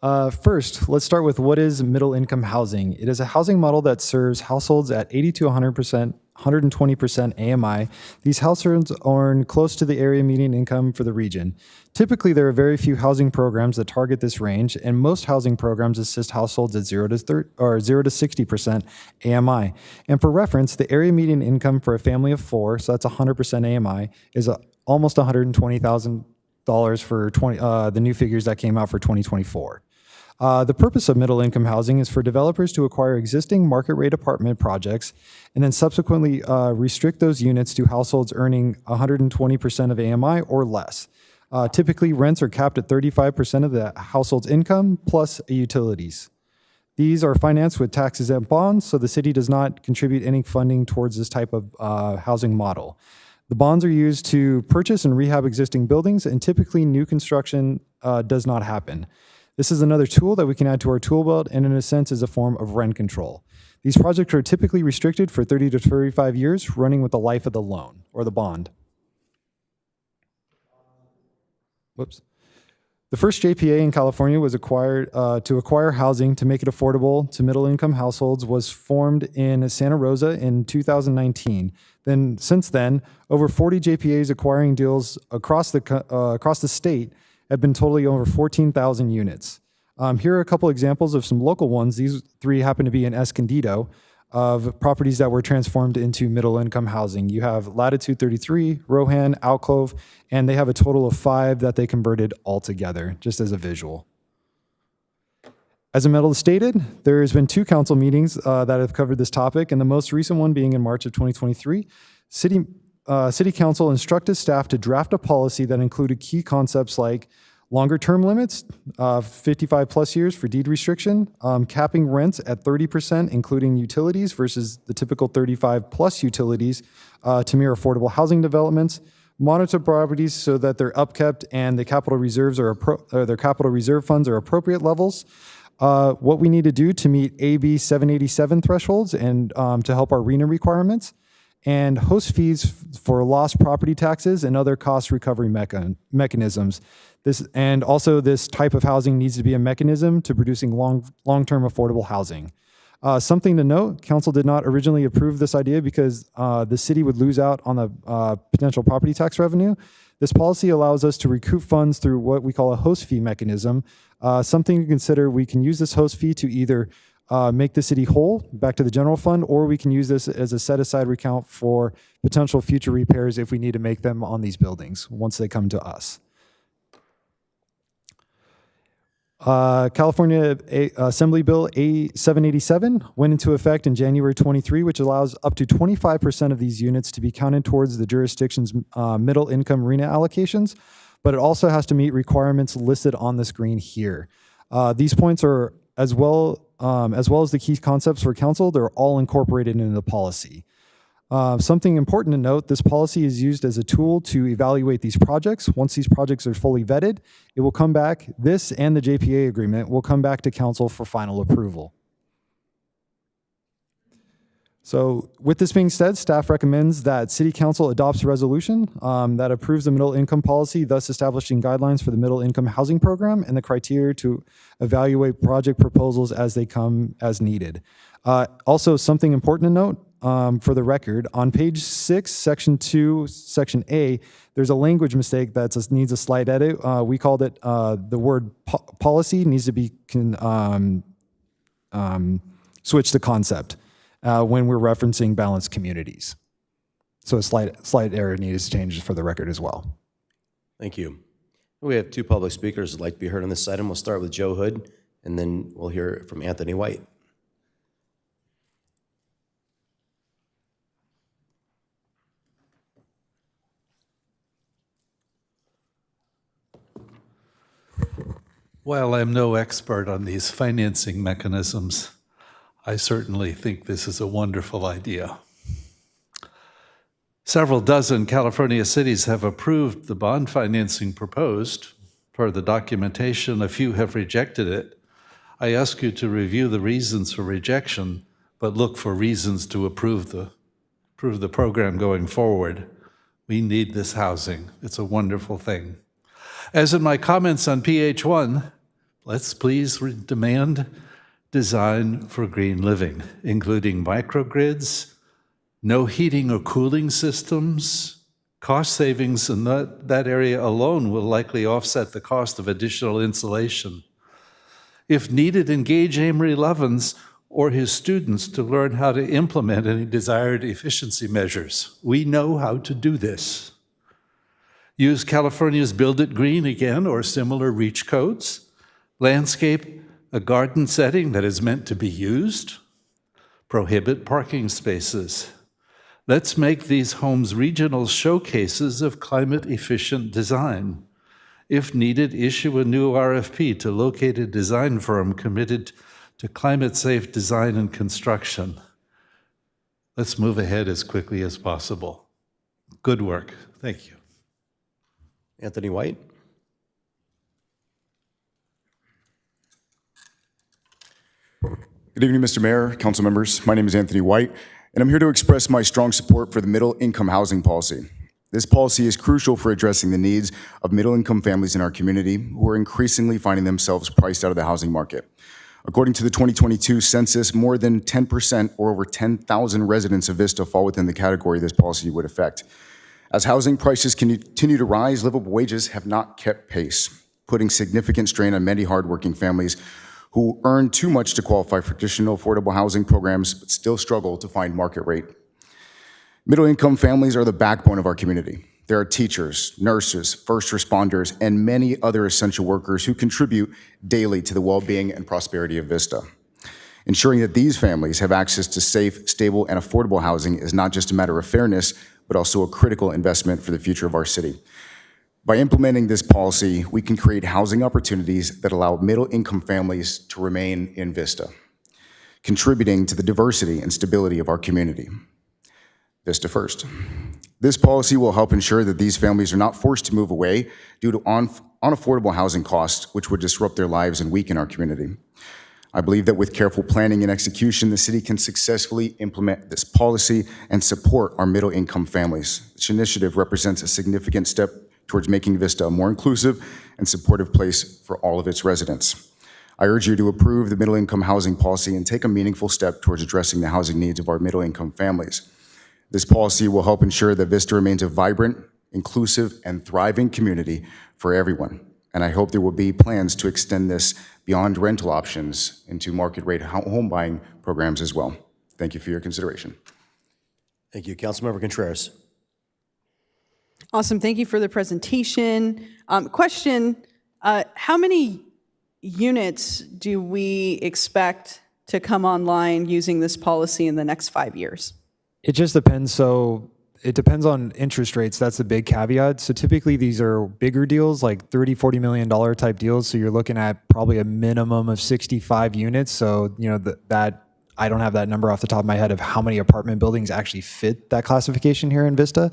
First, let's start with what is middle income housing. It is a housing model that serves households at 80 to 100%, 120% AMI. These households earn close to the area median income for the region. Typically, there are very few housing programs that target this range, and most housing programs assist households at 0 to 60% AMI. And for reference, the area median income for a family of 4, so that's 100% AMI, is almost $120,000 for the new figures that came out for 2024. The purpose of middle income housing is for developers to acquire existing market rate apartment projects and then subsequently restrict those units to households earning 120% of AMI or less. Typically, rents are capped at 35% of the household's income plus utilities. These are financed with tax-exempt bonds, so the city does not contribute any funding towards this type of housing model. The bonds are used to purchase and rehab existing buildings, and typically new construction does not happen. This is another tool that we can add to our tool belt, and in a sense is a form of rent control. These projects are typically restricted for 30 to 35 years, running with the life of the loan or the bond. Whoops. The first JPA in California was acquired to acquire housing to make it affordable to middle-income households was formed in Santa Rosa in 2019. Then, since then, over 40 JPAs acquiring deals across the state have been totaling over 14,000 units. Here are a couple examples of some local ones. These three happen to be in Escondido, of properties that were transformed into middle-income housing. You have Latitude 33, Rohan, Alcove, and they have a total of 5 that they converted altogether, just as a visual. As Imelda stated, there's been 2 council meetings that have covered this topic, and the most recent one being in March of 2023. City Council instructed staff to draft a policy that included key concepts like longer term limits, 55 plus years for deed restriction, capping rents at 30%, including utilities versus the typical 35 plus utilities to mirror affordable housing developments, monitor properties so that they're upkept and the capital reserves are their capital reserve funds are appropriate levels. What we need to do to meet AB 787 thresholds and to help our RENA requirements, and host fees for lost property taxes and other cost recovery mechanisms. This type of housing needs to be a mechanism to producing long-term affordable housing. Something to note, council did not originally approve this idea because the city would lose out on the potential property tax revenue. This policy allows us to recoup funds through what we call a host fee mechanism. Something to consider, we can use this host fee to either make the city whole back to the general fund, or we can use this as a set-aside recount for potential future repairs if we need to make them on these buildings once they come to us. California Assembly Bill A787 went into effect in January 23, which allows up to 25% of these units to be counted towards the jurisdiction's middle income RENA allocations, but it also has to meet requirements listed on the screen here. These points are, as well as the key concepts for council, they're all incorporated into the policy. Something important to note, this policy is used as a tool to evaluate these projects. Once these projects are fully vetted, it will come back, this and the JPA agreement will come back to council for final approval. So with this being said, staff recommends that City Council adopts a resolution that approves the middle income policy, thus establishing guidelines for the middle income housing program and the criteria to evaluate project proposals as they come as needed. Also, something important to note, for the record, on page 6, section 2, section A, there's a language mistake that needs a slight edit. We called it the word policy needs to be switched to concept when we're referencing balanced communities. So a slight error needs changes for the record as well. Thank you. We have 2 public speakers who'd like to be heard on this item. We'll start with Joe Hood, and then we'll hear from Anthony White. While I'm no expert on these financing mechanisms, I certainly think this is a wonderful idea. Several dozen California cities have approved the bond financing proposed. Per the documentation, a few have rejected it. I ask you to review the reasons for rejection, but look for reasons to approve the program going forward. We need this housing. It's a wonderful thing. As in my comments on PH1, let's please demand design for green living, including microgrids, no heating or cooling systems. Cost savings in that area alone will likely offset the cost of additional insulation. If needed, engage Amory Lovins or his students to learn how to implement any desired efficiency measures. We know how to do this. Use California's Build It Green again or similar REACH codes. Landscape a garden setting that is meant to be used. Prohibit parking spaces. Let's make these homes regional showcases of climate-efficient design. If needed, issue a new RFP to locate a design firm committed to climate-safe design and construction. Let's move ahead as quickly as possible. Good work. Thank you. Anthony White. Good evening, Mr. Mayor, council members. My name is Anthony White, and I'm here to express my strong support for the middle-income housing policy. This policy is crucial for addressing the needs of middle-income families in our community who are increasingly finding themselves priced out of the housing market. According to the 2022 census, more than 10% or over 10,000 residents of Vista fall within the category this policy would affect. As housing prices continue to rise, livable wages have not kept pace, putting significant strain on many hardworking families who earn too much to qualify for traditional affordable housing programs but still struggle to find market rate. Middle-income families are the backbone of our community. There are teachers, nurses, first responders, and many other essential workers who contribute daily to the well-being and prosperity of Vista. Ensuring that these families have access to safe, stable, and affordable housing is not just a matter of fairness, but also a critical investment for the future of our city. By implementing this policy, we can create housing opportunities that allow middle-income families to remain in Vista, contributing to the diversity and stability of our community. Vista First. This policy will help ensure that these families are not forced to move away due to unaffordable housing costs, which would disrupt their lives and weaken our community. I believe that with careful planning and execution, the city can successfully implement this policy and support our middle-income families. This initiative represents a significant step towards making Vista a more inclusive and supportive place for all of its residents. I urge you to approve the middle-income housing policy and take a meaningful step towards addressing the housing needs of our middle-income families. This policy will help ensure that Vista remains a vibrant, inclusive, and thriving community for everyone. And I hope there will be plans to extend this beyond rental options into market-rate home buying programs as well. Thank you for your consideration. Thank you. Councilmember Contreras. Awesome. Thank you for the presentation. Question, how many units do we expect to come online using this policy in the next 5 years? It just depends. So it depends on interest rates. That's the big caveat. So typically these are bigger deals, like $30, $40 million type deals. So you're looking at probably a minimum of 65 units. So, you know, that I don't have that number off the top of my head of how many apartment buildings actually fit that classification here in Vista.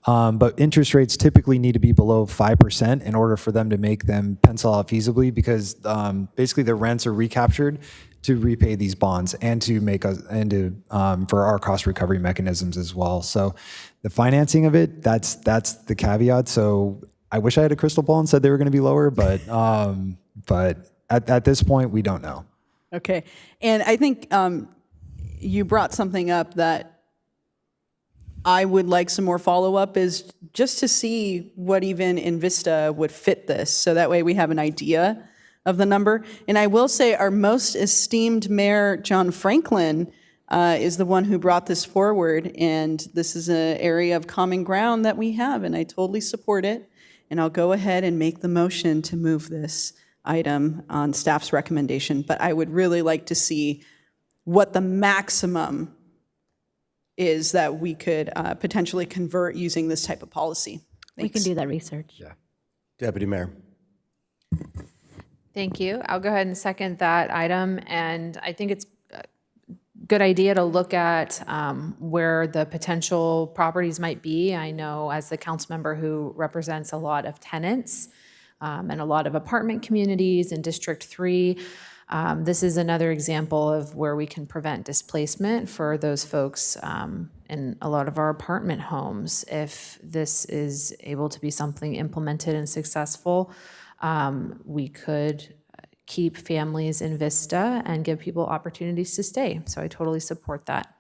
But interest rates typically need to be below 5% in order for them to make them pencil out feasibly, because basically the rents are recaptured to repay these bonds and to make us for our cost recovery mechanisms as well. So the financing of it, that's the caveat. So I wish I had a crystal ball and said they were going to be lower, but at this point we don't know. Okay. And I think you brought something up that I would like some more follow-up, is just to see what even in Vista would fit this. So that way we have an idea of the number. And I will say our most esteemed mayor, John Franklin, is the one who brought this forward. And this is an area of common ground that we have, and I totally support it. And I'll go ahead and make the motion to move this item on staff's recommendation. But I would really like to see what the maximum is that we could potentially convert using this type of policy. We can do that research. Yeah. Deputy Mayor. Thank you. I'll go ahead and second that item. And I think it's a good idea to look at where the potential properties might be. I know as the council member who represents a lot of tenants and a lot of apartment communities in District 3, this is another example of where we can prevent displacement for those folks in a lot of our apartment homes. If this is able to be something implemented and successful, we could keep families in Vista and give people opportunities to stay. So I totally support that.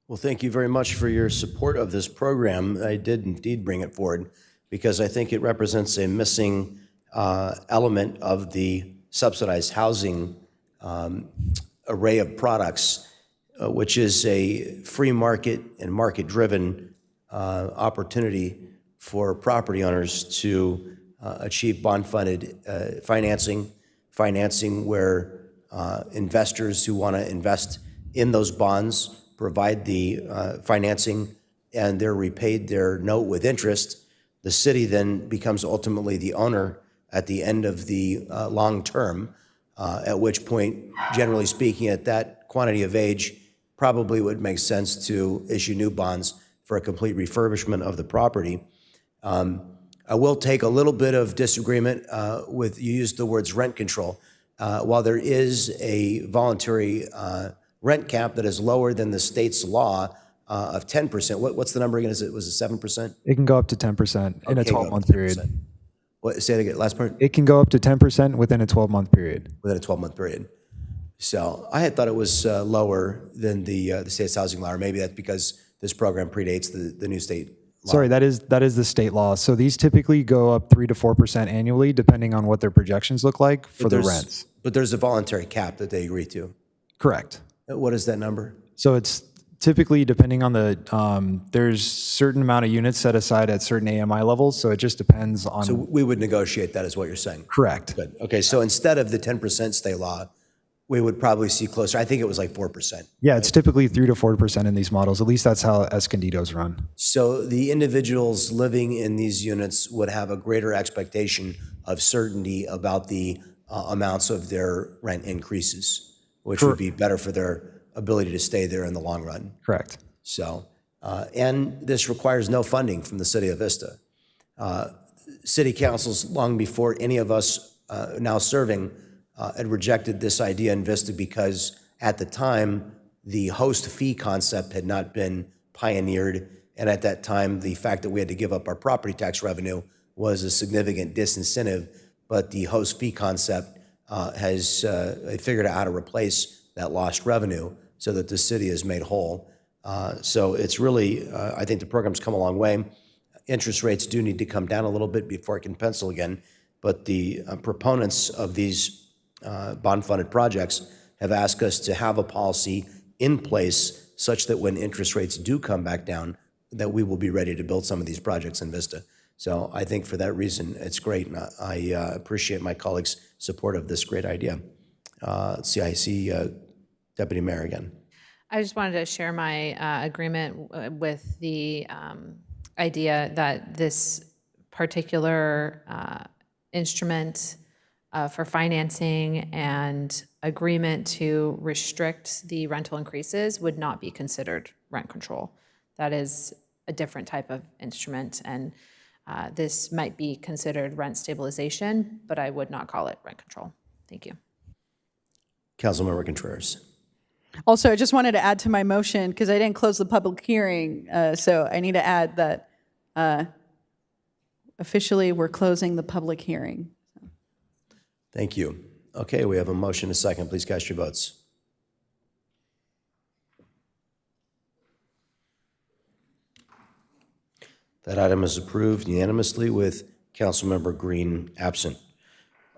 Well, thank you very much for your support of this program. I did indeed bring it forward because I think it represents a missing element of the subsidized housing array of products, which is a free market and market-driven opportunity for property owners to achieve bond-funded financing where investors who want to invest in those bonds provide the financing and they're repaid their note with interest. The city then becomes ultimately the owner at the end of the long term, at which point, generally speaking, at that quantity of age, probably would make sense to issue new bonds for a complete refurbishment of the property. I will take a little bit of disagreement with, you used the words rent control. while there is a voluntary rent cap that is lower than the state's law of 10%. What's the number again? Was it 7%? It can go up to 10% in a Okay, go up 12-month to 10%. period. What, say it again, last part? It can go up to 10% within a 12-month period. Within a 12-month period. So I had thought it was lower than the state's housing law, or maybe that's because this program predates the new state law. Sorry, that is the state law. So these typically go up 3 to 4% annually, depending on what their projections look like for the rents. But there's a voluntary cap that they agree to. Correct. What is that number? So it's typically depending on the, there's certain amount of units set aside at certain AMI levels, so it just depends on. So we would negotiate that, is what you're saying? Correct. Good. Okay, so instead of the 10% state law, we would probably see closer. I think it was like 4%. Yeah, it's typically 3 to 4% in these models. At least that's how Escondido's run. So the individuals living in these units would have a greater expectation of certainty about the amounts of their rent increases, which would be better for their ability to stay there in the long run. Correct. So, and this requires no funding from the city of Vista. City councils, long before any of us now serving, had rejected this idea in Vista because at the time, the host fee concept had not been pioneered. And at that time, the fact that we had to give up our property tax revenue was a significant disincentive. But the host fee concept has figured out how to replace that lost revenue so that the city is made whole. So it's really, I think the program's come a long way. Interest rates do need to come down a little bit before it can pencil again. But the proponents of these bond-funded projects have asked us to have a policy in place such that when interest rates do come back down, that we will be ready to build some of these projects in Vista. So I think for that reason, it's great, and I appreciate my colleagues' support of this great idea. Let's see, I see Deputy Mayor again. I just wanted to share my agreement with the idea that this particular instrument for financing and agreement to restrict the rental increases would not be considered rent control. That is a different type of instrument, and this might be considered rent stabilization, but I would not call it rent control. Thank you. Councilmember Contreras. Also, I just wanted to add to my motion, because I didn't close the public hearing, so I need to add that officially we're closing the public hearing. Thank you. Okay, we have a motion, a second. Please cast your votes. That item is approved unanimously with Councilmember Green absent.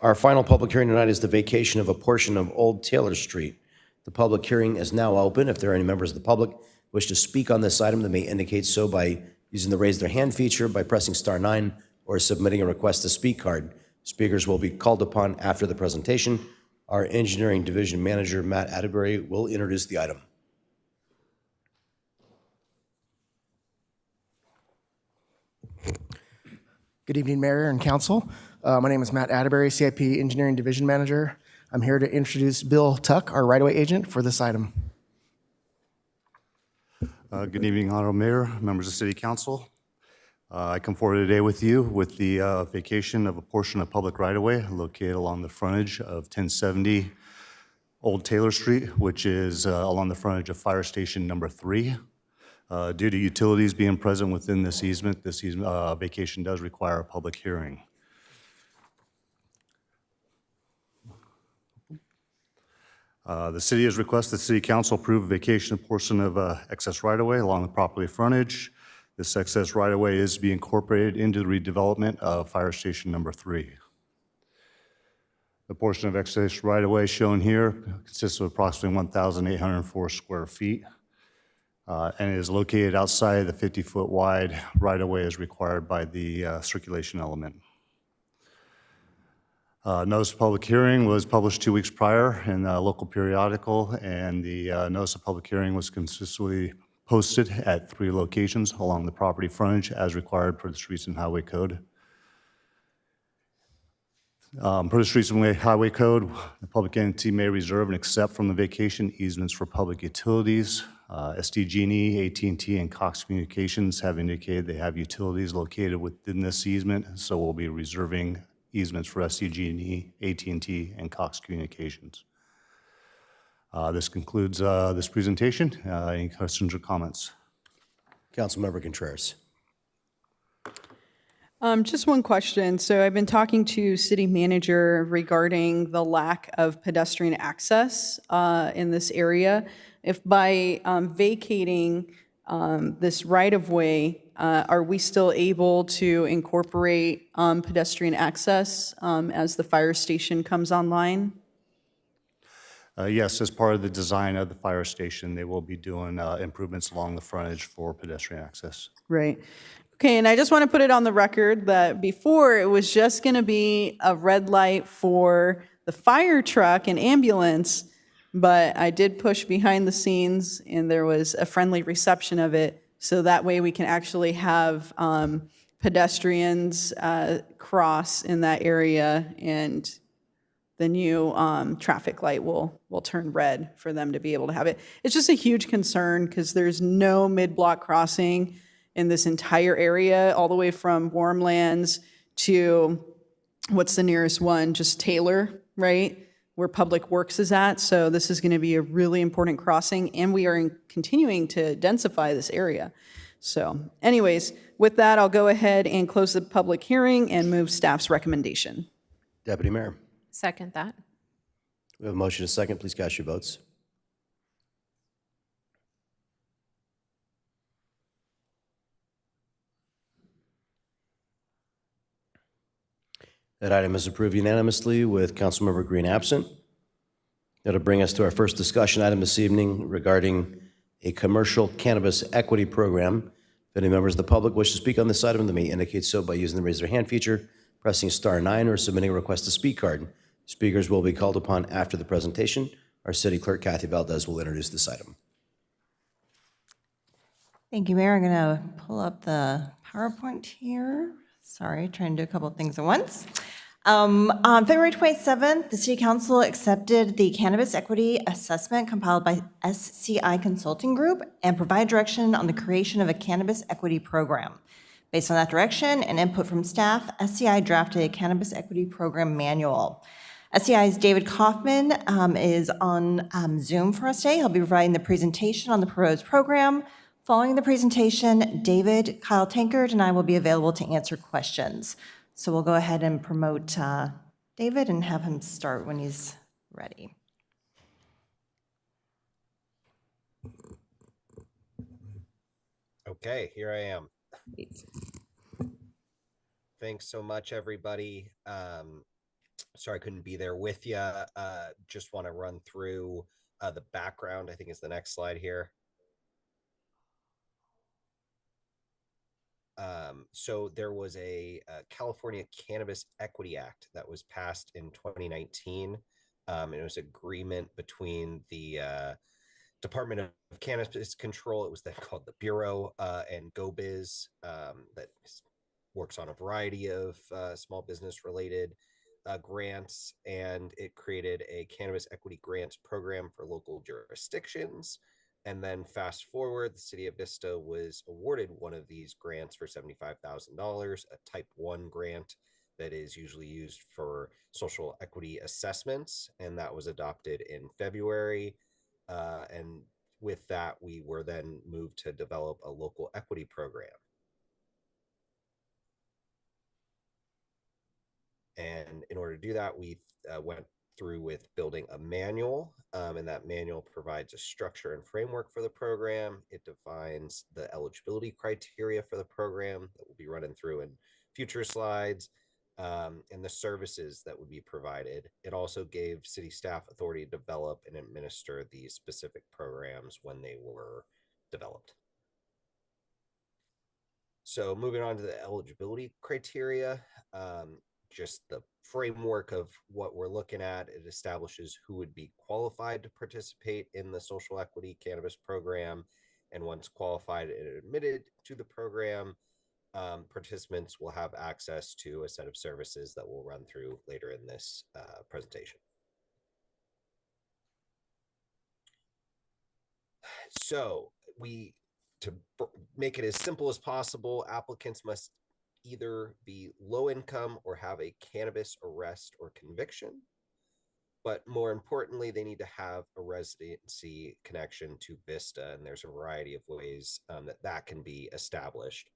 Our final public hearing tonight is the vacation of a portion of Old Taylor Street. The public hearing is now open. If there are any members of the public who wish to speak on this item, they may indicate so by using the raise their hand feature, by pressing *9, or submitting a request to speak card. Speakers will be called upon after the presentation. Our Engineering Division Manager, Matt Atterbury, will introduce the item. Good evening, Mayor and Council. My name is Matt Atterbury, CIP Engineering Division Manager. I'm here to introduce Bill Tuck, our right-of-way agent for this item. Good evening, Honorable Mayor, members of City Council. I come forward today with you with the vacation of a portion of public right-of-way located along the frontage of 1070 Old Taylor Street, which is along the frontage of Fire Station number 3. Due to utilities being present within this easement vacation does require a public hearing. The city has requested the City Council approve a vacation of portion of excess right-of-way along the property frontage. This excess right-of-way is to be incorporated into the redevelopment of Fire Station number 3. The portion of excess right-of-way shown here consists of approximately 1,804 square feet and is located outside the 50-foot wide right-of-way as required by the circulation element. Notice of public hearing was published 2 weeks prior in the local periodical, and the notice of public hearing was consistently posted at 3 locations along the property frontage as required per the Streets and Highway Code. Per the Streets and Highway Code, the public entity may reserve and accept from the vacation easements for public utilities. SDG&E, AT&T, and Cox Communications have indicated they have utilities located within this easement, so we'll be reserving easements for SCG&E, AT&T, and Cox Communications. This concludes this presentation. Any questions or comments? Councilmember Contreras. Just one question. So I've been talking to city manager regarding the lack of pedestrian access in this area. If by vacating this right-of-way, are we still able to incorporate pedestrian access as the fire station comes online? Yes, as part of the design of the fire station, they will be doing improvements along the frontage for pedestrian access. Right. Okay, and I just want to put it on the record that before it was just going to be a red light for the fire truck and ambulance, but I did push behind the scenes and there was a friendly reception of it. So that way we can actually have pedestrians cross in that area, and the new traffic light will turn red for them to be able to have it. It's just a huge concern because there's no mid-block crossing in this entire area, all the way from Warmlands to, what's the nearest one? Just Taylor, right? Where Public Works is at. So this is going to be a really important crossing, and we are continuing to densify this area. So anyways, with that, I'll go ahead and close the public hearing and move staff's recommendation. Deputy Mayor. Second that. We have a motion and a second. Please cast your votes. That item is approved unanimously with Councilmember Green absent. That'll bring us to our first discussion item this evening regarding a commercial cannabis equity program. If any members of the public wish to speak on this item, they may indicate so by using the raise their hand feature, pressing *9, or submitting a request to speak card. Speakers will be called upon after the presentation. Our city clerk, Kathy Valdez, will introduce this item. Thank you, Mayor. I'm going to pull up the PowerPoint here. Sorry, trying to do a couple of things at once. On February 27th, the City Council accepted the Cannabis Equity Assessment compiled by SCI Consulting Group and provided direction on the creation of a Cannabis Equity Program. Based on that direction and input from staff, SCI drafted a Cannabis Equity Program manual. SCI's David Kaufman is on Zoom for us today. He'll be providing the presentation on the proposed program. Following the presentation, David, Kyle Tankard, and I will be available to answer questions. So we'll go ahead and promote David and have him start when he's ready. Okay, here I am. Thanks so much, everybody. Sorry I couldn't be there with you. Just want to run through the background. I think is the next slide here. So there was a California Cannabis Equity Act that was passed in 2019. And it was an agreement between the Department of Cannabis Control, it was then called the Bureau, and GoBiz, that works on a variety of small business related grants, and it created a cannabis equity grants program for local jurisdictions. And then fast forward, the city of Vista was awarded one of these grants for $75,000, a type 1 grant that is usually used for social equity assessments. And that was adopted in February. And with that, we were then moved to develop a local equity program. And in order to do that, we went through with building a manual, and that manual provides a structure and framework for the program. It defines the eligibility criteria for the program that we'll be running through in future slides, and the services that would be provided. It also gave city staff authority to develop and administer these specific programs when they were developed. So moving on to the eligibility criteria, just the framework of what we're looking at, it establishes who would be qualified to participate in the social equity cannabis program. And once qualified and admitted to the program, participants will have access to a set of services that we'll run through later in this presentation. So to make it as simple as possible, applicants must either be low income or have a cannabis arrest or conviction. But more importantly, they need to have a residency connection to Vista, and there's a variety of ways that can be established.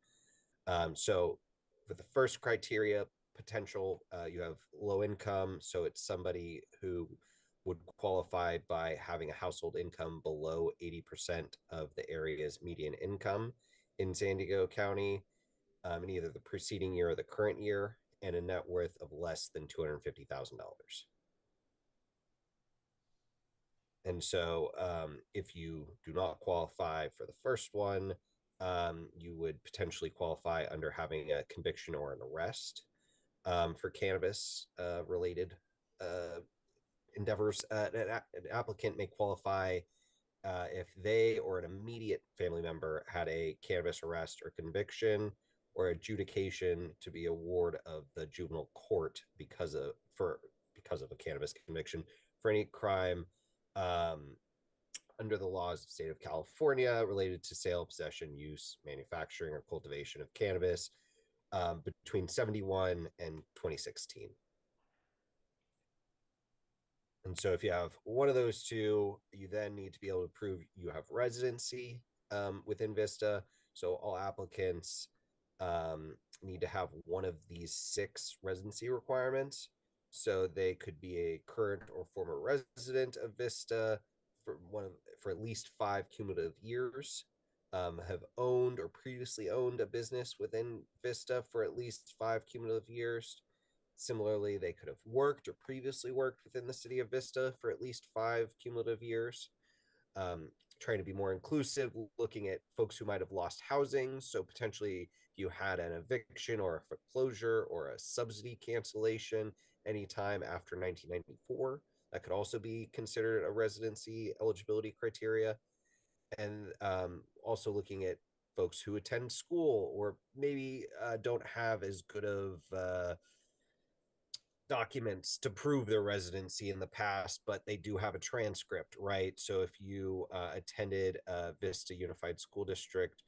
So for the first criteria, potential, you have low income, so it's somebody who would qualify by having a household income below 80% of the area's median income in San Diego County in either the preceding year or the current year, and a net worth of less than $250,000. And so if you do not qualify for the first one, you would potentially qualify under having a conviction or an arrest for cannabis related endeavors. An applicant may qualify if they or an immediate family member had a cannabis arrest or conviction or adjudication to be award of the juvenile court because of a cannabis conviction for any crime under the laws of the state of California related to sale, possession, use, manufacturing, or cultivation of cannabis between 71 and 2016. And so if you have one of those two, you then need to be able to prove you have residency within Vista. So all applicants need to have one of these 6 residency requirements. So they could be a current or former resident of Vista for at least 5 cumulative years, have owned or previously owned a business within Vista for at least 5 cumulative years. Similarly, they could have worked or previously worked within the city of Vista for at least 5 cumulative years. Trying to be more inclusive, looking at folks who might have lost housing. So potentially you had an eviction or a foreclosure or a subsidy cancellation anytime after 1994. That could also be considered a residency eligibility criteria. And also looking at folks who attend school or maybe don't have as good of documents to prove their residency in the past, but they do have a transcript, right? So if you attended Vista Unified School District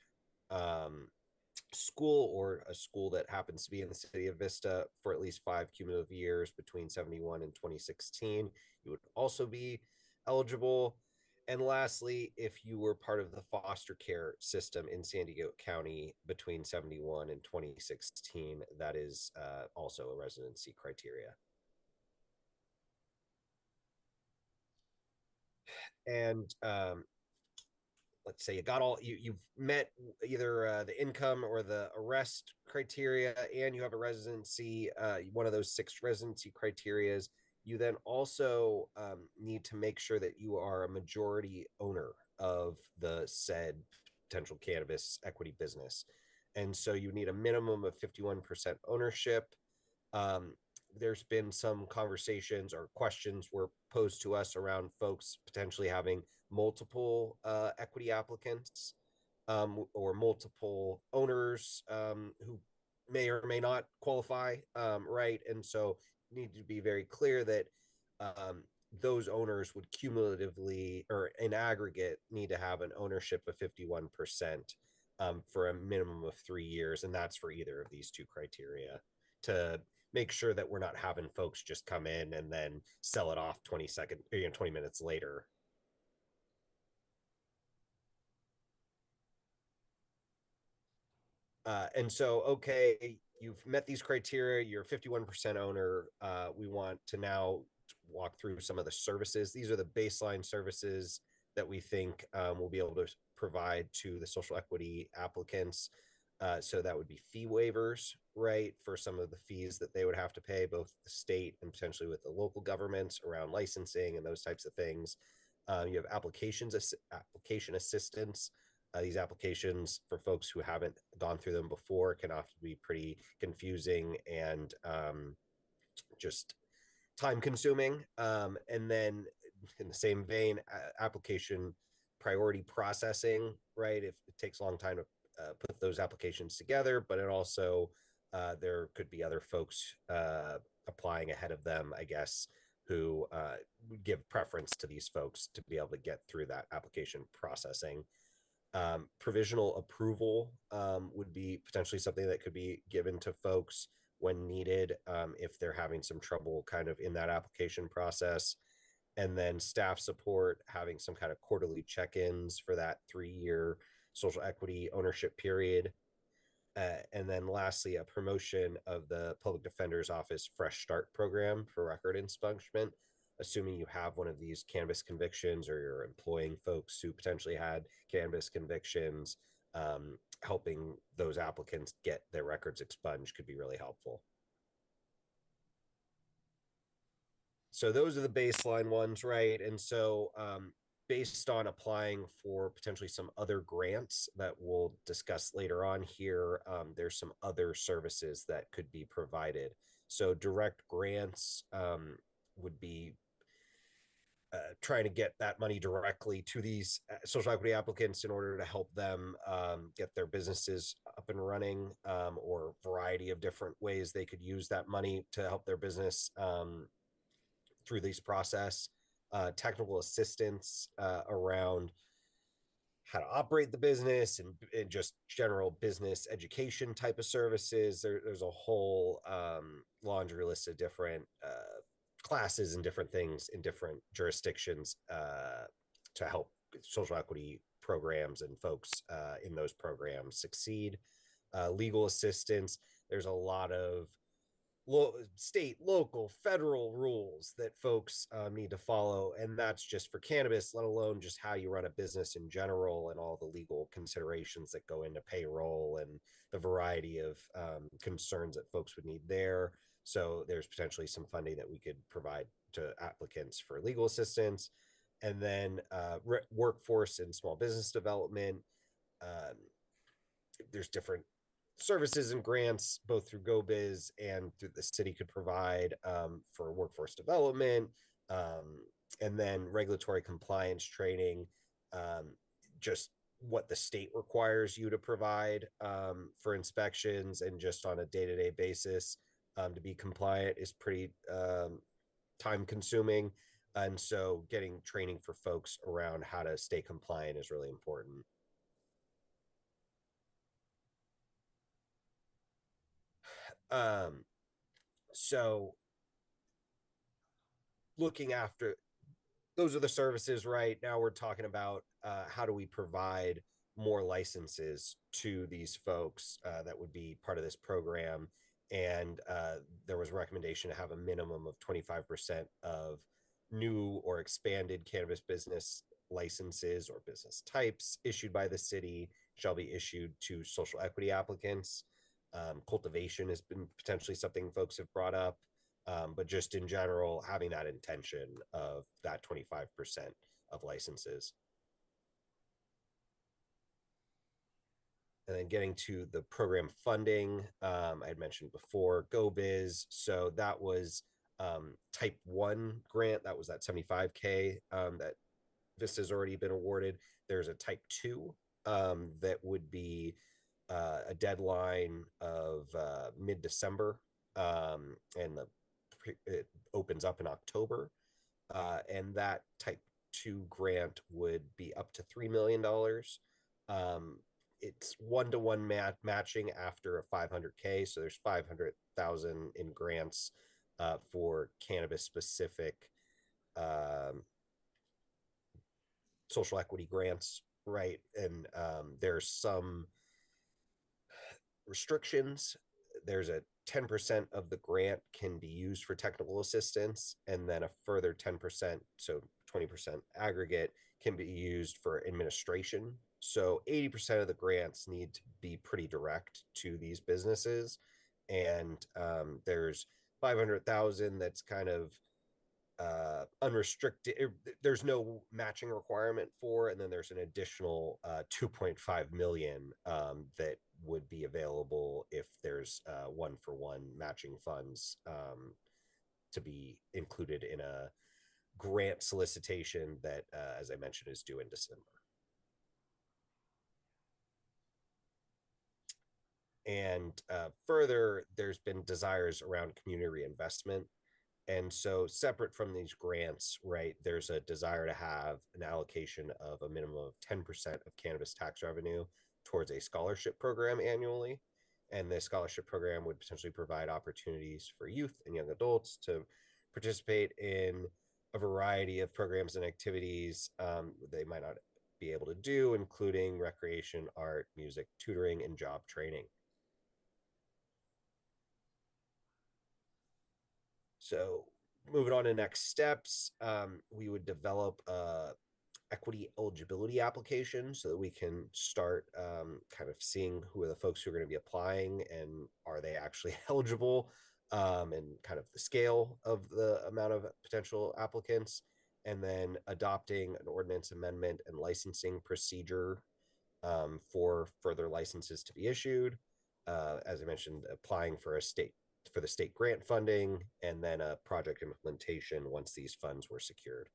school or a school that happens to be in the city of Vista for at least 5 cumulative years between 71 and 2016, you would also be eligible. And lastly, if you were part of the foster care system in San Diego County between 71 and 2016, that is also a residency criteria. And let's say you've met either the income or the arrest criteria, and you have a residency, one of those 6 residency criterias. You then also need to make sure that you are a majority owner of the said potential cannabis equity business. And so you need a minimum of 51% ownership. There's been some conversations or questions were posed to us around folks potentially having multiple equity applicants or multiple owners who may or may not qualify, right? And so need to be very clear that those owners would cumulatively or in aggregate need to have an ownership of 51% for a minimum of 3 years. And that's for either of these 2 criteria to make sure that we're not having folks just come in and then sell it off 20 minutes later. And so, okay, you've met these criteria, you're a 51% owner. We want to now walk through some of the services. These are the baseline services that we think we'll be able to provide to the social equity applicants. So that would be fee waivers, right, for some of the fees that they would have to pay, both the state and potentially with the local governments around licensing and those types of things. You have application assistance. These applications for folks who haven't gone through them before can often be pretty confusing and just time consuming. And then in the same vein, application priority processing, right? If it takes a long time to put those applications together, but it also, there could be other folks applying ahead of them, I guess, who would give preference to these folks to be able to get through that application processing. Provisional approval would be potentially something that could be given to folks when needed if they're having some trouble kind of in that application process. And then staff support, having some kind of quarterly check-ins for that 3-year social equity ownership period. And then lastly, a promotion of the Public Defender's Office Fresh Start program for record expungement, assuming you have one of these cannabis convictions or you're employing folks who potentially had cannabis convictions. Helping those applicants get their records expunged could be really helpful. So those are the baseline ones, right? And so based on applying for potentially some other grants that we'll discuss later on here, there's some other services that could be provided. So direct grants would be trying to get that money directly to these social equity applicants in order to help them get their businesses up and running, or a variety of different ways they could use that money to help their business through this process. Technical assistance around how to operate the business and just general business education type of services. There's a whole laundry list of different classes and different things in different jurisdictions to help social equity programs and folks in those programs succeed. Legal assistance. There's a lot of state, local, federal rules that folks need to follow. And that's just for cannabis, let alone just how you run a business in general and all the legal considerations that go into payroll and the variety of concerns that folks would need there. So there's potentially some funding that we could provide to applicants for legal assistance. And then workforce and small business development. There's different services and grants, both through GoBiz and through the city could provide for workforce development, and then regulatory compliance training, just what the state requires you to provide for inspections and just on a day-to-day basis to be compliant is pretty time consuming. And so getting training for folks around how to stay compliant is really important. So looking after those are the services, right? Now we're talking about how do we provide more licenses to these folks that would be part of this program. And there was a recommendation to have a minimum of 25% of new or expanded cannabis business licenses or business types issued by the city shall be issued to social equity applicants. Cultivation has been potentially something folks have brought up. But just in general, having that intention of that 25% of licenses. And then getting to the program funding, I had mentioned before, GoBiz. So that was type 1 grant. That was that 75K that Vista's already been awarded. There's a type 2 that would be a deadline of mid-December, and it opens up in October, and that type 2 grant would be up to $3 million. It's 1-to-1 matching after a 500K, so there's 500,000 in grants for cannabis specific social equity grants, right? And there's some restrictions. There's a 10% of the grant can be used for technical assistance, and then a further 10%, so 20% aggregate, can be used for administration. So 80% of the grants need to be pretty direct to these businesses. And there's 500,000 that's kind of unrestricted. There's no matching requirement for, and then there's an additional 2.5 million that would be available if there's 1-for-1 matching funds to be included in a grant solicitation that, as I mentioned, is due in December. And further, there's been desires around community reinvestment. And so separate from these grants, right, there's a desire to have an allocation of a minimum of 10% of cannabis tax revenue towards a scholarship program annually. And this scholarship program would potentially provide opportunities for youth and young adults to participate in a variety of programs and activities they might not be able to do, including recreation, art, music, tutoring, and job training. So moving on to next steps, we would develop a equity eligibility application so that we can start kind of seeing who are the folks who are going to be applying and are they actually eligible, and kind of the scale of the amount of potential applicants, and then adopting an ordinance amendment and licensing procedure for further licenses to be issued. As I mentioned, applying for the state grant funding, and then a project implementation once these funds were secured.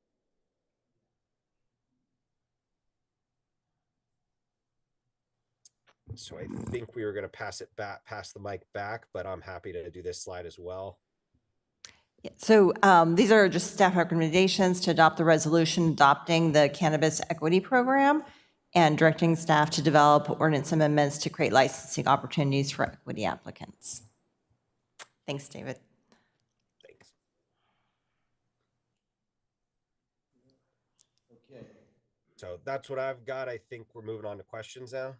So I think we were going to pass the mic back, but I'm happy to do this slide as well. So these are just staff recommendations to adopt the resolution adopting the Cannabis Equity Program and directing staff to develop ordinance amendments to create licensing opportunities for equity applicants. Thanks, David. Thanks. Okay. So that's what I've got. I think we're moving on to questions now.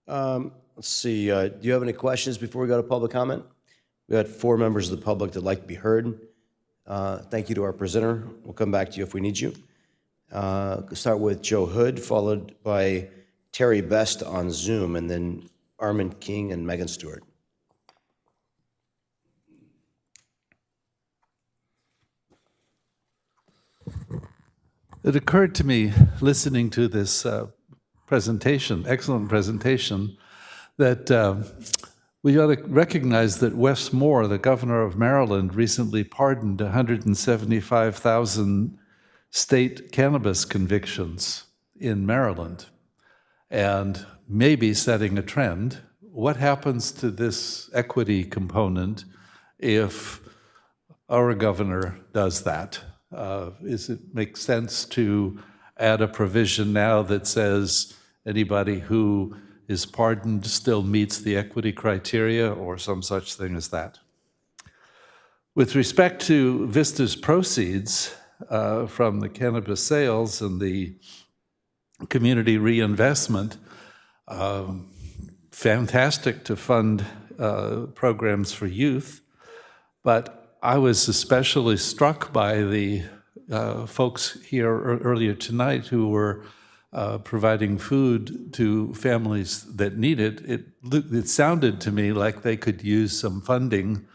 Let's see, do you have any questions before we go to public comment? We had 4 members of the public that like to be heard. Thank you to our presenter. We'll come back to you if we need you. Start with Joe Hood, followed by Terry Best on Zoom, and then Armand King and Megan Stewart. It occurred to me, listening to this presentation, excellent presentation, that we ought to recognize that Wes Moore, the governor of Maryland, recently pardoned 175,000 state cannabis convictions in Maryland, and maybe setting a trend. What happens to this equity component if our governor does that? Does it make sense to add a provision now that says anybody who is pardoned still meets the equity criteria, or some such thing as that? With respect to Vista's proceeds from the cannabis sales and the community reinvestment, fantastic to fund programs for youth, but I was especially struck by the folks here earlier tonight who were providing food to families that need it. It sounded to me like they could use some funding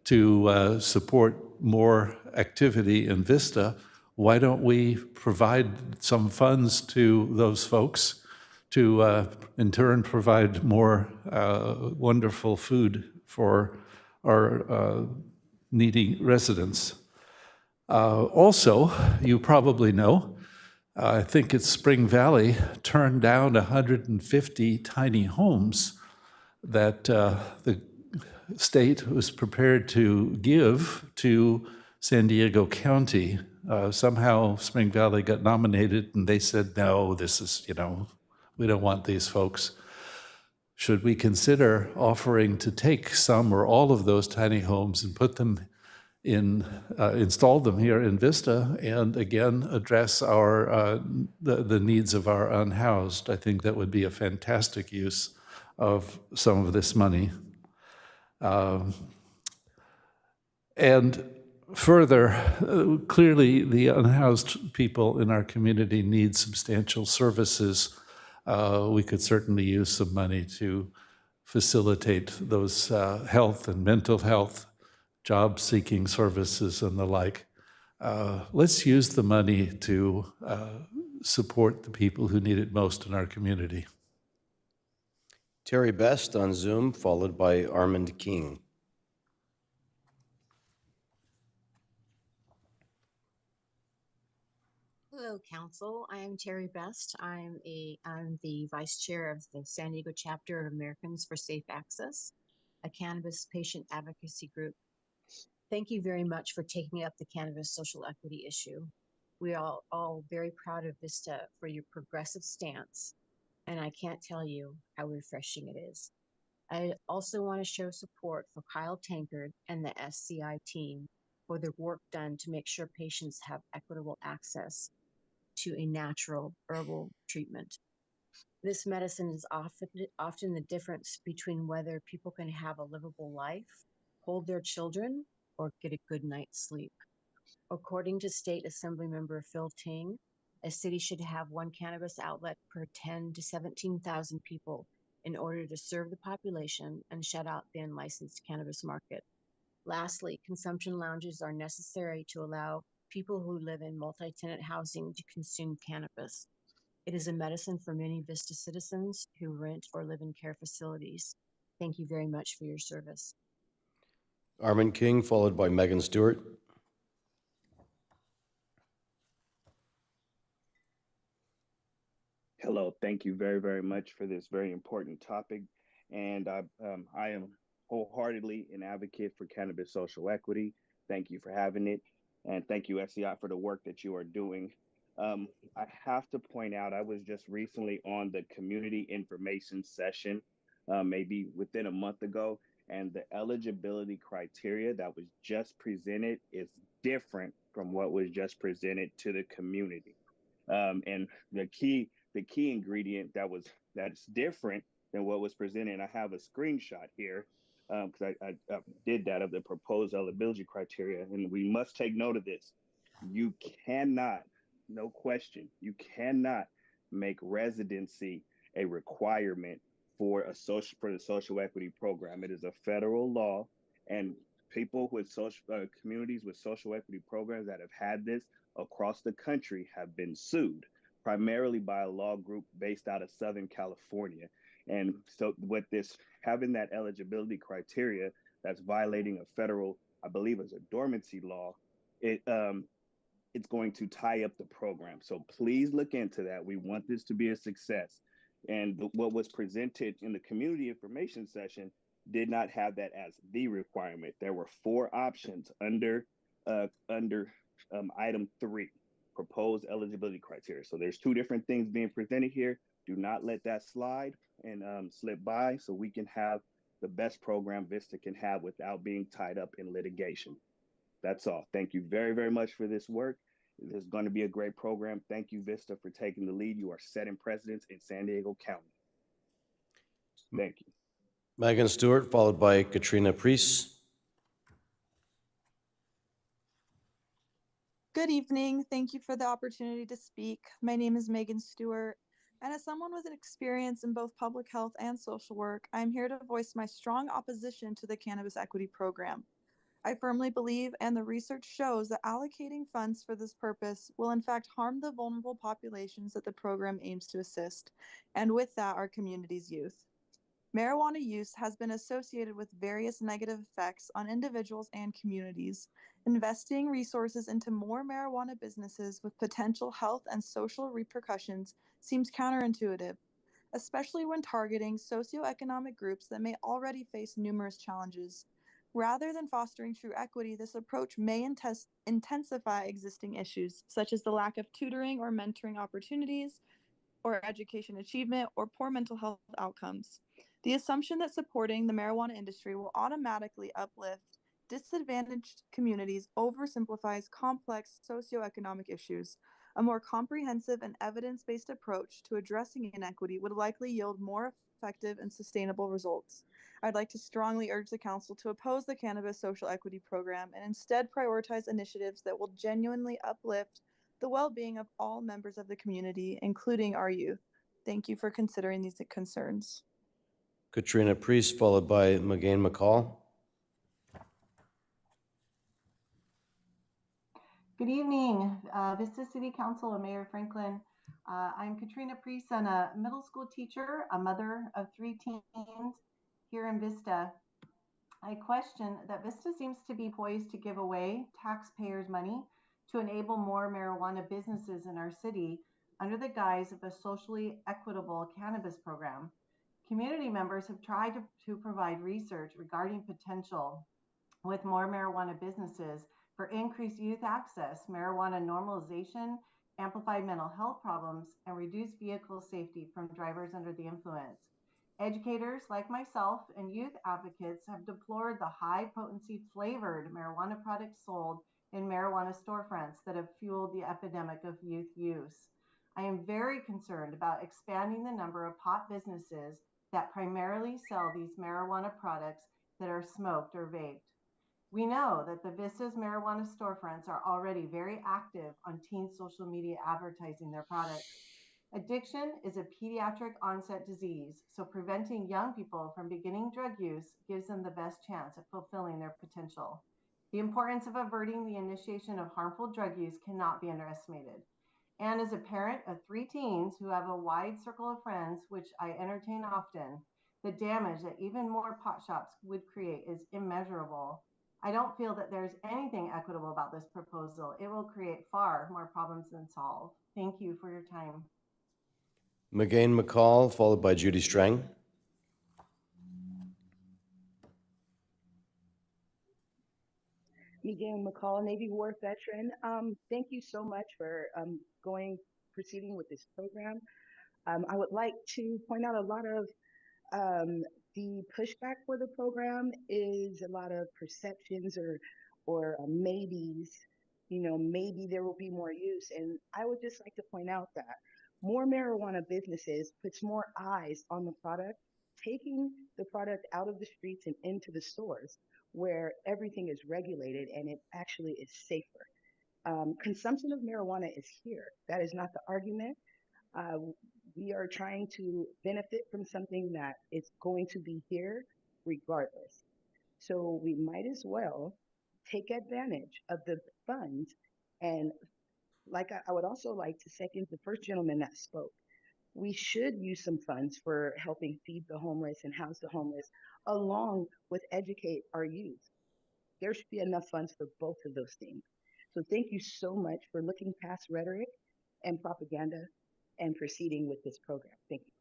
to support more activity in Vista. Why don't we provide some funds to those folks to, in turn, provide more wonderful food for our needy residents? Also, you probably know, I think it's Spring Valley turned down 150 tiny homes that the state was prepared to give to San Diego County. Somehow Spring Valley got nominated and they said, no, this is, we don't want these folks. Should we consider offering to take some or all of those tiny homes and put them in, install them here in Vista, and again, address our, the needs of our unhoused? I think that would be a fantastic use of some of this money. And further, clearly the unhoused people in our community need substantial services. We could certainly use some money to facilitate those health and mental health, job-seeking services and the like. Let's use the money to support the people who need it most in our community. Terry Best on Zoom, followed by Armand King. Hello, Council. I am Terry Best. I'm the Vice Chair of the San Diego Chapter of Americans for Safe Access, a cannabis patient advocacy group. Thank you very much for taking up the cannabis social equity issue. We are all very proud of Vista for your progressive stance, and I can't tell you how refreshing it is. I also want to show support for Kyle Tankard and the SCI team for their work done to make sure patients have equitable access to a natural herbal treatment. This medicine is often the difference between whether people can have a livable life, hold their children, or get a good night's sleep. According to State Assembly Member Phil Ting, a city should have one cannabis outlet per 10 to 17,000 people in order to serve the population and shut out the unlicensed cannabis market. Lastly, consumption lounges are necessary to allow people who live in multi-tenant housing to consume cannabis. It is a medicine for many Vista citizens who rent or live in care facilities. Thank you very much for your service. Armin King, followed by Megan Stewart. Hello, thank you very, very much for this very important topic. And I am wholeheartedly an advocate for cannabis social equity. Thank you for having it. And thank you, SCI, for the work that you are doing. I have to point out, I was just recently on the community information session, maybe within a month ago, and the eligibility criteria that was just presented is different from what was just presented to the community. And the key ingredient that's different than what was presented. And I have a screenshot here because I did that of the proposed eligibility criteria, and we must take note of this. You cannot, no question, you cannot make residency a requirement for the social equity program. It is a federal law, and people with communities with social equity programs that have had this across the country have been sued, primarily by a law group based out of Southern California. And so with this, having that eligibility criteria that's violating a federal, I believe it's a dormancy law, it's going to tie up the program. So please look into that. We want this to be a success. And what was presented in the community information session did not have that as the requirement. There were 4 options under item 3, proposed eligibility criteria. So there's 2 different things being presented here. Do not let that slide and slip by, so we can have the best program Vista can have without being tied up in litigation. That's all. Thank you very, very much for this work. This is going to be a great program. Thank you, Vista, for taking the lead. You are setting precedents in San Diego County. Thank you. Megan Stewart, followed by Katrina Priest. Good evening. Thank you for the opportunity to speak. My name is Megan Stewart, and as someone with an experience in both public health and social work, I'm here to voice my strong opposition to the Cannabis Equity Program. I firmly believe, and the research shows, that allocating funds for this purpose will in fact harm the vulnerable populations that the program aims to assist, and with that, our community's youth. Marijuana use has been associated with various negative effects on individuals and communities. Investing resources into more marijuana businesses with potential health and social repercussions seems counterintuitive, especially when targeting socioeconomic groups that may already face numerous challenges. Rather than fostering true equity, this approach may intensify existing issues, such as the lack of tutoring or mentoring opportunities, or education achievement, or poor mental health outcomes. The assumption that supporting the marijuana industry will automatically uplift disadvantaged communities oversimplifies complex socioeconomic issues. A more comprehensive and evidence-based approach to addressing inequity would likely yield more effective and sustainable results. I'd like to strongly urge the Council to oppose the Cannabis Social Equity Program and instead prioritize initiatives that will genuinely uplift the well-being of all members of the community, including our youth. Thank you for considering these concerns. Katrina Priest, followed by Megan McCall. Good evening, Vista City Council and Mayor Franklin. I'm Katrina Priest. I'm a middle school teacher, a mother of 3 teens here in Vista. I question that Vista seems to be poised to give away taxpayers' money to enable more marijuana businesses in our city under the guise of a socially equitable cannabis program. Community members have tried to provide research regarding potential with more marijuana businesses for increased youth access, marijuana normalization, amplified mental health problems, and reduced vehicle safety from drivers under the influence. Educators like myself and youth advocates have deplored the high potency flavored marijuana products sold in marijuana storefronts that have fueled the epidemic of youth use. I am very concerned about expanding the number of pot businesses that primarily sell these marijuana products that are smoked or vaped. We know that the Vista's marijuana storefronts are already very active on teen social media advertising their products. Addiction is a pediatric onset disease, so preventing young people from beginning drug use gives them the best chance at fulfilling their potential. The importance of averting the initiation of harmful drug use cannot be underestimated. And as a parent of 3 teens who have a wide circle of friends, which I entertain often, the damage that even more pot shops would create is immeasurable. I don't feel that there's anything equitable about this proposal. It will create far more problems than solve. Thank you for your time. McGain McCall, followed by Judy Strang. Miguel McCall, Navy War veteran. Thank you so much for proceeding with this program. I would like to point out a lot of the pushback for the program is a lot of perceptions or maybes. You know, maybe there will be more use, and I would just like to point out that more marijuana businesses puts more eyes on the product, taking the product out of the streets and into the stores where everything is regulated and it actually is safer. Consumption of marijuana is here. That is not the argument. Uh, we are trying to benefit from something that is going to be here regardless. So we might as well take advantage of the funds. And I would also like to second the first gentleman that spoke. We should use some funds for helping feed the homeless and house the homeless, along with educate our youth. There should be enough funds for both of those things. So thank you so much for looking past rhetoric and propaganda and proceeding with this program. Thank you.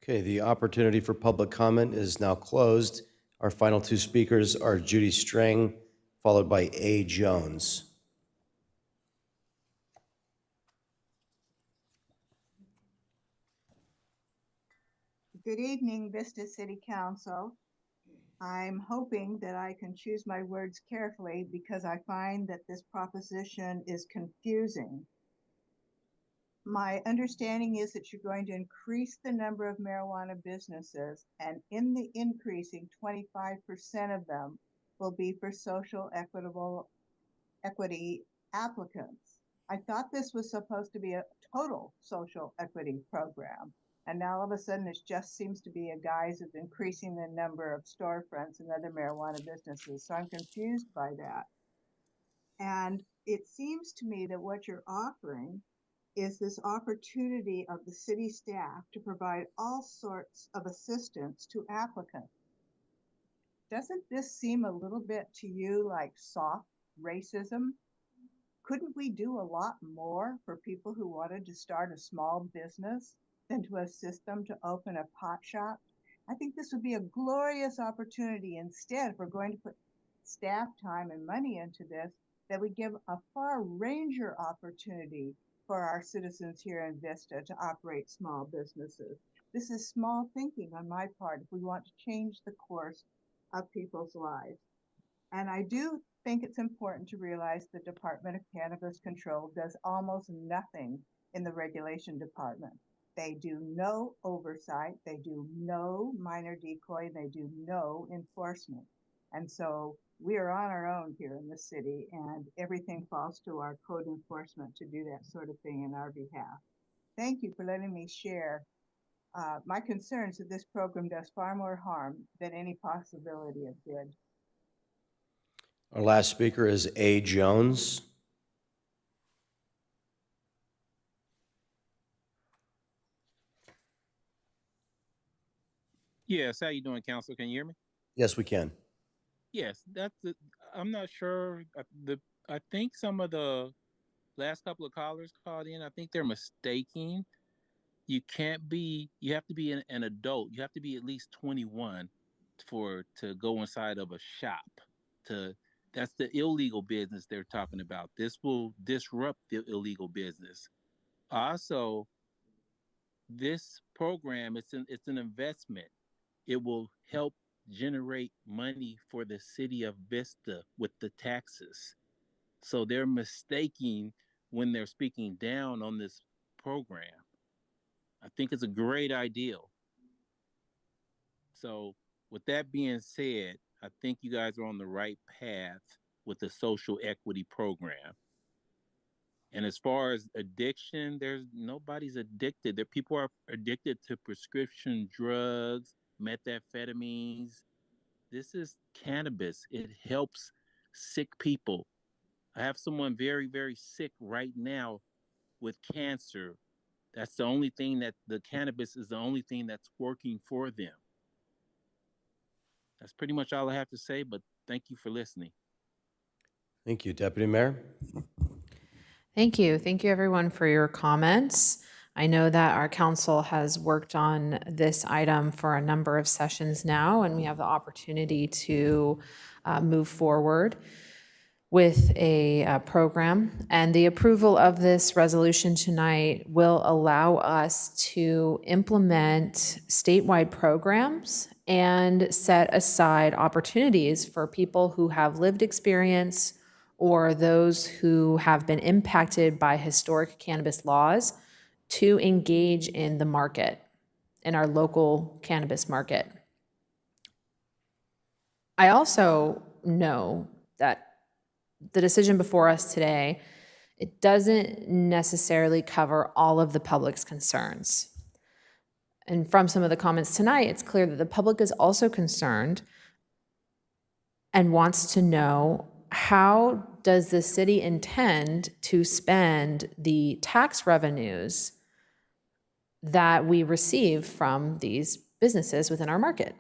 Okay, the opportunity for public comment is now closed. Our final two speakers are Judy Strang, followed by A. Jones. Good evening, Vista City Council. I'm hoping that I can choose my words carefully because I find that this proposition is confusing. My understanding is that you're going to increase the number of marijuana businesses, and in the increasing, 25% of them will be for social equity applicants. I thought this was supposed to be a total social equity program. And now all of a sudden it just seems to be a guise of increasing the number of storefronts and other marijuana businesses. So I'm confused by that. And it seems to me that what you're offering is this opportunity of the city staff to provide all sorts of assistance to applicants. Doesn't this seem a little bit to you like soft racism? Couldn't we do a lot more for people who wanted to start a small business than to assist them to open a pot shop? I think this would be a glorious opportunity. Instead, if we're going to put staff time and money into this, that we give a far ranger opportunity for our citizens here in Vista to operate small businesses. This is small thinking on my part if we want to change the course of people's lives. And I do think it's important to realize the Department of Cannabis Control does almost nothing in the regulation department. They do no oversight, they do no minor decoy, they do no enforcement. And so we are on our own here in the city, and everything falls to our code enforcement to do that sort of thing in our behalf. Thank you for letting me share my concerns that this program does far more harm than any possibility of good. Our last speaker is A. Jones. Yes, how you doing, Council? Can you hear me? Yes, we can. Yes, I'm not sure. I think some of the last couple of callers called in. I think they're mistaking. You have to be an adult. You have to be at least 21 to go inside of a shop. That's the illegal business they're talking about. This will disrupt the illegal business. Also, this program, it's an investment. It will help generate money for the city of Vista with the taxes. So they're mistaking when they're speaking down on this program. I think it's a great idea. So, with that being said, I think you guys are on the right path with the social equity program. And as far as addiction, there's nobody's addicted. There people are addicted to prescription drugs, methamphetamines. This is cannabis. It helps sick people. I have someone very, very sick right now with cancer. That's the only thing that the cannabis is the only thing that's working for them. That's pretty much all I have to say, but thank you for listening. Thank you, Deputy Mayor. Thank you. Thank you, everyone, for your comments. I know that our council has worked on this item for a number of sessions now, and we have the opportunity to move forward with a program. And the approval of this resolution tonight will allow us to implement statewide programs and set aside opportunities for people who have lived experience or those who have been impacted by historic cannabis laws to engage in the market, in our local cannabis market. I also know that the decision before us today, it doesn't necessarily cover all of the public's concerns. And from some of the comments tonight, it's clear that the public is also concerned and wants to know, how does the city intend to spend the tax revenues that we receive from these businesses within our market?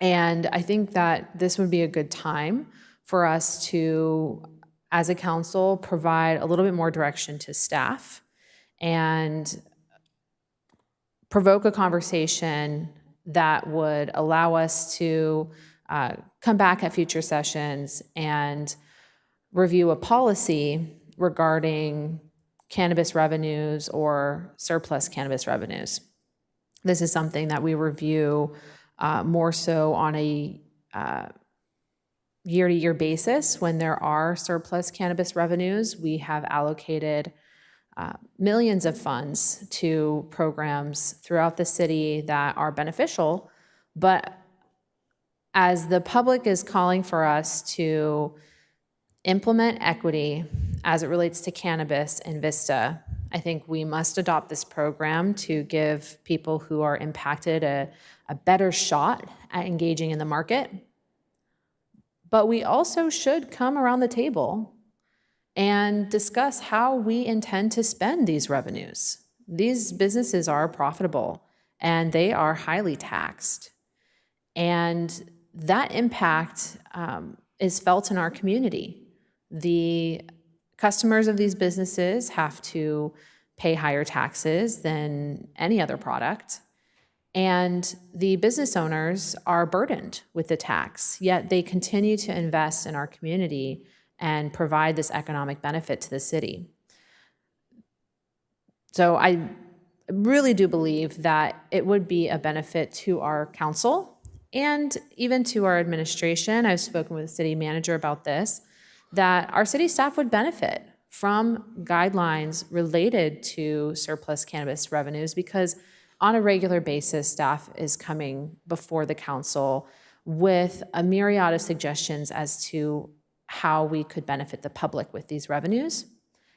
And I think that this would be a good time for us to, as a council, provide a little bit more direction to staff and provoke a conversation that would allow us to come back at future sessions and review a policy regarding cannabis revenues or surplus cannabis revenues. This is something that we review more so on a year-to-year basis. When there are surplus cannabis revenues, we have allocated millions of funds to programs throughout the city that are beneficial. But as the public is calling for us to implement equity as it relates to cannabis in Vista, I think we must adopt this program to give people who are impacted a better shot at engaging in the market. But we also should come around the table and discuss how we intend to spend these revenues. These businesses are profitable and they are highly taxed. And that impact is felt in our community. The customers of these businesses have to pay higher taxes than any other product. And the business owners are burdened with the tax, yet they continue to invest in our community and provide this economic benefit to the city. So I really do believe that it would be a benefit to our council and even to our administration. I've spoken with the city manager about this, that our city staff would benefit from guidelines related to surplus cannabis revenues, because on a regular basis, staff is coming before the council with a myriad of suggestions as to how we could benefit the public with these revenues.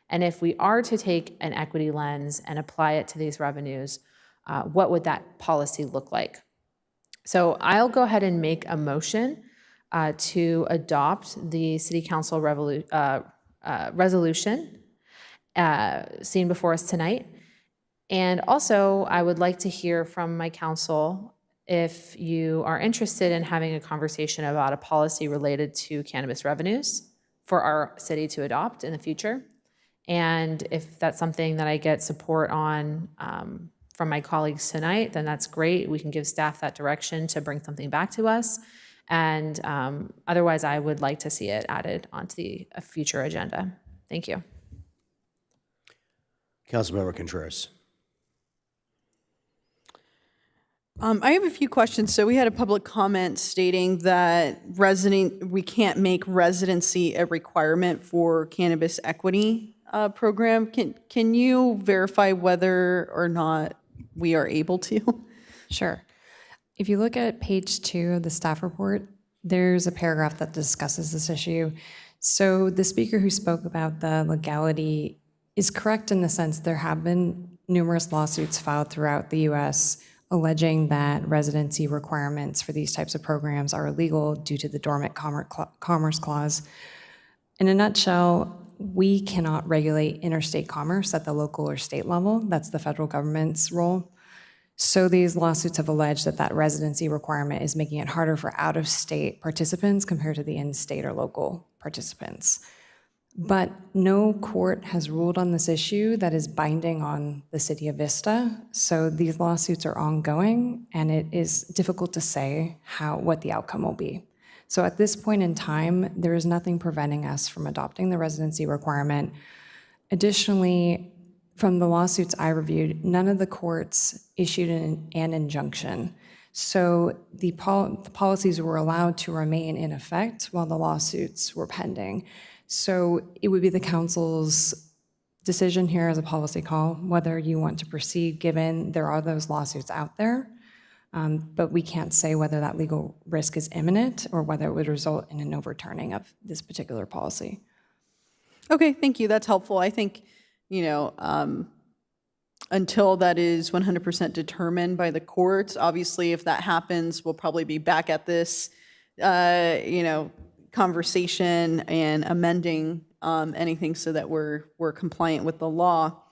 And if we are to take an equity lens and apply it to these revenues, what would that policy look like? So I'll go ahead and make a motion to adopt the City Council resolution seen before us tonight. And also, I would like to hear from my council if you are interested in having a conversation about a policy related to cannabis revenues for our city to adopt in the future. And if that's something that I get support on from my colleagues tonight, then that's great. We can give staff that direction to bring something back to us. And otherwise, I would like to see it added onto a future agenda. Thank you. Councilmember Contreras. I have a few questions. So we had a public comment stating that we can't make residency a requirement for Cannabis Equity program. Can you verify whether or not we are able to? Sure. If you look at page 2 of the staff report, there's a paragraph that discusses this issue. So the speaker who spoke about the legality is correct in the sense there have been numerous lawsuits filed throughout the U.S. alleging that residency requirements for these types of programs are illegal due to the Dormant Commerce Clause. In a nutshell, we cannot regulate interstate commerce at the local or state level. That's the federal government's role. So these lawsuits have alleged that that residency requirement is making it harder for out-of-state participants compared to the in-state or local participants. But no court has ruled on this issue that is binding on the city of Vista. So these lawsuits are ongoing, and it is difficult to say what the outcome will be. So at this point in time, there is nothing preventing us from adopting the residency requirement. Additionally, from the lawsuits I reviewed, none of the courts issued an injunction. So the policies were allowed to remain in effect while the lawsuits were pending. So it would be the council's decision here as a policy call whether you want to proceed given there are those lawsuits out there. But we can't say whether that legal risk is imminent or whether it would result in an overturning of this particular policy. Okay, thank you. That's helpful. I think, until that is 100% determined by the courts, obviously, if that happens, we'll probably be back at this, conversation and amending anything so that we're compliant with the law.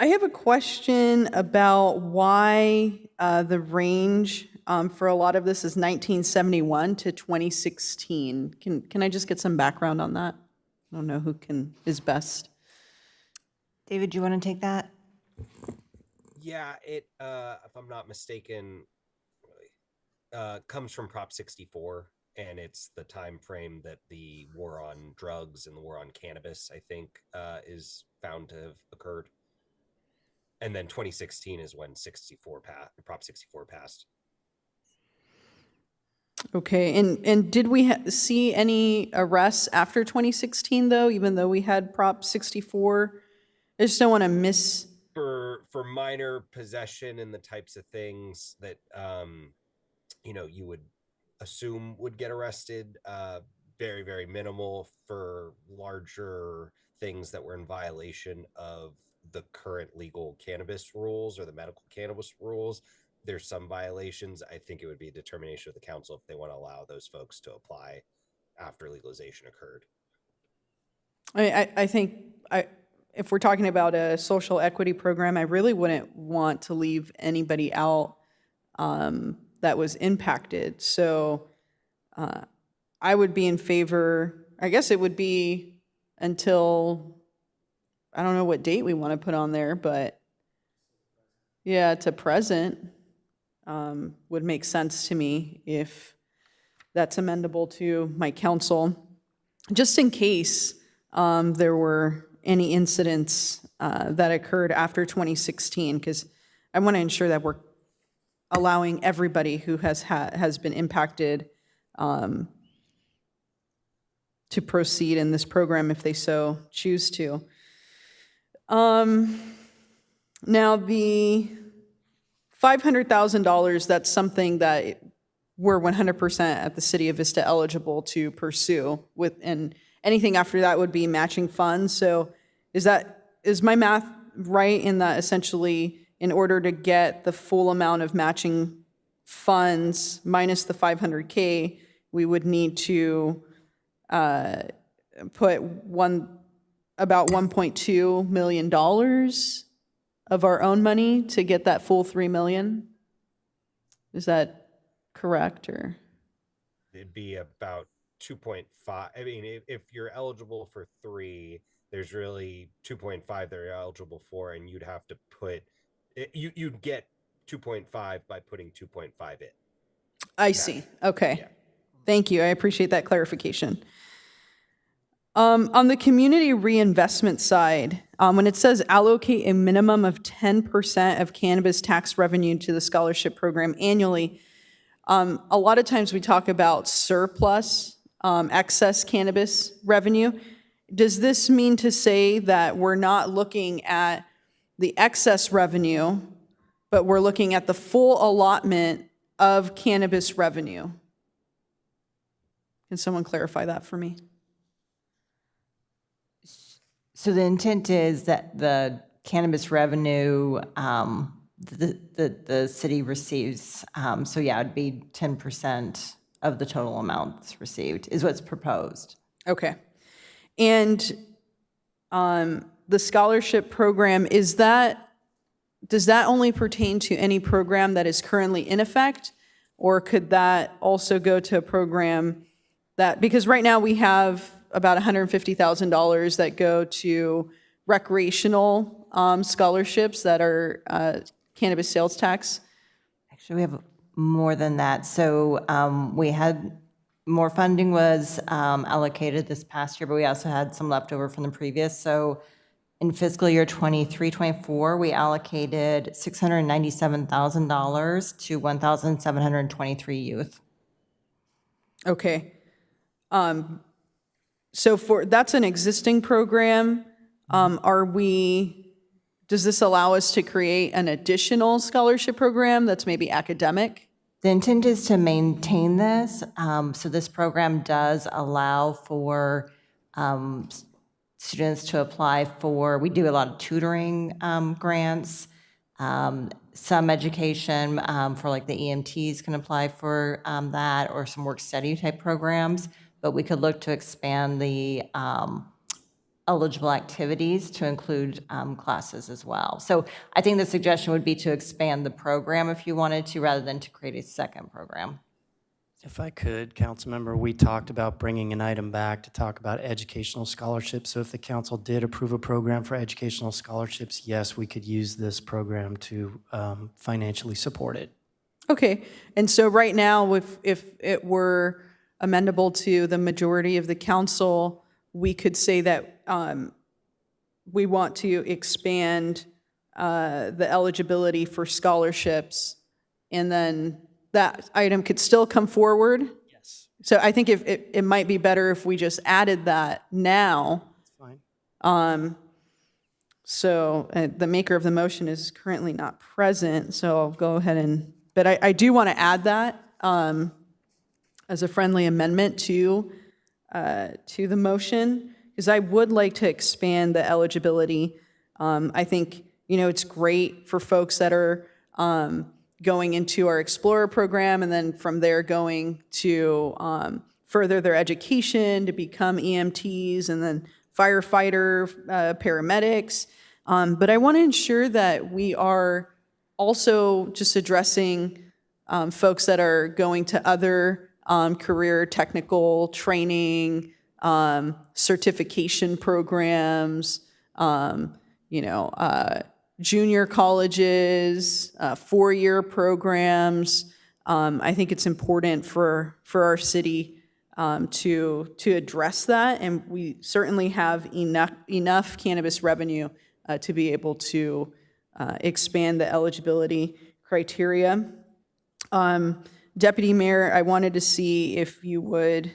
I have a question about why the range for a lot of this is 1971 to 2016. Can I just get some background on that? I don't know who is best. David, do you want to take that? Yeah, it, if I'm not mistaken, comes from Prop 64, and it's the time frame that the war on drugs and the war on cannabis, I think, is found to have occurred. And then 2016 is when Prop 64 passed. Okay, and did we see any arrests after 2016 though, even though we had Prop 64? I just don't want to miss. For minor possession and the types of things that you would assume would get arrested, very, very minimal. For larger things that were in violation of the current legal cannabis rules or the medical cannabis rules, there's some violations. I think it would be a determination of the council if they want to allow those folks to apply after legalization occurred. I think if we're talking about a social equity program, I really wouldn't want to leave anybody out that was impacted. So I would be in favor, I guess it would be until, I don't know what date we want to put on there, but yeah, to present would make sense to me if that's amendable to my council, just in case there were any incidents that occurred after 2016, because I want to ensure that we're allowing everybody who has been impacted to proceed in this program if they so choose to. Now the $500,000, that's something that we're 100% at the City of Vista eligible to pursue with, and anything after that would be matching funds. So is my math right in that essentially in order to get the full amount of matching funds minus the $500K, we would need to put about $1.2 million of our own money to get that full $3 million? Is that correct, or? It'd be about 2.5. I mean, if you're eligible for 3, there's really 2.5 they're eligible for, and you'd have to put you'd get 2.5 by putting 2.5 in. I see. Okay. Yeah. Thank you. I appreciate that clarification. On the community reinvestment side, when it says allocate a minimum of 10% of cannabis tax revenue to the scholarship program annually, a lot of times we talk about surplus, excess cannabis revenue. Does this mean to say that we're not looking at the excess revenue, but we're looking at the full allotment of cannabis revenue? Can someone clarify that for me? So the intent is that the cannabis revenue the city receives, so yeah, it'd be 10% of the total amount that's received is what's proposed. Okay. And the scholarship program, does that only pertain to any program that is currently in effect? Or could that also go to a program that, because right now we have about $150,000 that go to recreational scholarships that are cannabis sales tax? Actually, we have more than that. So we had more funding was allocated this past year, but we also had some leftover from the previous. So in fiscal year 23-24, we allocated $697,000 to 1,723 youth. Okay. So that's an existing program. Does this allow us to create an additional scholarship program that's maybe academic? The intent is to maintain this. So this program does allow for students to apply for, we do a lot of tutoring grants, some education for like the EMTs can apply for that, or some work study type programs, but we could look to expand the eligible activities to include classes as well. So I think the suggestion would be to expand the program if you wanted to, rather than to create a second program. If I could, Councilmember, we talked about bringing an item back to talk about educational scholarships. So if the council did approve a program for educational scholarships, yes, we could use this program to financially support it. Okay. And so right now, if it were amendable to the majority of the council, we could say that we want to expand the eligibility for scholarships, and then that item could still come forward? Yes. So I think if it might be better if we just added that now. That's fine. So the maker of the motion is currently not present, so I'll go ahead but I do want to add that as a friendly amendment to the motion, because I would like to expand the eligibility. I think, it's great for folks that are going into our Explorer program, and then from there going to further their education to become EMTs and then firefighter, paramedics. But I want to ensure that we are also just addressing folks that are going to other career technical training, certification programs, junior colleges, four-year programs. I think it's important for our city to address that, and we certainly have enough cannabis revenue to be able to expand the eligibility criteria. Deputy Mayor, I wanted to see if you would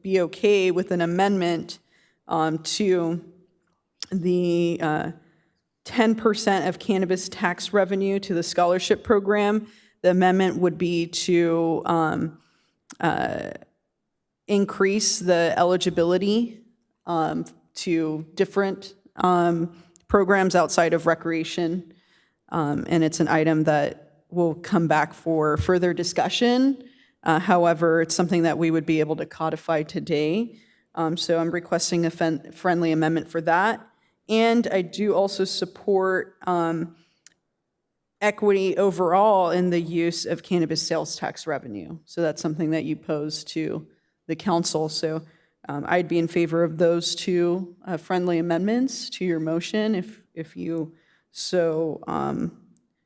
be okay with an amendment to the 10% of cannabis tax revenue to the scholarship program. The amendment would be to increase the eligibility to different programs outside of recreation. And it's an item that will come back for further discussion. However, it's something that we would be able to codify today. So I'm requesting a friendly amendment for that. And I do also support equity overall in the use of cannabis sales tax revenue. So that's something that you pose to the council. So I'd be in favor of those two friendly amendments to your motion if you so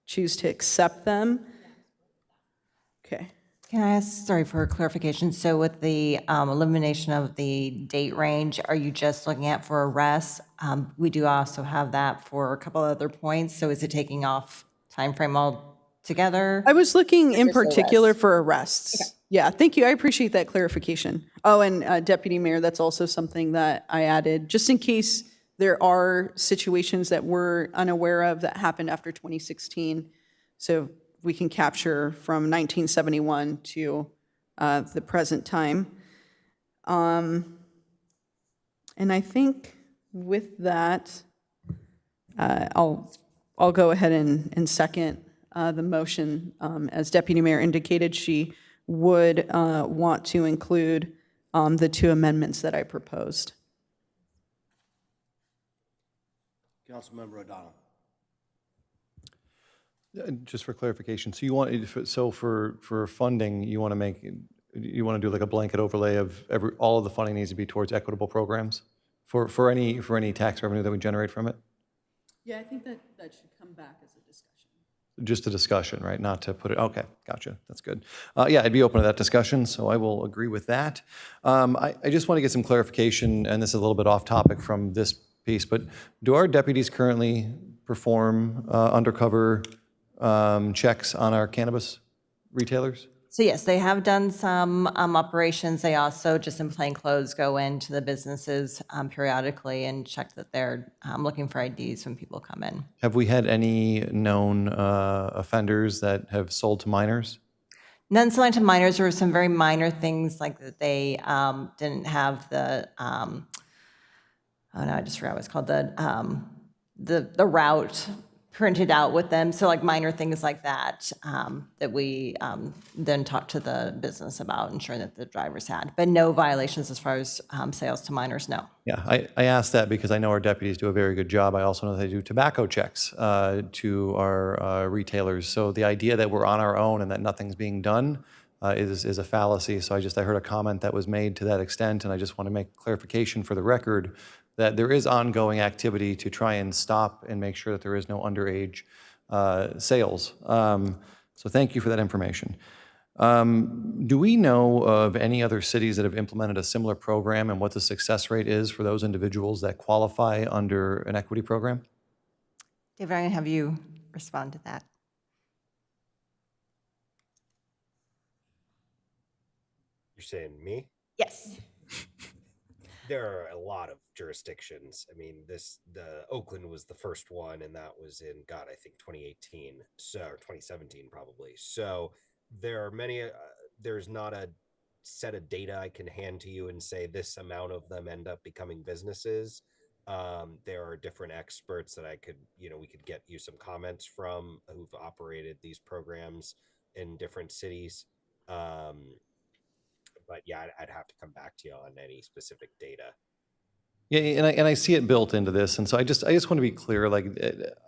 choose to accept them. Okay. Can I ask, sorry for clarification, so with the elimination of the date range, are you just looking at for arrests? We do also have that for a couple other points, so is it taking off timeframe altogether? I was looking in just particular arrests? for arrests. Yeah, thank you. I appreciate that clarification. Oh, and Deputy Mayor, that's also something that I added, just in case there are situations that we're unaware of that happened after 2016. So we can capture from 1971 to the present time. And I think with that, I'll go ahead and second the motion. As Deputy Mayor indicated, she would want to include the two amendments that I proposed. Councilmember O'Donnell. Just for clarification, so you want, so for funding, you want to do like a blanket overlay of all of the funding needs to be towards equitable programs for any tax revenue that we generate from it? Yeah, I think that should come back as a discussion. Just a discussion, right? Not to put it, okay, gotcha, that's good. Yeah, I'd be open to that discussion, so I will agree with that. I just want to get some clarification, and this is a little bit off topic from this piece, but do our deputies currently perform undercover checks on our cannabis retailers? So yes, they have done some operations. They also, just in plain clothes, go into the businesses periodically and check that they're looking for IDs when people come in. Have we had any known offenders that have sold to minors? None selling to minors. There were some very minor things like that they didn't have the, oh no, I just forgot what it's called, the route printed out with them. So like minor things like that, that we then talked to the business about, ensuring that the drivers had. But no violations as far as sales to minors, no. Yeah, I asked that because I know our deputies do a very good job. I also know they do tobacco checks to our retailers. So the idea that we're on our own and that nothing's being done is a fallacy. So I heard a comment that was made to that extent, and I just want to make clarification for the record that there is ongoing activity to try and stop and make sure that there is no underage sales. So thank you for that information. Do we know of any other cities that have implemented a similar program and what the success rate is for those individuals that qualify under an equity program? David, I'm going to have you respond to that. You're saying me? Yes. There are a lot of jurisdictions. I mean, the Oakland was the first one, and that was in, God, I think 2018, or 2017 probably. So there are many, there's not a set of data I can hand to you and say this amount of them end up becoming businesses. There are different experts that we could get you some comments from who've operated these programs in different cities. But yeah, I'd have to come back to you on any specific data. Yeah, and I see it built into this, and so I just want to be clear. Like,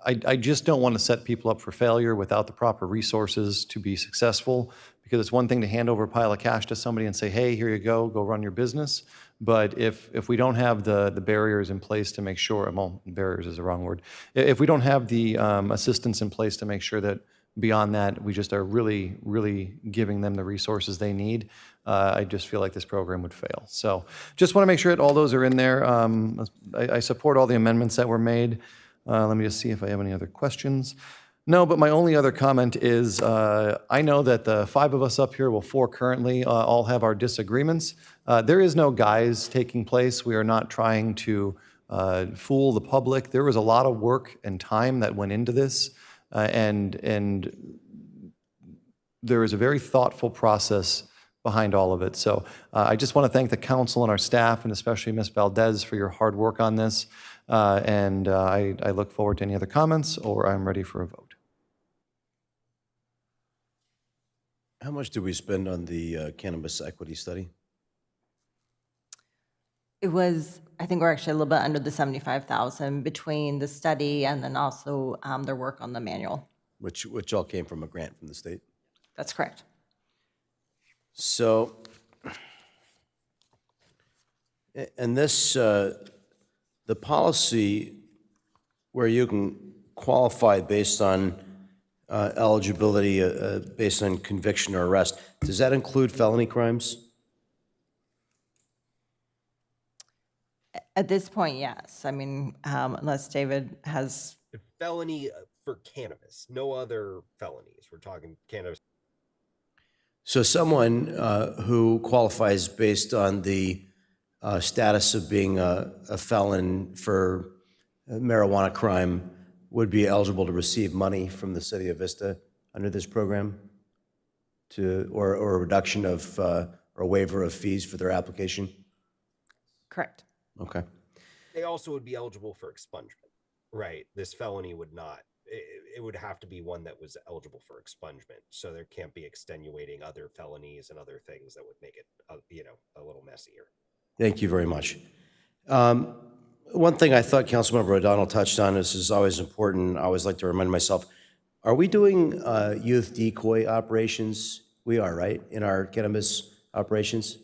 I just don't want to set people up for failure without the proper resources to be successful. Because it's one thing to hand over a pile of cash to somebody and say, "Hey, here you go run your business." But if we don't have the barriers in place to make sure, well, barriers is the wrong word. If we don't have the assistance in place to make sure that beyond that, we just are really, really giving them the resources they need, I just feel like this program would fail. So just want to make sure that all those are in there. I support all the amendments that were made. Let me just see if I have any other questions. No, but my only other comment is I know that the 5 of us up here, well, 4 currently, all have our disagreements. There is no guise taking place. We are not trying to fool the public. There was a lot of work and time that went into this. And there is a very thoughtful process behind all of it. So I just want to thank the council and our staff, and especially Ms. Valdez, for your hard work on this. And I look forward to any other comments, or I'm ready for a vote. How much did we spend on the cannabis equity study? It was, I think we're actually a little bit under the 75,000 between the study and then also their work on the manual. Which all came from a grant from the state? That's correct. So And this, the policy where you can qualify based on eligibility, based on conviction or arrest, does that include felony crimes? At this point, yes. I mean, unless David has, Felony for cannabis, no other felonies. We're talking cannabis. So someone who qualifies based on the status of being a felon for a marijuana crime would be eligible to receive money from the city of Vista under this program, or a reduction of, or a waiver of fees for their application? correct. Okay. They also would be eligible for expungement, right? This felony would not. It would have to be one that was eligible for expungement. So there can't be extenuating other felonies and other things that would make it, a little messier. Thank you very much. One thing I thought Councilmember O'Donnell touched on, this is always important, I always like to remind myself, are we doing youth decoy operations? We are, right, in our cannabis operations?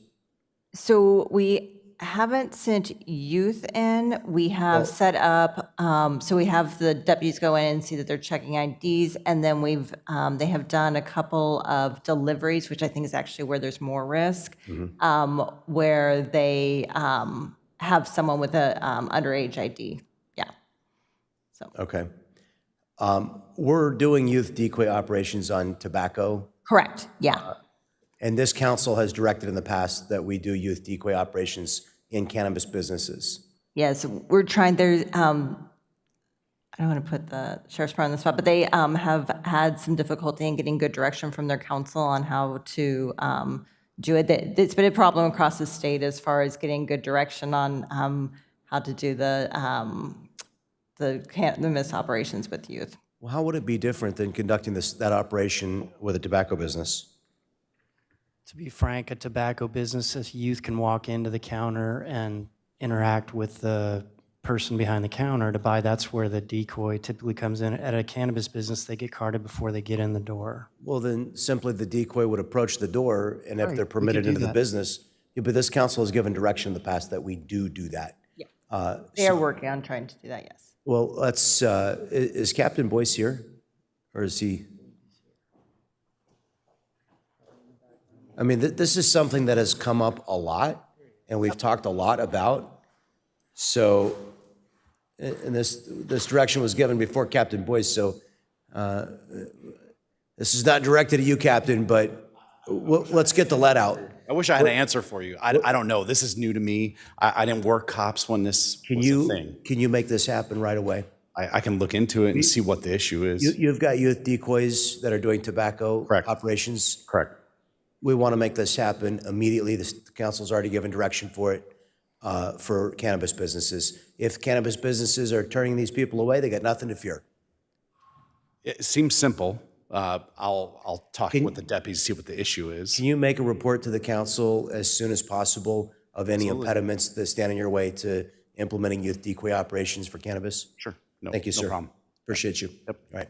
So we haven't sent youth in. We have set up, so we have the deputies go in and see that they're checking IDs, and then they have done a couple of deliveries, which I think is actually where there's more risk, where they have someone with a underage ID. Yeah. So. Okay. We're doing youth decoy operations on tobacco. Correct, yeah. And this council has directed in the past that we do youth decoy operations in cannabis businesses. Yes, we're trying, I don't want to put the sheriff's department on the spot, but they have had some difficulty in getting good direction from their council on how to do it. It's been a problem across the state as far as getting good direction on how to do the cannabis operations with youth. Well, how would it be different than conducting that operation with a tobacco business? To be frank, a tobacco business, a youth can walk into the counter and interact with the person behind the counter to buy. That's where the decoy typically comes in. At a cannabis business, they get carded before they get in the door. Well, then simply the decoy would approach the door, and if Right, they're we could permitted do into the that. business, yeah, but this council has given direction in the past that we do that. Yeah. They are working on trying to do that, yes. Well, let's, is Captain Boyce here? Or is he? I mean, this is something that has come up a lot, and we've talked a lot about. So, and this direction was given before Captain Boyce, so this is not directed at you, Captain, but let's get the let out. I wish I had an answer for you. I don't know. This is new to me. I didn't work cops when this was a thing. Can you make this happen right away? I can look into it and see what the issue is. You've got youth decoys that are doing tobacco operations. Correct. We want to make this happen immediately. The council's already given direction for it for cannabis businesses. If cannabis businesses are turning these people away, they got nothing to fear. It seems simple. I'll talk with the deputies, see what the issue is. Can you make a report to the council as soon as possible of any Absolutely. impediments that stand in your way to implementing youth decoy operations for cannabis? Sure. No, Thank you, sir. No problem. Appreciate you. Yep. All right.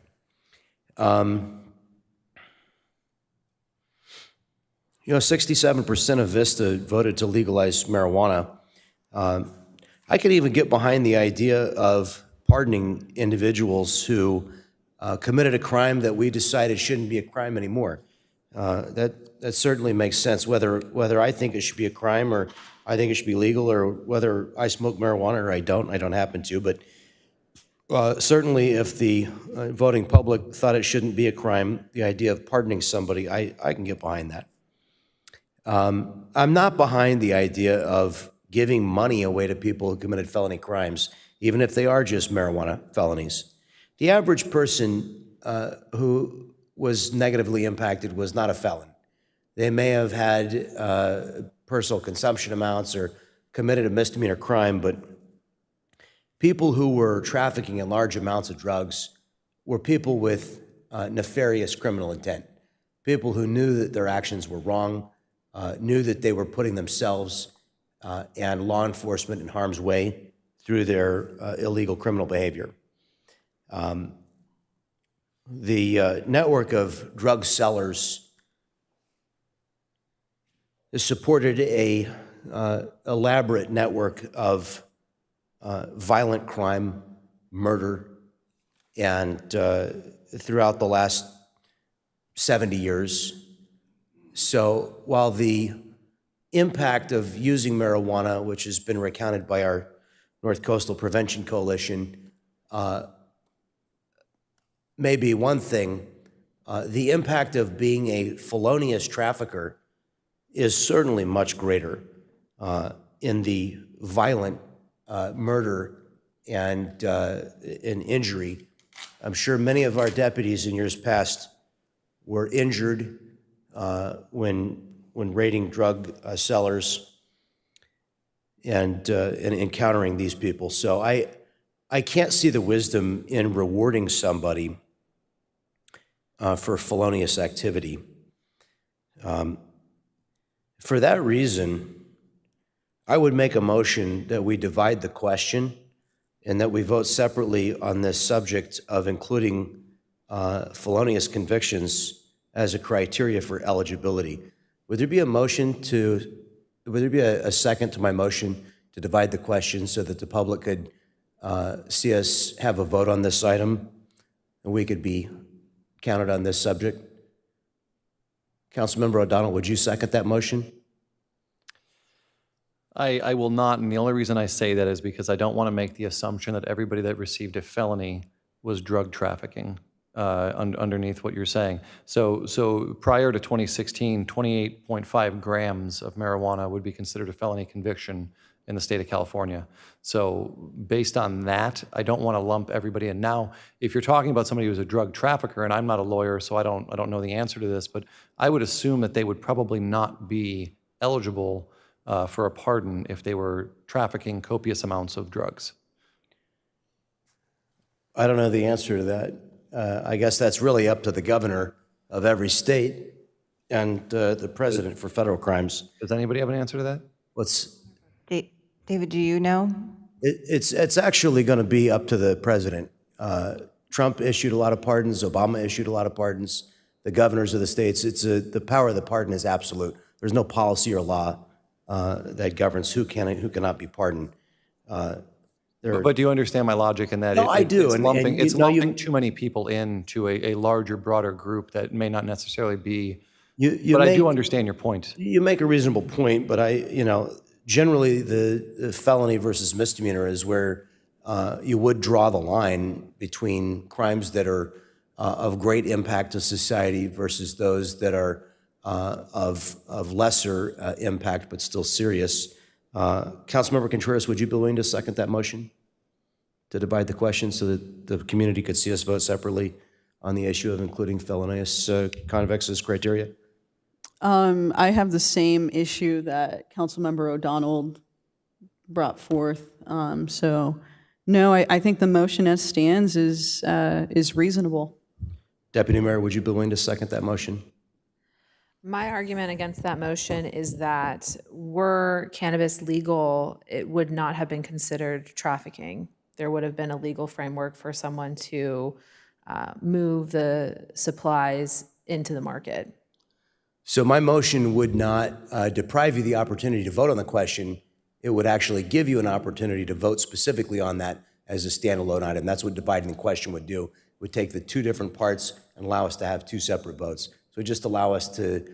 67% of Vista voted to legalize marijuana. I could even get behind the idea of pardoning individuals who committed a crime that we decided shouldn't be a crime anymore. That certainly makes sense, whether I think it should be a crime or I think it should be legal, or whether I smoke marijuana or I don't happen to, but certainly if the voting public thought it shouldn't be a crime, the idea of pardoning somebody, I can get behind that. I'm not behind the idea of giving money away to people who committed felony crimes, even if they are just marijuana felonies. The average person who was negatively impacted was not a felon. They may have had personal consumption amounts or committed a misdemeanor crime, but people who were trafficking in large amounts of drugs were people with nefarious criminal intent, people who knew that their actions were wrong, knew that they were putting themselves and law enforcement in harm's way through their illegal criminal behavior. The network of drug sellers has supported a elaborate network of violent crime, murder, and throughout the last 70 years. So while the impact of using marijuana, which has been recounted by our North Coastal Prevention Coalition, may be one thing, the impact of being a felonious trafficker is certainly much greater in the violent murder and injury. I'm sure many of our deputies in years past were injured when raiding drug sellers and encountering these people. So I can't see the wisdom in rewarding somebody for felonious activity. For that reason, I would make a motion that we divide the question and that we vote separately on this subject of including felonious convictions as a criteria for eligibility. Would there be a motion to, would there be a second to my motion to divide the question so that the public could see us have a vote on this item and we could be counted on this subject? Councilmember O'Donnell, would you second that motion? I will not, and the only reason I say that is because I don't want to make the assumption that everybody that received a felony was drug trafficking underneath what you're saying. So prior to 2016, 28.5 grams of marijuana would be considered a felony conviction in the state of California. So based on that, I don't want to lump everybody in. Now, if you're talking about somebody who's a drug trafficker, and I'm not a lawyer, so I don't know the answer to this, but I would assume that they would probably not be eligible for a pardon if they were trafficking copious amounts of drugs. I don't know the answer to that. I guess that's really up to the governor of every state and the president for federal crimes. Does anybody have an answer to that? David, do you know? It's actually going to be up to the president. Trump issued a lot of pardons. Obama issued a lot of pardons. The governors of the states, the power of the pardon is absolute. There's no policy or law that governs who can and who cannot be pardoned. But do you understand my logic in that? No, I do. It's lumping too many people into a larger, broader group that may not necessarily be. But I do understand your point. You make a reasonable point, but generally the felony versus misdemeanor is where you would draw the line between crimes that are of great impact to society versus those that are of lesser impact but still serious. Councilmember Contreras, would you be willing to second that motion to divide the question so that the community could see us vote separately on the issue of including felonious convicts as criteria? I have the same issue that Councilmember O'Donnell brought forth. So, no, I think the motion as stands is reasonable. Deputy Mayor, would you be willing to second that motion? My argument against that motion is that were cannabis legal, it would not have been considered trafficking. There would have been a legal framework for someone to move the supplies into the market. So my motion would not deprive you the opportunity to vote on the question. It would actually give you an opportunity to vote specifically on that as a standalone item. That's what dividing the question would do. It would take the two different parts and allow us to have two separate votes. So just allow us to,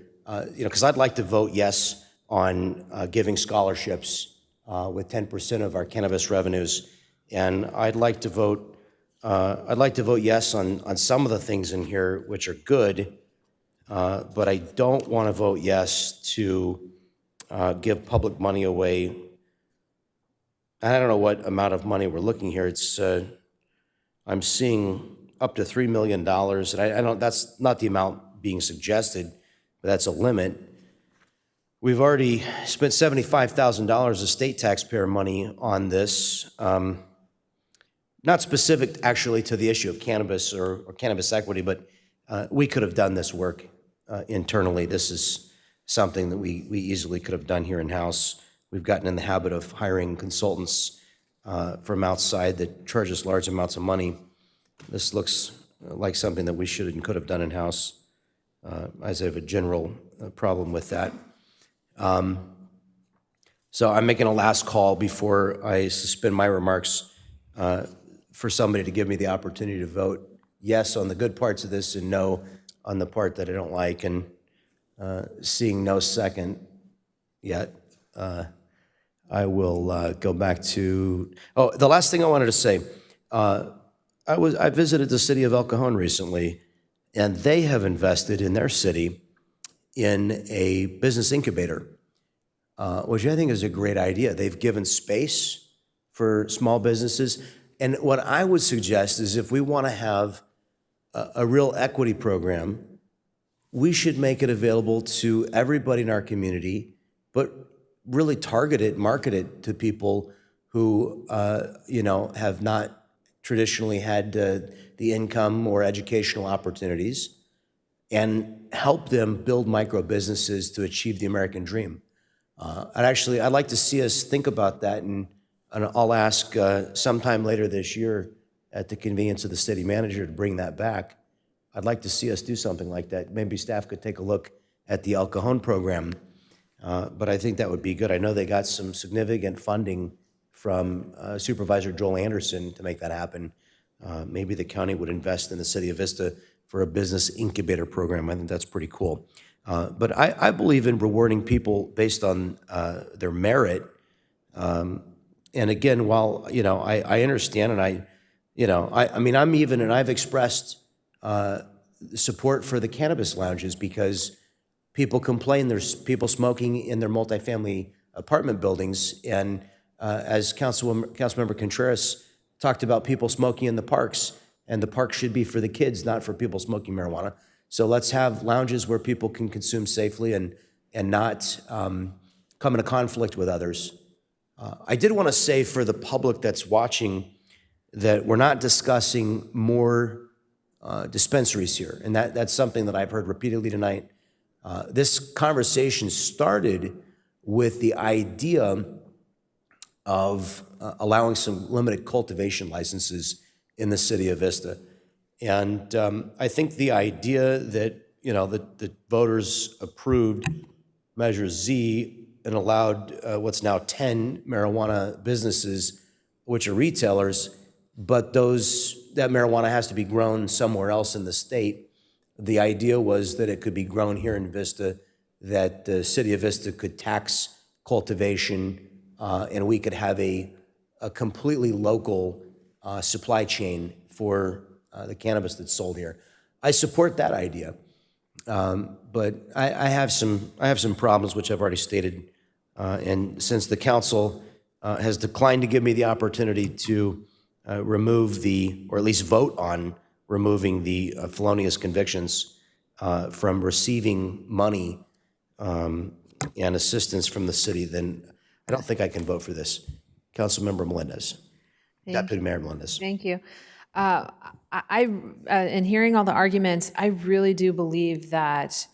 because I'd like to vote yes on giving scholarships with 10% of our cannabis revenues, and I'd like to vote yes on some of the things in here which are good, but I don't want to vote yes to give public money away. I don't know what amount of money we're looking here. It's I'm seeing up to $3 million, and I don't. That's not the amount being suggested, but that's a limit. We've already spent $75,000 of state taxpayer money on this, not specific actually to the issue of cannabis or cannabis equity, but we could have done this work internally. This is something that we easily could have done here in-house. We've gotten in the habit of hiring consultants from outside that charge us large amounts of money. This looks like something that we should and could have done in-house. As I have a general problem with that. So I'm making a last call before I suspend my remarks for somebody to give me the opportunity to vote yes on the good parts of this and no on the part that I don't like. And seeing no second yet, I will go back to, the last thing I wanted to say. I visited the city of El Cajon recently, and they have invested in their city in a business incubator, which I think is a great idea. They've given space for small businesses. And what I would suggest is if we want to have a real equity program, we should make it available to everybody in our community, but really target it, market it to people who, have not traditionally had the income or educational opportunities, and help them build micro businesses to achieve the American dream. I'd like to see us think about that, and I'll ask sometime later this year at the convenience of the city manager to bring that back. I'd like to see us do something like that. Maybe staff could take a look at the El Cajon program, but I think that would be good. I know they got some significant funding from Supervisor Joel Anderson to make that happen. Maybe the county would invest in the city of Vista for a business incubator program. I think that's pretty cool. But I believe in rewarding people based on their merit. And again, while, I understand, and I've expressed support for the cannabis lounges because people complain there's people smoking in their multifamily apartment buildings. And as Councilmember Contreras talked about people smoking in the parks, and the park should be for the kids, not for people smoking marijuana. So let's have lounges where people can consume safely and not come into conflict with others. I did want to say for the public that's watching that we're not discussing more dispensaries here, and that's something that I've heard repeatedly tonight. This conversation started with the idea of allowing some limited cultivation licenses in the city of Vista. And I think the idea that, the voters approved Measure Z and allowed what's now 10 marijuana businesses, which are retailers, but that marijuana has to be grown somewhere else in the state. The idea was that it could be grown here in Vista, that the city of Vista could tax cultivation, and we could have a completely local supply chain for the cannabis that's sold here. I support that idea, but I have some problems, which I've already stated. And since the council has declined to give me the opportunity to remove or at least vote on removing the felonious convictions from receiving money and assistance from the city, then I don't think I can vote for this. Councilmember Melendez. Deputy Mayor Melendez. Thank you. In hearing all the arguments, I really do believe that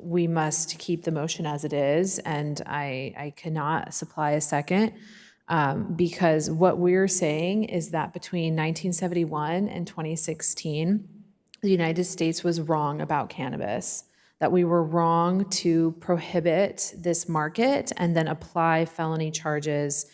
we must keep the motion as it is, and I cannot supply a second because what we're saying is that between 1971 and 2016, the United States was wrong about cannabis, that we were wrong to prohibit this market and then apply felony charges,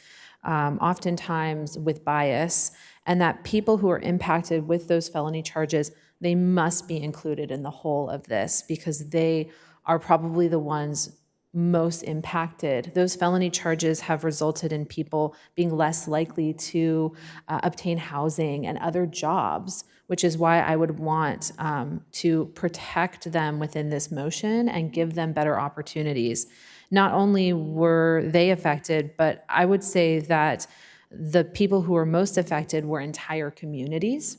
oftentimes with bias, and that people who are impacted with those felony charges, they must be included in the whole of this because they are probably the ones most impacted. Those felony charges have resulted in people being less likely to obtain housing and other jobs, which is why I would want to protect them within this motion and give them better opportunities. Not only were they affected, but I would say that the people who were most affected were entire communities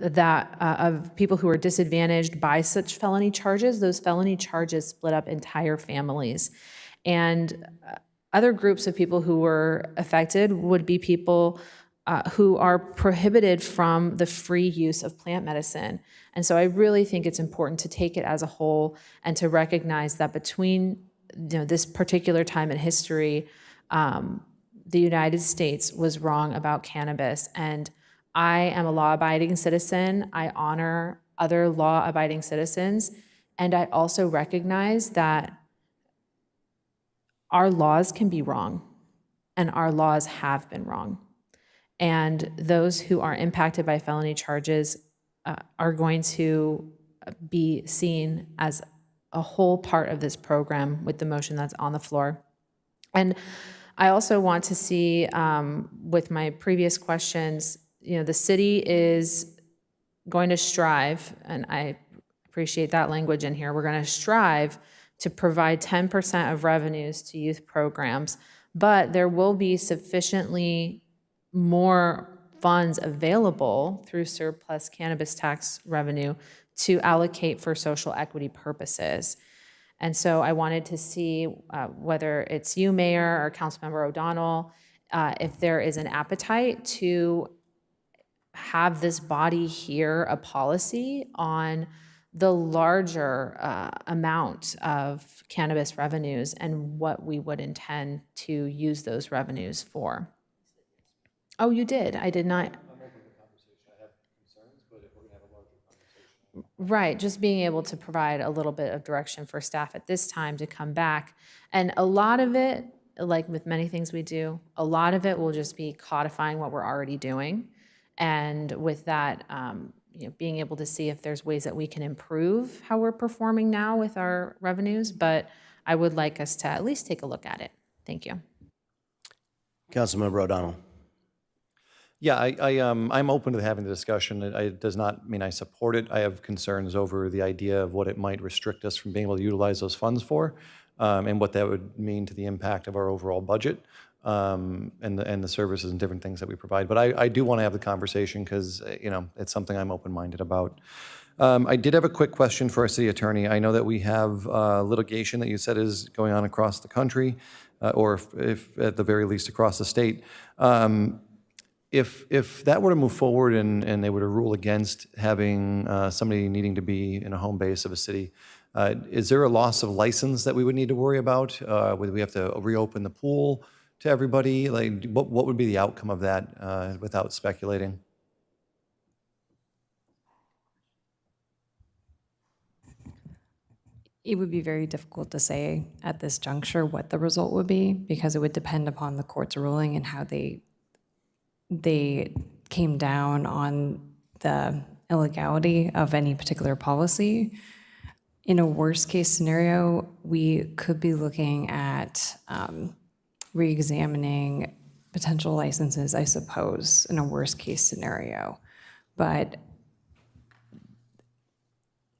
of people who are disadvantaged by such felony charges. Those felony charges split up entire families. And other groups of people who were affected would be people who are prohibited from the free use of plant medicine. And so I really think it's important to take it as a whole and to recognize that between this particular time in history, the United States was wrong about cannabis. And I am a law-abiding citizen. I honor other law-abiding citizens. And I also recognize that our laws can be wrong, and our laws have been wrong. And those who are impacted by felony charges are going to be seen as a whole part of this program with the motion that's on the floor. And I also want to see, with my previous questions, the city is going to strive, and I appreciate that language in here, we're going to strive to provide 10% of revenues to youth programs, but there will be sufficiently more funds available through surplus cannabis tax revenue to allocate for social equity purposes. And so I wanted to see whether it's you, Mayor, or Councilmember O'Donnell, if there is an appetite to have this body hear a policy on the larger amount of cannabis revenues and what we would intend to use those revenues for. Oh, you did? I did not. Right, just being able to provide a little bit of direction for staff at this time to come back. And a lot of it, like with many things we do, a lot of it will just be codifying what we're already doing. And with that, being able to see if there's ways that we can improve how we're performing now with our revenues. But I would like us to at least take a look at it. Thank you. Councilmember O'Donnell. Yeah, I'm open to having the discussion. It does not mean I support it. I have concerns over the idea of what it might restrict us from being able to utilize those funds for, and what that would mean to the impact of our overall budget, and the services and different things that we provide. But I do want to have the conversation because it's something I'm open-minded about. I did have a quick question for our city attorney. I know that we have litigation that you said is going on across the country, or if at the very least across the state. If that were to move forward and they were to rule against having somebody needing to be in a home base of a city, is there a loss of license that we would need to worry about? Would we have to reopen the pool to everybody? Like, what would be the outcome of that without speculating? It would be very difficult to say at this juncture what the result would be, because it would depend upon the court's ruling and how they came down on the illegality of any particular policy. In a worst-case scenario, we could be looking at re-examining potential licenses, I suppose, in a worst-case scenario. But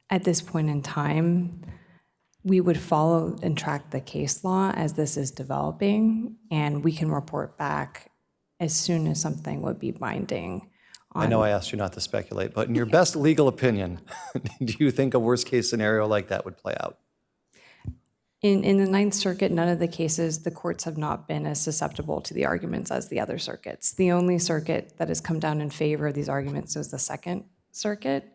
at this point in time, we would follow and track the case law as this is developing, and we can report back as soon as something would be binding. I know I asked you not to speculate, but in your best legal opinion, do you think a worst-case scenario like that would play out? In the Ninth Circuit, none of the cases, the courts have not been as susceptible to the arguments as the other circuits. The only circuit that has come down in favor of these arguments is the Second Circuit.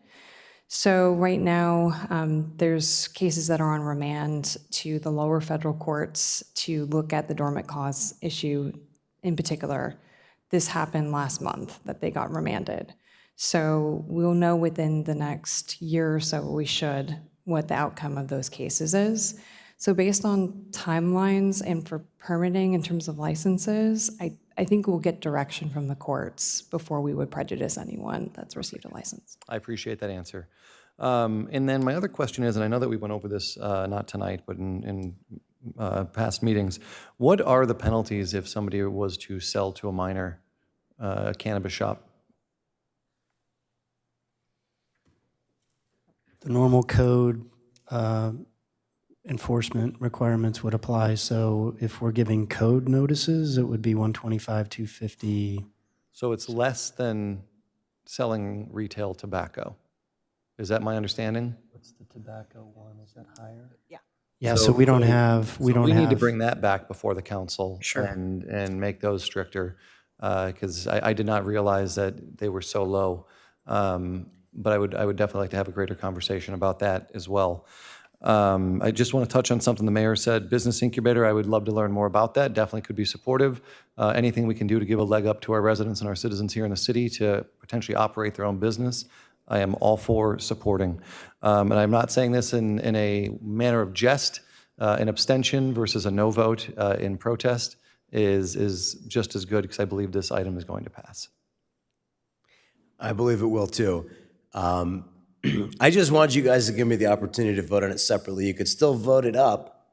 So right now, there's cases that are on remand to the lower federal courts to look at the dormant cause issue in particular. This happened last month that they got remanded. So we'll know within the next year or so, we should, what the outcome of those cases is. So based on timelines and for permitting in terms of licenses, I think we'll get direction from the courts before we would prejudice anyone that's received a license. I appreciate that answer. And then my other question is, and I know that we went over this not tonight, but in past meetings, what are the penalties if somebody was to sell to a minor a cannabis shop? The normal code enforcement requirements would apply. So if we're giving code notices, it would be 125, 250. So it's less than selling retail tobacco. Is that my understanding? What's the tobacco one? Is that higher? Yeah. Yeah, so we don't have, we need to bring that back before the council. Sure. And make those stricter, because I did not realize that they were so low. But I would definitely like to have a greater conversation about that as well. I just want to touch on something the mayor said, business incubator. I would love to learn more about that. Definitely could be supportive. Anything we can do to give a leg up to our residents and our citizens here in the city to potentially operate their own business, I am all for supporting. And I'm not saying this in a manner of jest. An abstention versus a no vote in protest is just as good, because I believe this item is going to pass. I believe it will too. I just want you guys to give me the opportunity to vote on it separately. You could still vote it up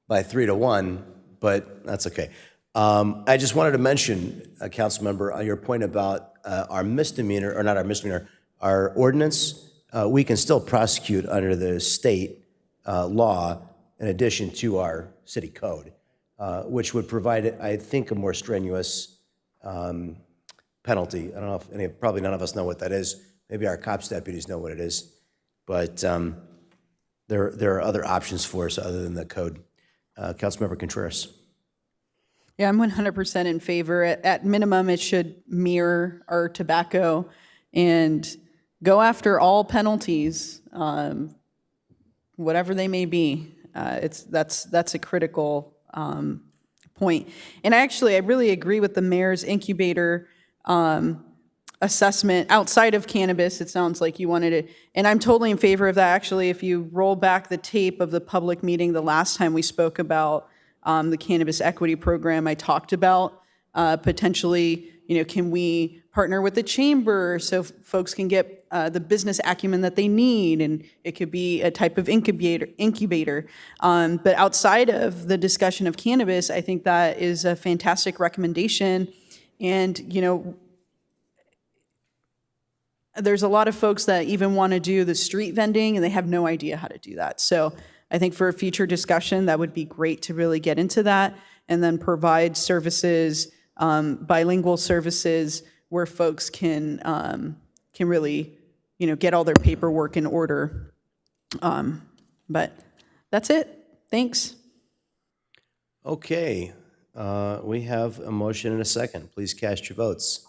by 3-1, but that's okay. I just wanted to mention, Councilmember, on your point about our misdemeanor, or not our misdemeanor, our ordinance, we can still prosecute under the state law in addition to our city code, which would provide, I think, a more strenuous penalty. I don't know if probably none of us know what that is. Maybe our cops deputies know what it is, but there are other options for us other than the code. Councilmember Contreras. Yeah, I'm 100% in favor. At minimum, it should mirror our tobacco and go after all penalties, whatever they may be. That's a critical point. And actually, I really agree with the mayor's incubator assessment outside of cannabis. It sounds like you wanted it, and I'm totally in favor of that. Actually, if you roll back the tape of the public meeting the last time we spoke about the Cannabis Equity Program, I talked about potentially, can we partner with the chamber so folks can get the business acumen that they need, and it could be a type of incubator. But outside of the discussion of cannabis, I think that is a fantastic recommendation. And, there's a lot of folks that even want to do the street vending and they have no idea how to do that. So I think for a future discussion, that would be great to really get into that and then provide services, bilingual services where folks can really, get all their paperwork in order. But that's it. Thanks. Okay, we have a motion and a second. Please cast your votes.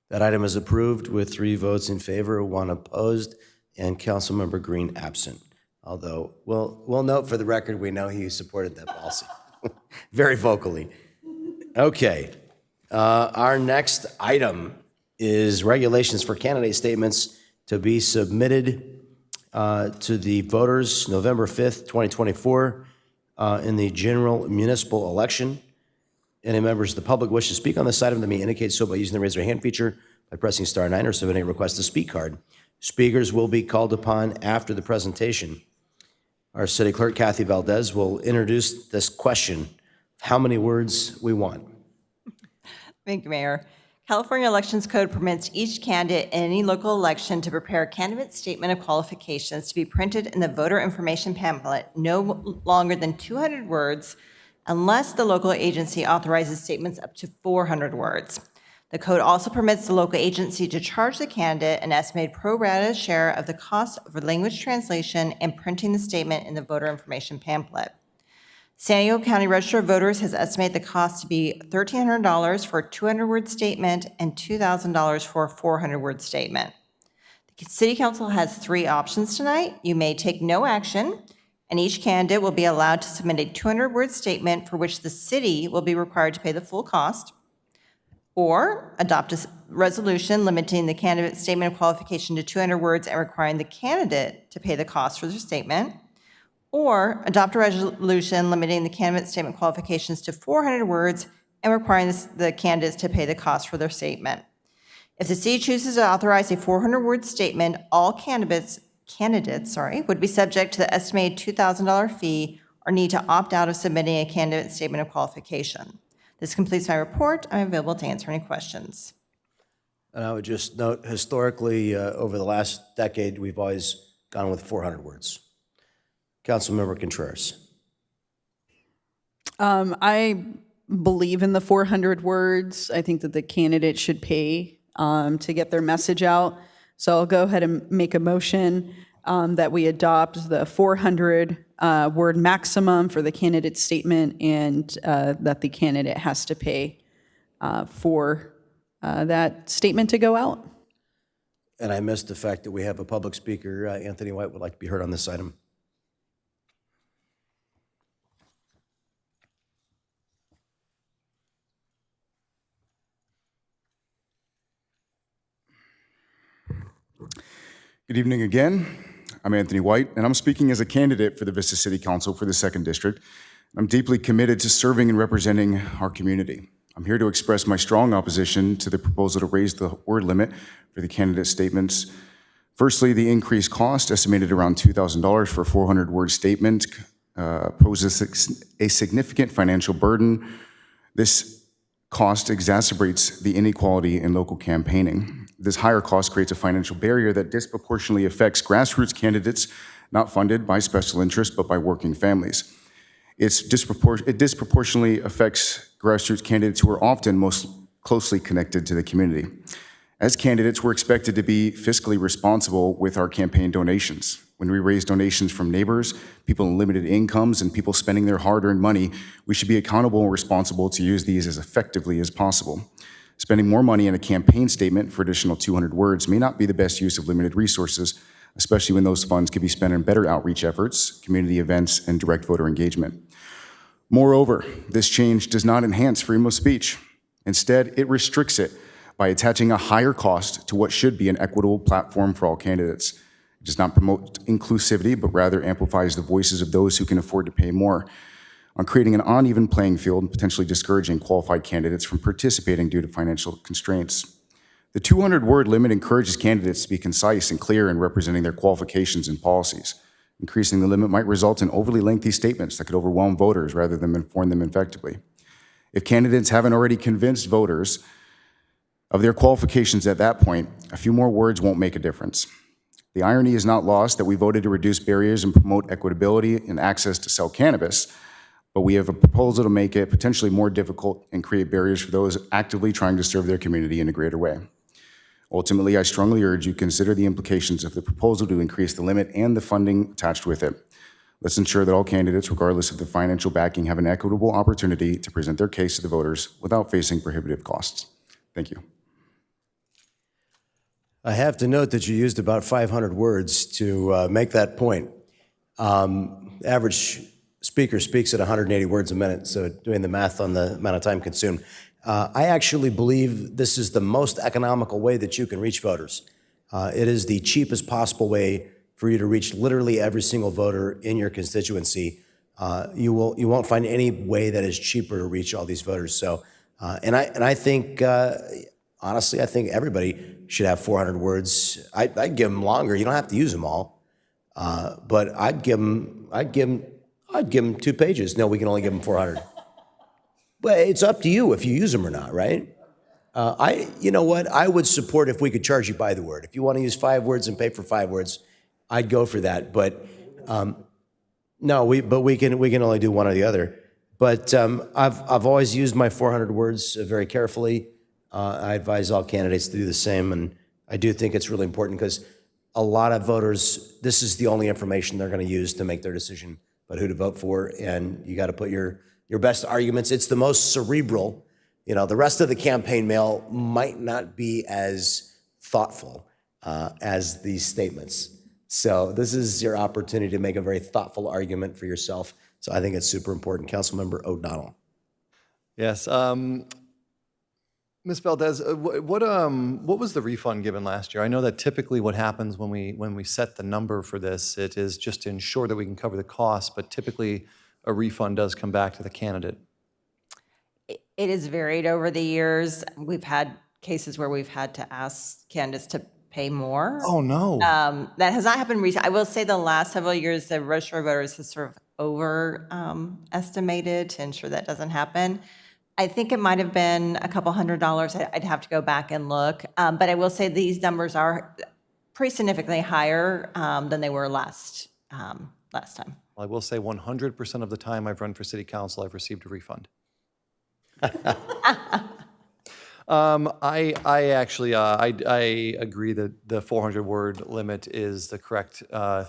That item is approved with 3 votes in favor, 1 opposed, and Councilmember Green absent. Although, we'll note for the record, we know he supported that policy very vocally. Okay, our next item is regulations for candidate statements to be submitted to the voters November 5th, 2024, in the general municipal election. Any members of the public wish to speak on this item, they may indicate so by using the raise your hand feature by pressing *9 or submitting a request to speak card. Speakers will be called upon after the presentation. Our city clerk, Kathy Valdez, will introduce this question: how many words we want. Thank you, Mayor. California Elections Code permits each candidate in any local election to prepare a candidate statement of qualifications to be printed in the voter information pamphlet no longer than 200 words unless the local agency authorizes statements up to 400 words. The code also permits the local agency to charge the candidate an estimated pro rata share of the cost of language translation and printing the statement in the voter information pamphlet. San Diego County Register of Voters has estimated the cost to be $1,300 for a 200-word statement and $2,000 for a 400-word statement. The City Council has 3 options tonight. You may take no action, and each candidate will be allowed to submit a 200-word statement for which the city will be required to pay the full cost, or adopt a resolution limiting the candidate's statement of qualification to 200 words and requiring the candidate to pay the cost for their statement, or adopt a resolution limiting the candidate's statement qualifications to 400 words and requiring the candidates to pay the cost for their statement. If the city chooses to authorize a 400-word statement, all candidates would be subject to the estimated $2,000 fee or need to opt out of submitting a candidate statement of qualification. This completes my report. I'm available to answer any questions. And I would just note, historically, over the last decade, we've always gone with 400 words. Councilmember Contreras. I believe in the 400 words. I think that the candidate should pay to get their message out. So I'll go ahead and make a motion that we adopt the 400 word maximum for the candidate statement, and that the candidate has to pay for that statement to go out. And I missed the fact that we have a public speaker. Anthony White would like to be heard on this item. Good evening again. I'm Anthony White, and I'm speaking as a candidate for the Vista City Council for the 2nd District. I'm deeply committed to serving and representing our community. I'm here to express my strong opposition to the proposal to raise the word limit for the candidate statements. Firstly, the increased cost, estimated around $2,000 for a 400-word statement, poses a significant financial burden. This cost exacerbates the inequality in local campaigning. This higher cost creates a financial barrier that disproportionately affects grassroots candidates not funded by special interests but by working families. It disproportionately affects grassroots candidates who are often most closely connected to the community. As candidates, we're expected to be fiscally responsible with our campaign donations. When we raise donations from neighbors, people in limited incomes, and people spending their hard-earned money, we should be accountable and responsible to use these as effectively as possible. Spending more money in a campaign statement for additional 200 words may not be the best use of limited resources, especially when those funds could be spent on better outreach efforts, community events, and direct voter engagement. Moreover, this change does not enhance freedom of speech. Instead, it restricts it by attaching a higher cost to what should be an equitable platform for all candidates. It does not promote inclusivity, but rather amplifies the voices of those who can afford to pay more, on creating an uneven playing field and potentially discouraging qualified candidates from participating due to financial constraints. The 200-word limit encourages candidates to be concise and clear in representing their qualifications and policies. Increasing the limit might result in overly lengthy statements that could overwhelm voters rather than inform them effectively. If candidates haven't already convinced voters of their qualifications at that point, a few more words won't make a difference. The irony is not lost that we voted to reduce barriers and promote equitability and access to sell cannabis, but we have a proposal to make it potentially more difficult and create barriers for those actively trying to serve their community in a greater way. Ultimately, I strongly urge you to consider the implications of the proposal to increase the limit and the funding attached with it. Let's ensure that all candidates, regardless of the financial backing, have an equitable opportunity to present their case to the voters without facing prohibitive costs. Thank you. I have to note that you used about 500 words to make that point. Average speaker speaks at 180 words a minute, so doing the math on the amount of time consumed. I actually believe this is the most economical way that you can reach voters. It is the cheapest possible way for you to reach literally every single voter in your constituency. You won't find any way that is cheaper to reach all these voters. So, and I think, honestly, I think everybody should have 400 words. I'd give them longer. You don't have to use them all, but I'd give them 2 pages. No, we can only give them 400. But it's up to you if you use them or not, right? You know what? I would support if we could charge you by the word. If you want to use 5 words and pay for 5 words, I'd go for that. But no, we can only do one or the other. But I've always used my 400 words very carefully. I advise all candidates to do the same, and I do think it's really important because a lot of voters, this is the only information they're going to use to make their decision about who to vote for, and you got to put your best arguments. It's the most cerebral. You know, the rest of the campaign mail might not be as thoughtful as these statements. So this is your opportunity to make a very thoughtful argument for yourself. So I think it's super important. Councilmember O'Donnell. Yes. Ms. Valdez, what was the refund given last year? I know that typically what happens when we set the number for this, it is just to ensure that we can cover the costs, but typically a refund does come back to the candidate. It has varied over the years. We've had cases where we've had to ask candidates to pay more. Oh, no. That has not happened recently. I will say the last several years, the register of voters has sort of overestimated to ensure that doesn't happen. I think it might have been a couple $100. I'd have to go back and look. But I will say these numbers are pretty significantly higher than they were last time. I will say 100% of the time I've run for city council, I've received a refund. I actually agree that the 400-word limit is the correct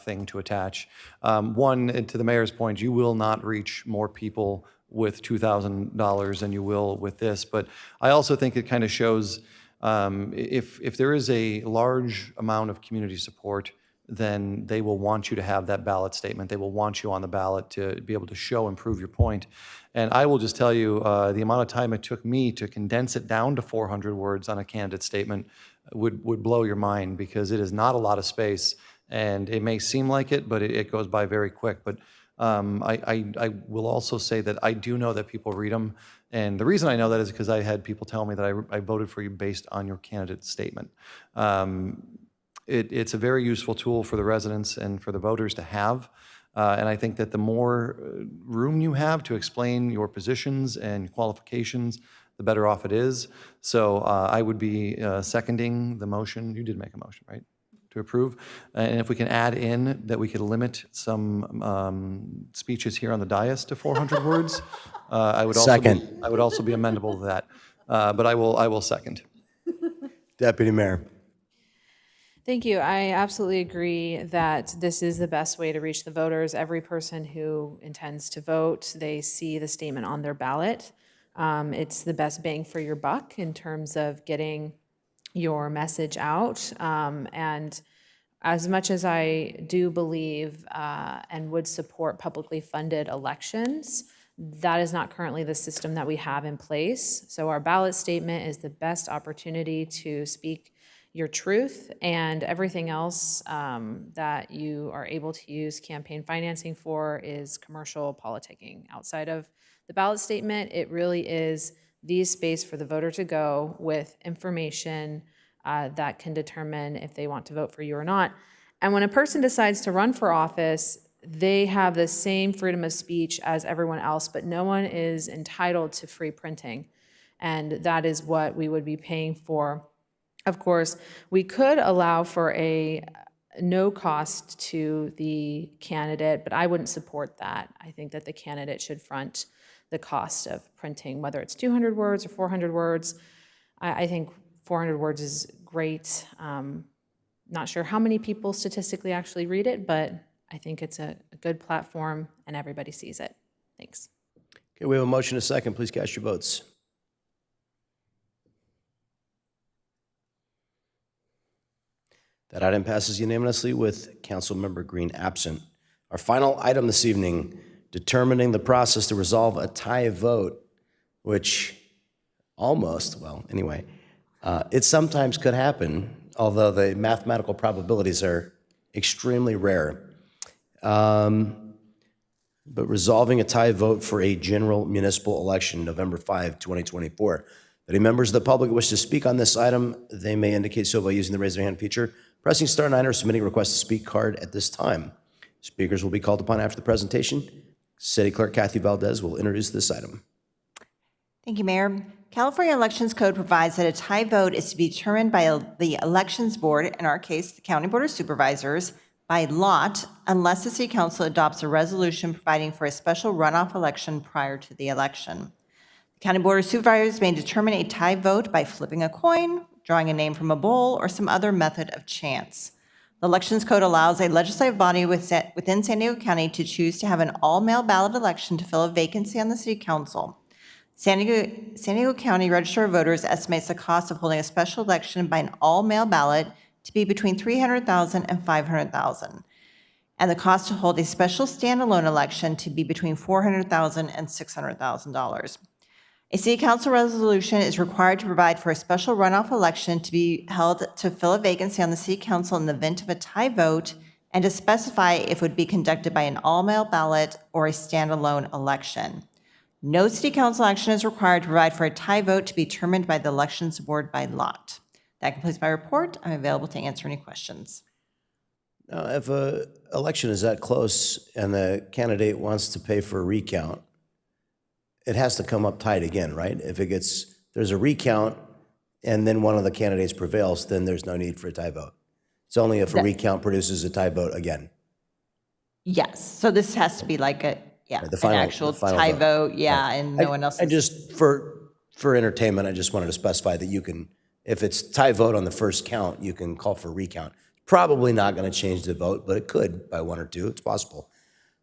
thing to attach. One, to the mayor's point, you will not reach more people with $2,000 than you will with this. But I also think it kind of shows if there is a large amount of community support, then they will want you to have that ballot statement. They will want you on the ballot to be able to show and prove your point. And I will just tell you, the amount of time it took me to condense it down to 400 words on a candidate statement would blow your mind, because it is not a lot of space. And it may seem like it, but it goes by very quick. But I will also say that I do know that people read them. And the reason I know that is because I had people tell me that I voted for you based on your candidate statement. It's a very useful tool for the residents and for the voters to have. And I think that the more room you have to explain your positions and qualifications, the better off it is. So I would be seconding the motion. You did make a motion, right? To approve. And if we can add in that we could limit some speeches here on the dais to 400 words, I would also be amendable to that. But I will second. Deputy Mayor. Thank you. I absolutely agree that this is the best way to reach the voters. Every person who intends to vote, they see the statement on their ballot. It's the best bang for your buck in terms of getting your message out. And as much as I do believe and would support publicly funded elections, that is not currently the system that we have in place. So our ballot statement is the best opportunity to speak your truth, and everything else that you are able to use campaign financing for is commercial politicking. Outside of the ballot statement, it really is the space for the voter to go with information that can determine if they want to vote for you or not. And when a person decides to run for office, they have the same freedom of speech as everyone else, but no one is entitled to free printing. And that is what we would be paying for. Of course, we could allow for a no cost to the candidate, but I wouldn't support that. I think that the candidate should front the cost of printing, whether it's 200 words or 400 words. I think 400 words is great. Not sure how many people statistically actually read it, but I think it's a good platform and everybody sees it. Thanks. Okay, we have a motion, a second. Please cast your votes. That item passes unanimously with Councilmember Green absent. Our final item this evening, determining the process to resolve a tie vote, which it sometimes could happen, although the mathematical probabilities are extremely rare. But resolving a tie vote for a general municipal election, November 5, 2024. If any members of the public wish to speak on this item, they may indicate so by using the raise their hand feature, pressing star 9, or submitting a request to speak card at this time. Speakers will be called upon after the presentation. City Clerk Kathy Valdez will introduce this item. Thank you, Mayor. California Elections Code provides that a tie vote is to be determined by the Elections Board, in our case, the County Board of Supervisors, by lot, unless the City Council adopts a resolution providing for a special runoff election prior to the election. The County Board of Supervisors may determine a tie vote by flipping a coin, drawing a name from a bowl, or some other method of chance. The Elections Code allows a legislative body within San Diego County to choose to have an all-mail ballot election to fill a vacancy on the City Council. San Diego County Register of Voters estimates the cost of holding a special election by an all-mail ballot to be between $300,000 and $500,000, and the cost to hold a special standalone election to be between $400,000 and $600,000. A City Council resolution is required to provide for a special runoff election to be held to fill a vacancy on the City Council in the event of a tie vote, and to specify if it would be conducted by an all-mail ballot or a standalone election. No City Council action is required to provide for a tie vote to be determined by the Elections Board by lot. That completes my report. I'm available to answer any questions. Now, if an election is that close and the candidate wants to pay for a recount, it has to come up tied again, right? If there's a recount and then one of the candidates prevails, then there's no need for a tie vote. It's only if a recount produces a tie vote again. Yes, so this has to be like an actual tie vote, and no one else. I just, for entertainment, I just wanted to specify that you can, if it's tie vote on the first count, you can call for a recount. Probably not going to change the vote, but it could by 1 or 2. It's possible.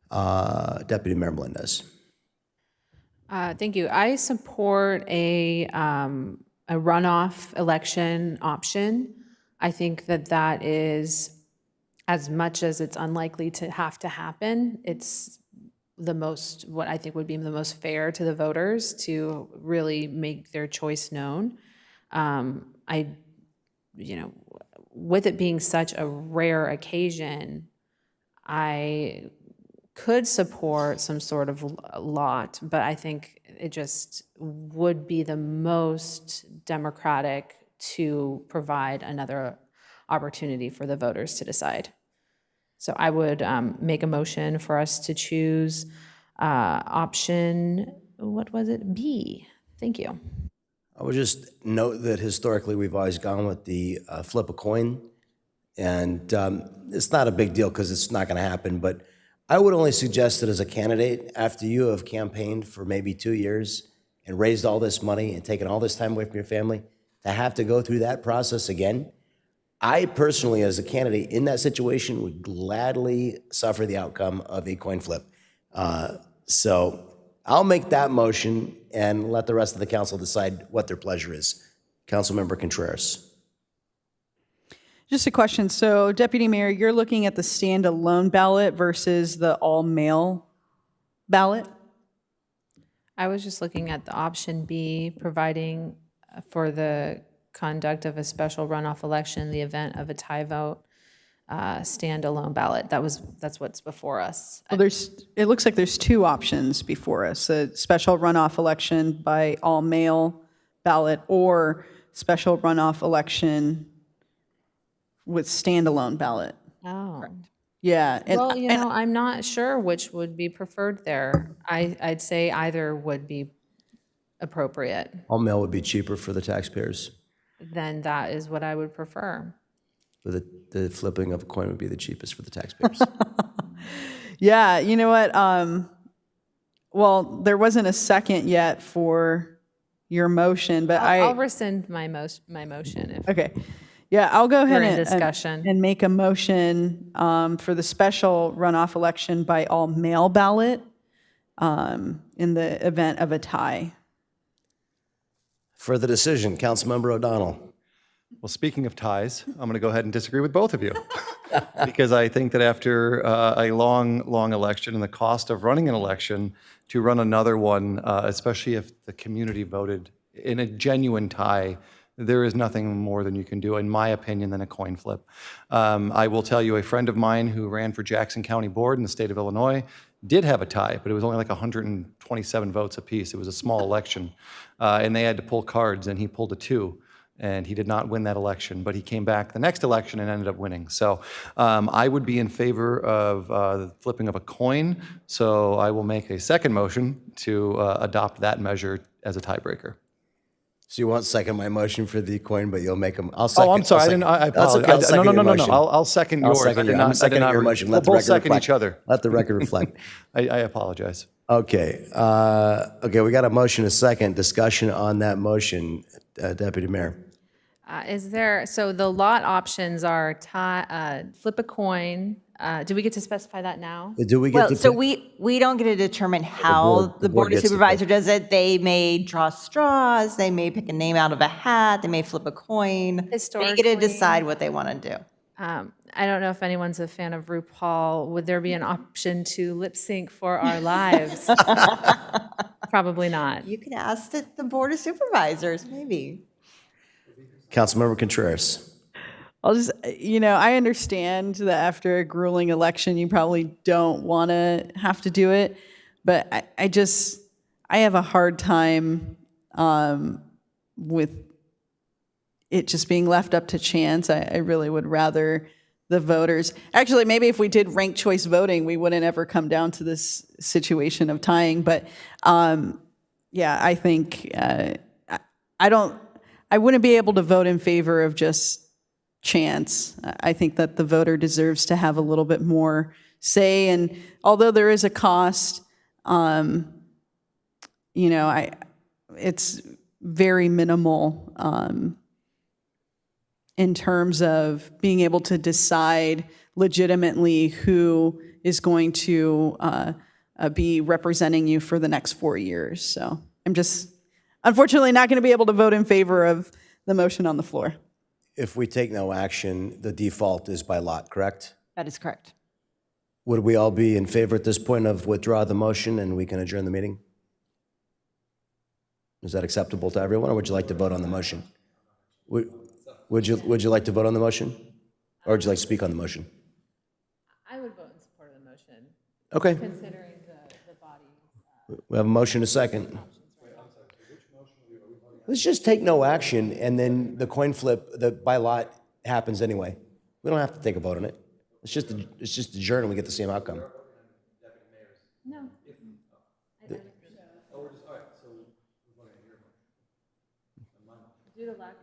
Deputy Mayor Melendez. Thank you. I support a runoff election option. I think that is as much as it's unlikely to have to happen, it's the most, what I think would be the most fair to the voters to really make their choice known. With it being such a rare occasion, I could support some sort of lot, but I think it just would be the most democratic to provide another opportunity for the voters to decide. So I would make a motion for us to choose option, what was it, B? Thank you. I would just note that historically, we've always gone with the flip a coin. And it's not a big deal because it's not going to happen. But I would only suggest that as a candidate, after you have campaigned for maybe 2 years and raised all this money and taken all this time away from your family, to have to go through that process again, I personally, as a candidate in that situation, would gladly suffer the outcome of a coin flip. So I'll make that motion and let the rest of the council decide what their pleasure is. Councilmember Contreras. Just a question. So, Deputy Mayor, you're looking at the standalone ballot versus the all-mail ballot? I was just looking at the option B, providing for the conduct of a special runoff election in the event of a tie vote, standalone ballot. That's what's before us. Well, it looks like there's two options before us, a special runoff election by all-mail ballot or special runoff election with standalone ballot. Oh. Yeah. Well, I'm not sure which would be preferred there. I'd say either would be appropriate. All mail would be cheaper for the taxpayers. Then that is what I would prefer. But the flipping of a coin would be the cheapest for the taxpayers. Yeah, you know what? Well, there wasn't a second yet for your motion, but I'll rescind my motion. Okay. Yeah, I'll go ahead We're in discussion. and make a motion for the special runoff election by all mail ballot in the event of a tie. For the decision, Councilmember O'Donnell. Well, speaking of ties, I'm going to go ahead and disagree with both of you. Because I think that after a long, long election and the cost of running an election, to run another one, especially if the community voted in a genuine tie, there is nothing more than you can do, in my opinion, than a coin flip. I will tell you, a friend of mine who ran for Jackson County Board in the state of Illinois did have a tie, but it was only like 127 votes apiece. It was a small election, and they had to pull cards, and he pulled a 2. And he did not win that election, but he came back the next election and ended up winning. So I would be in favor of the flipping of a coin. So I will make a second motion to adopt that measure as a tiebreaker. So you won't second my motion for the coin, but you'll make them. I'll second. Oh, I'm sorry. I apologize. That's okay. No. I'll second yours. I'm seconding your motion. Let the We'll record second reflect. each other. Let the record reflect. I apologize. Okay. Okay. We got a motion, a second discussion on that motion, Deputy Mayor. So the lot options are tie, flip a coin. Do we get to specify that now? Do we get to So pick- we don't get to determine how the board of gets to supervisor does it. They may draw straws, they may pick a name out of a hat, they may flip a coin. They get to Historically- decide what they want to do. I don't know if anyone's a fan of RuPaul. Would there be an option to lip sync for our lives? Probably not. You can ask the board of supervisors, maybe. Councilmember Contreras. I'll just, I understand that after a grueling election, you probably don't want to have to do it, but I have a hard time with it just being left up to chance. I really would rather the voters, actually, maybe if we did ranked choice voting, we wouldn't ever come down to this situation of tying, but yeah, I think, I wouldn't be able to vote in favor of just chance. I think that the voter deserves to have a little bit more say, and although there is a cost, it's very minimal in terms of being able to decide legitimately who is going to be representing you for the next 4 years. So I'm just unfortunately not going to be able to vote in favor of the motion on the floor. If we take no action, the default is by lot, correct? That is correct. Would we all be in favor at this point of withdraw the motion and we can adjourn the meeting? Is that acceptable to everyone, or would you like to vote on the motion? Would you like to vote on the motion? Or would you like to speak on the motion? I would vote in support of the motion. Okay. Considering the body. We have a motion, a second. Let's just take no action, and then the coin flip, the by lot happens anyway. We don't have to take a vote on it. It's just adjourn and we get the same outcome. No.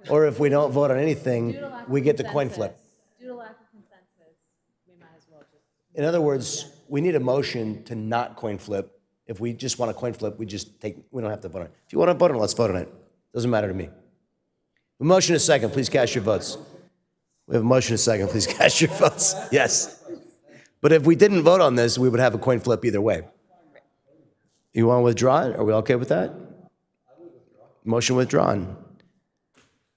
Or if we don't vote on anything, we get the coin flip. Due to lack of consensus, we might as well just. In other words, we need a motion to not coin flip. If we just want a coin flip, we don't have to vote on it. If you want to vote on it, let's vote on it. Doesn't matter to me. The motion is second. Please cast your votes. We have a motion is second. Please cast your votes. Yes. But if we didn't vote on this, we would have a coin flip either way. You want to withdraw it? Are we okay with that? Motion withdrawn.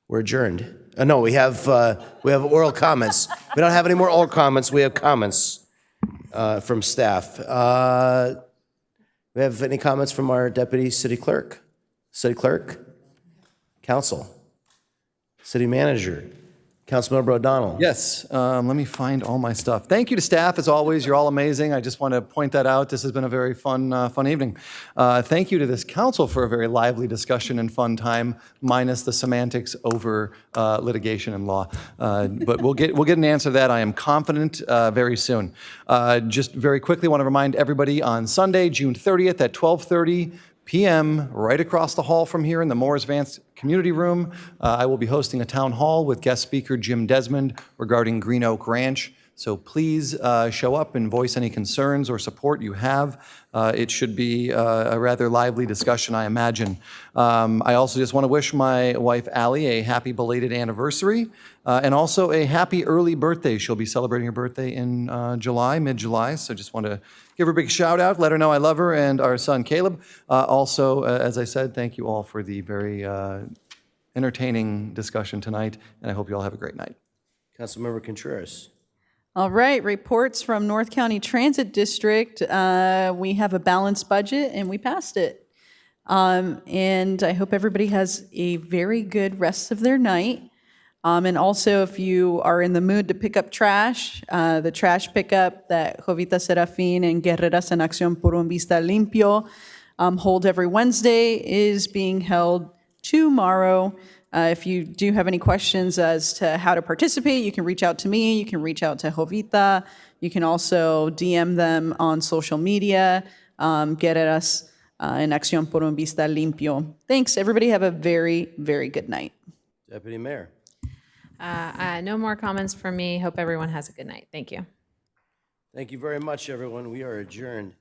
We're adjourned. No, we have oral comments. We don't have any more oral comments. We have comments from staff. We have any comments from our deputy city clerk? City clerk? Council? City manager? Councilmember O'Donnell? Yes, let me find all my stuff. Thank you to staff, as always. You're all amazing. I just want to point that out. This has been a very fun evening. Thank you to this council for a very lively discussion and fun time, minus the semantics over litigation and law. But we'll get an answer to that, I am confident, very soon. Just very quickly want to remind everybody on Sunday, June 30th at 12:30 p.m., right across the hall from here in the Morris Vance Community Room. I will be hosting a town hall with guest speaker Jim Desmond regarding Green Oak Ranch. So please show up and voice any concerns or support you have. It should be a rather lively discussion, I imagine. I also just want to wish my wife, Allie, a happy belated anniversary and also a happy early birthday. She'll be celebrating her birthday in July, mid-July. So just want to give her a big shout out, let her know I love her, and our son, Caleb. Also, as I said, thank you all for the very entertaining discussion tonight, and I hope you all have a great night. Councilmember Contreras. All right, reports from North County Transit District. We have a balanced budget and we passed it. And I hope everybody has a very good rest of their night. And also, if you are in the mood to pick up trash, the trash pickup that Jovita Serafin and Guerreras en Acción por un Vista Limpio hold every Wednesday is being held tomorrow. If you do have any questions as to how to participate, you can reach out to me, you can reach out to Jovita, you can also DM them on social media, Guerreras en Acción por un Vista Limpio. Thanks, everybody have a very, very good night. Deputy Mayor. No more comments from me. Hope everyone has a good night. Thank you. Thank you very much, everyone. We are adjourned.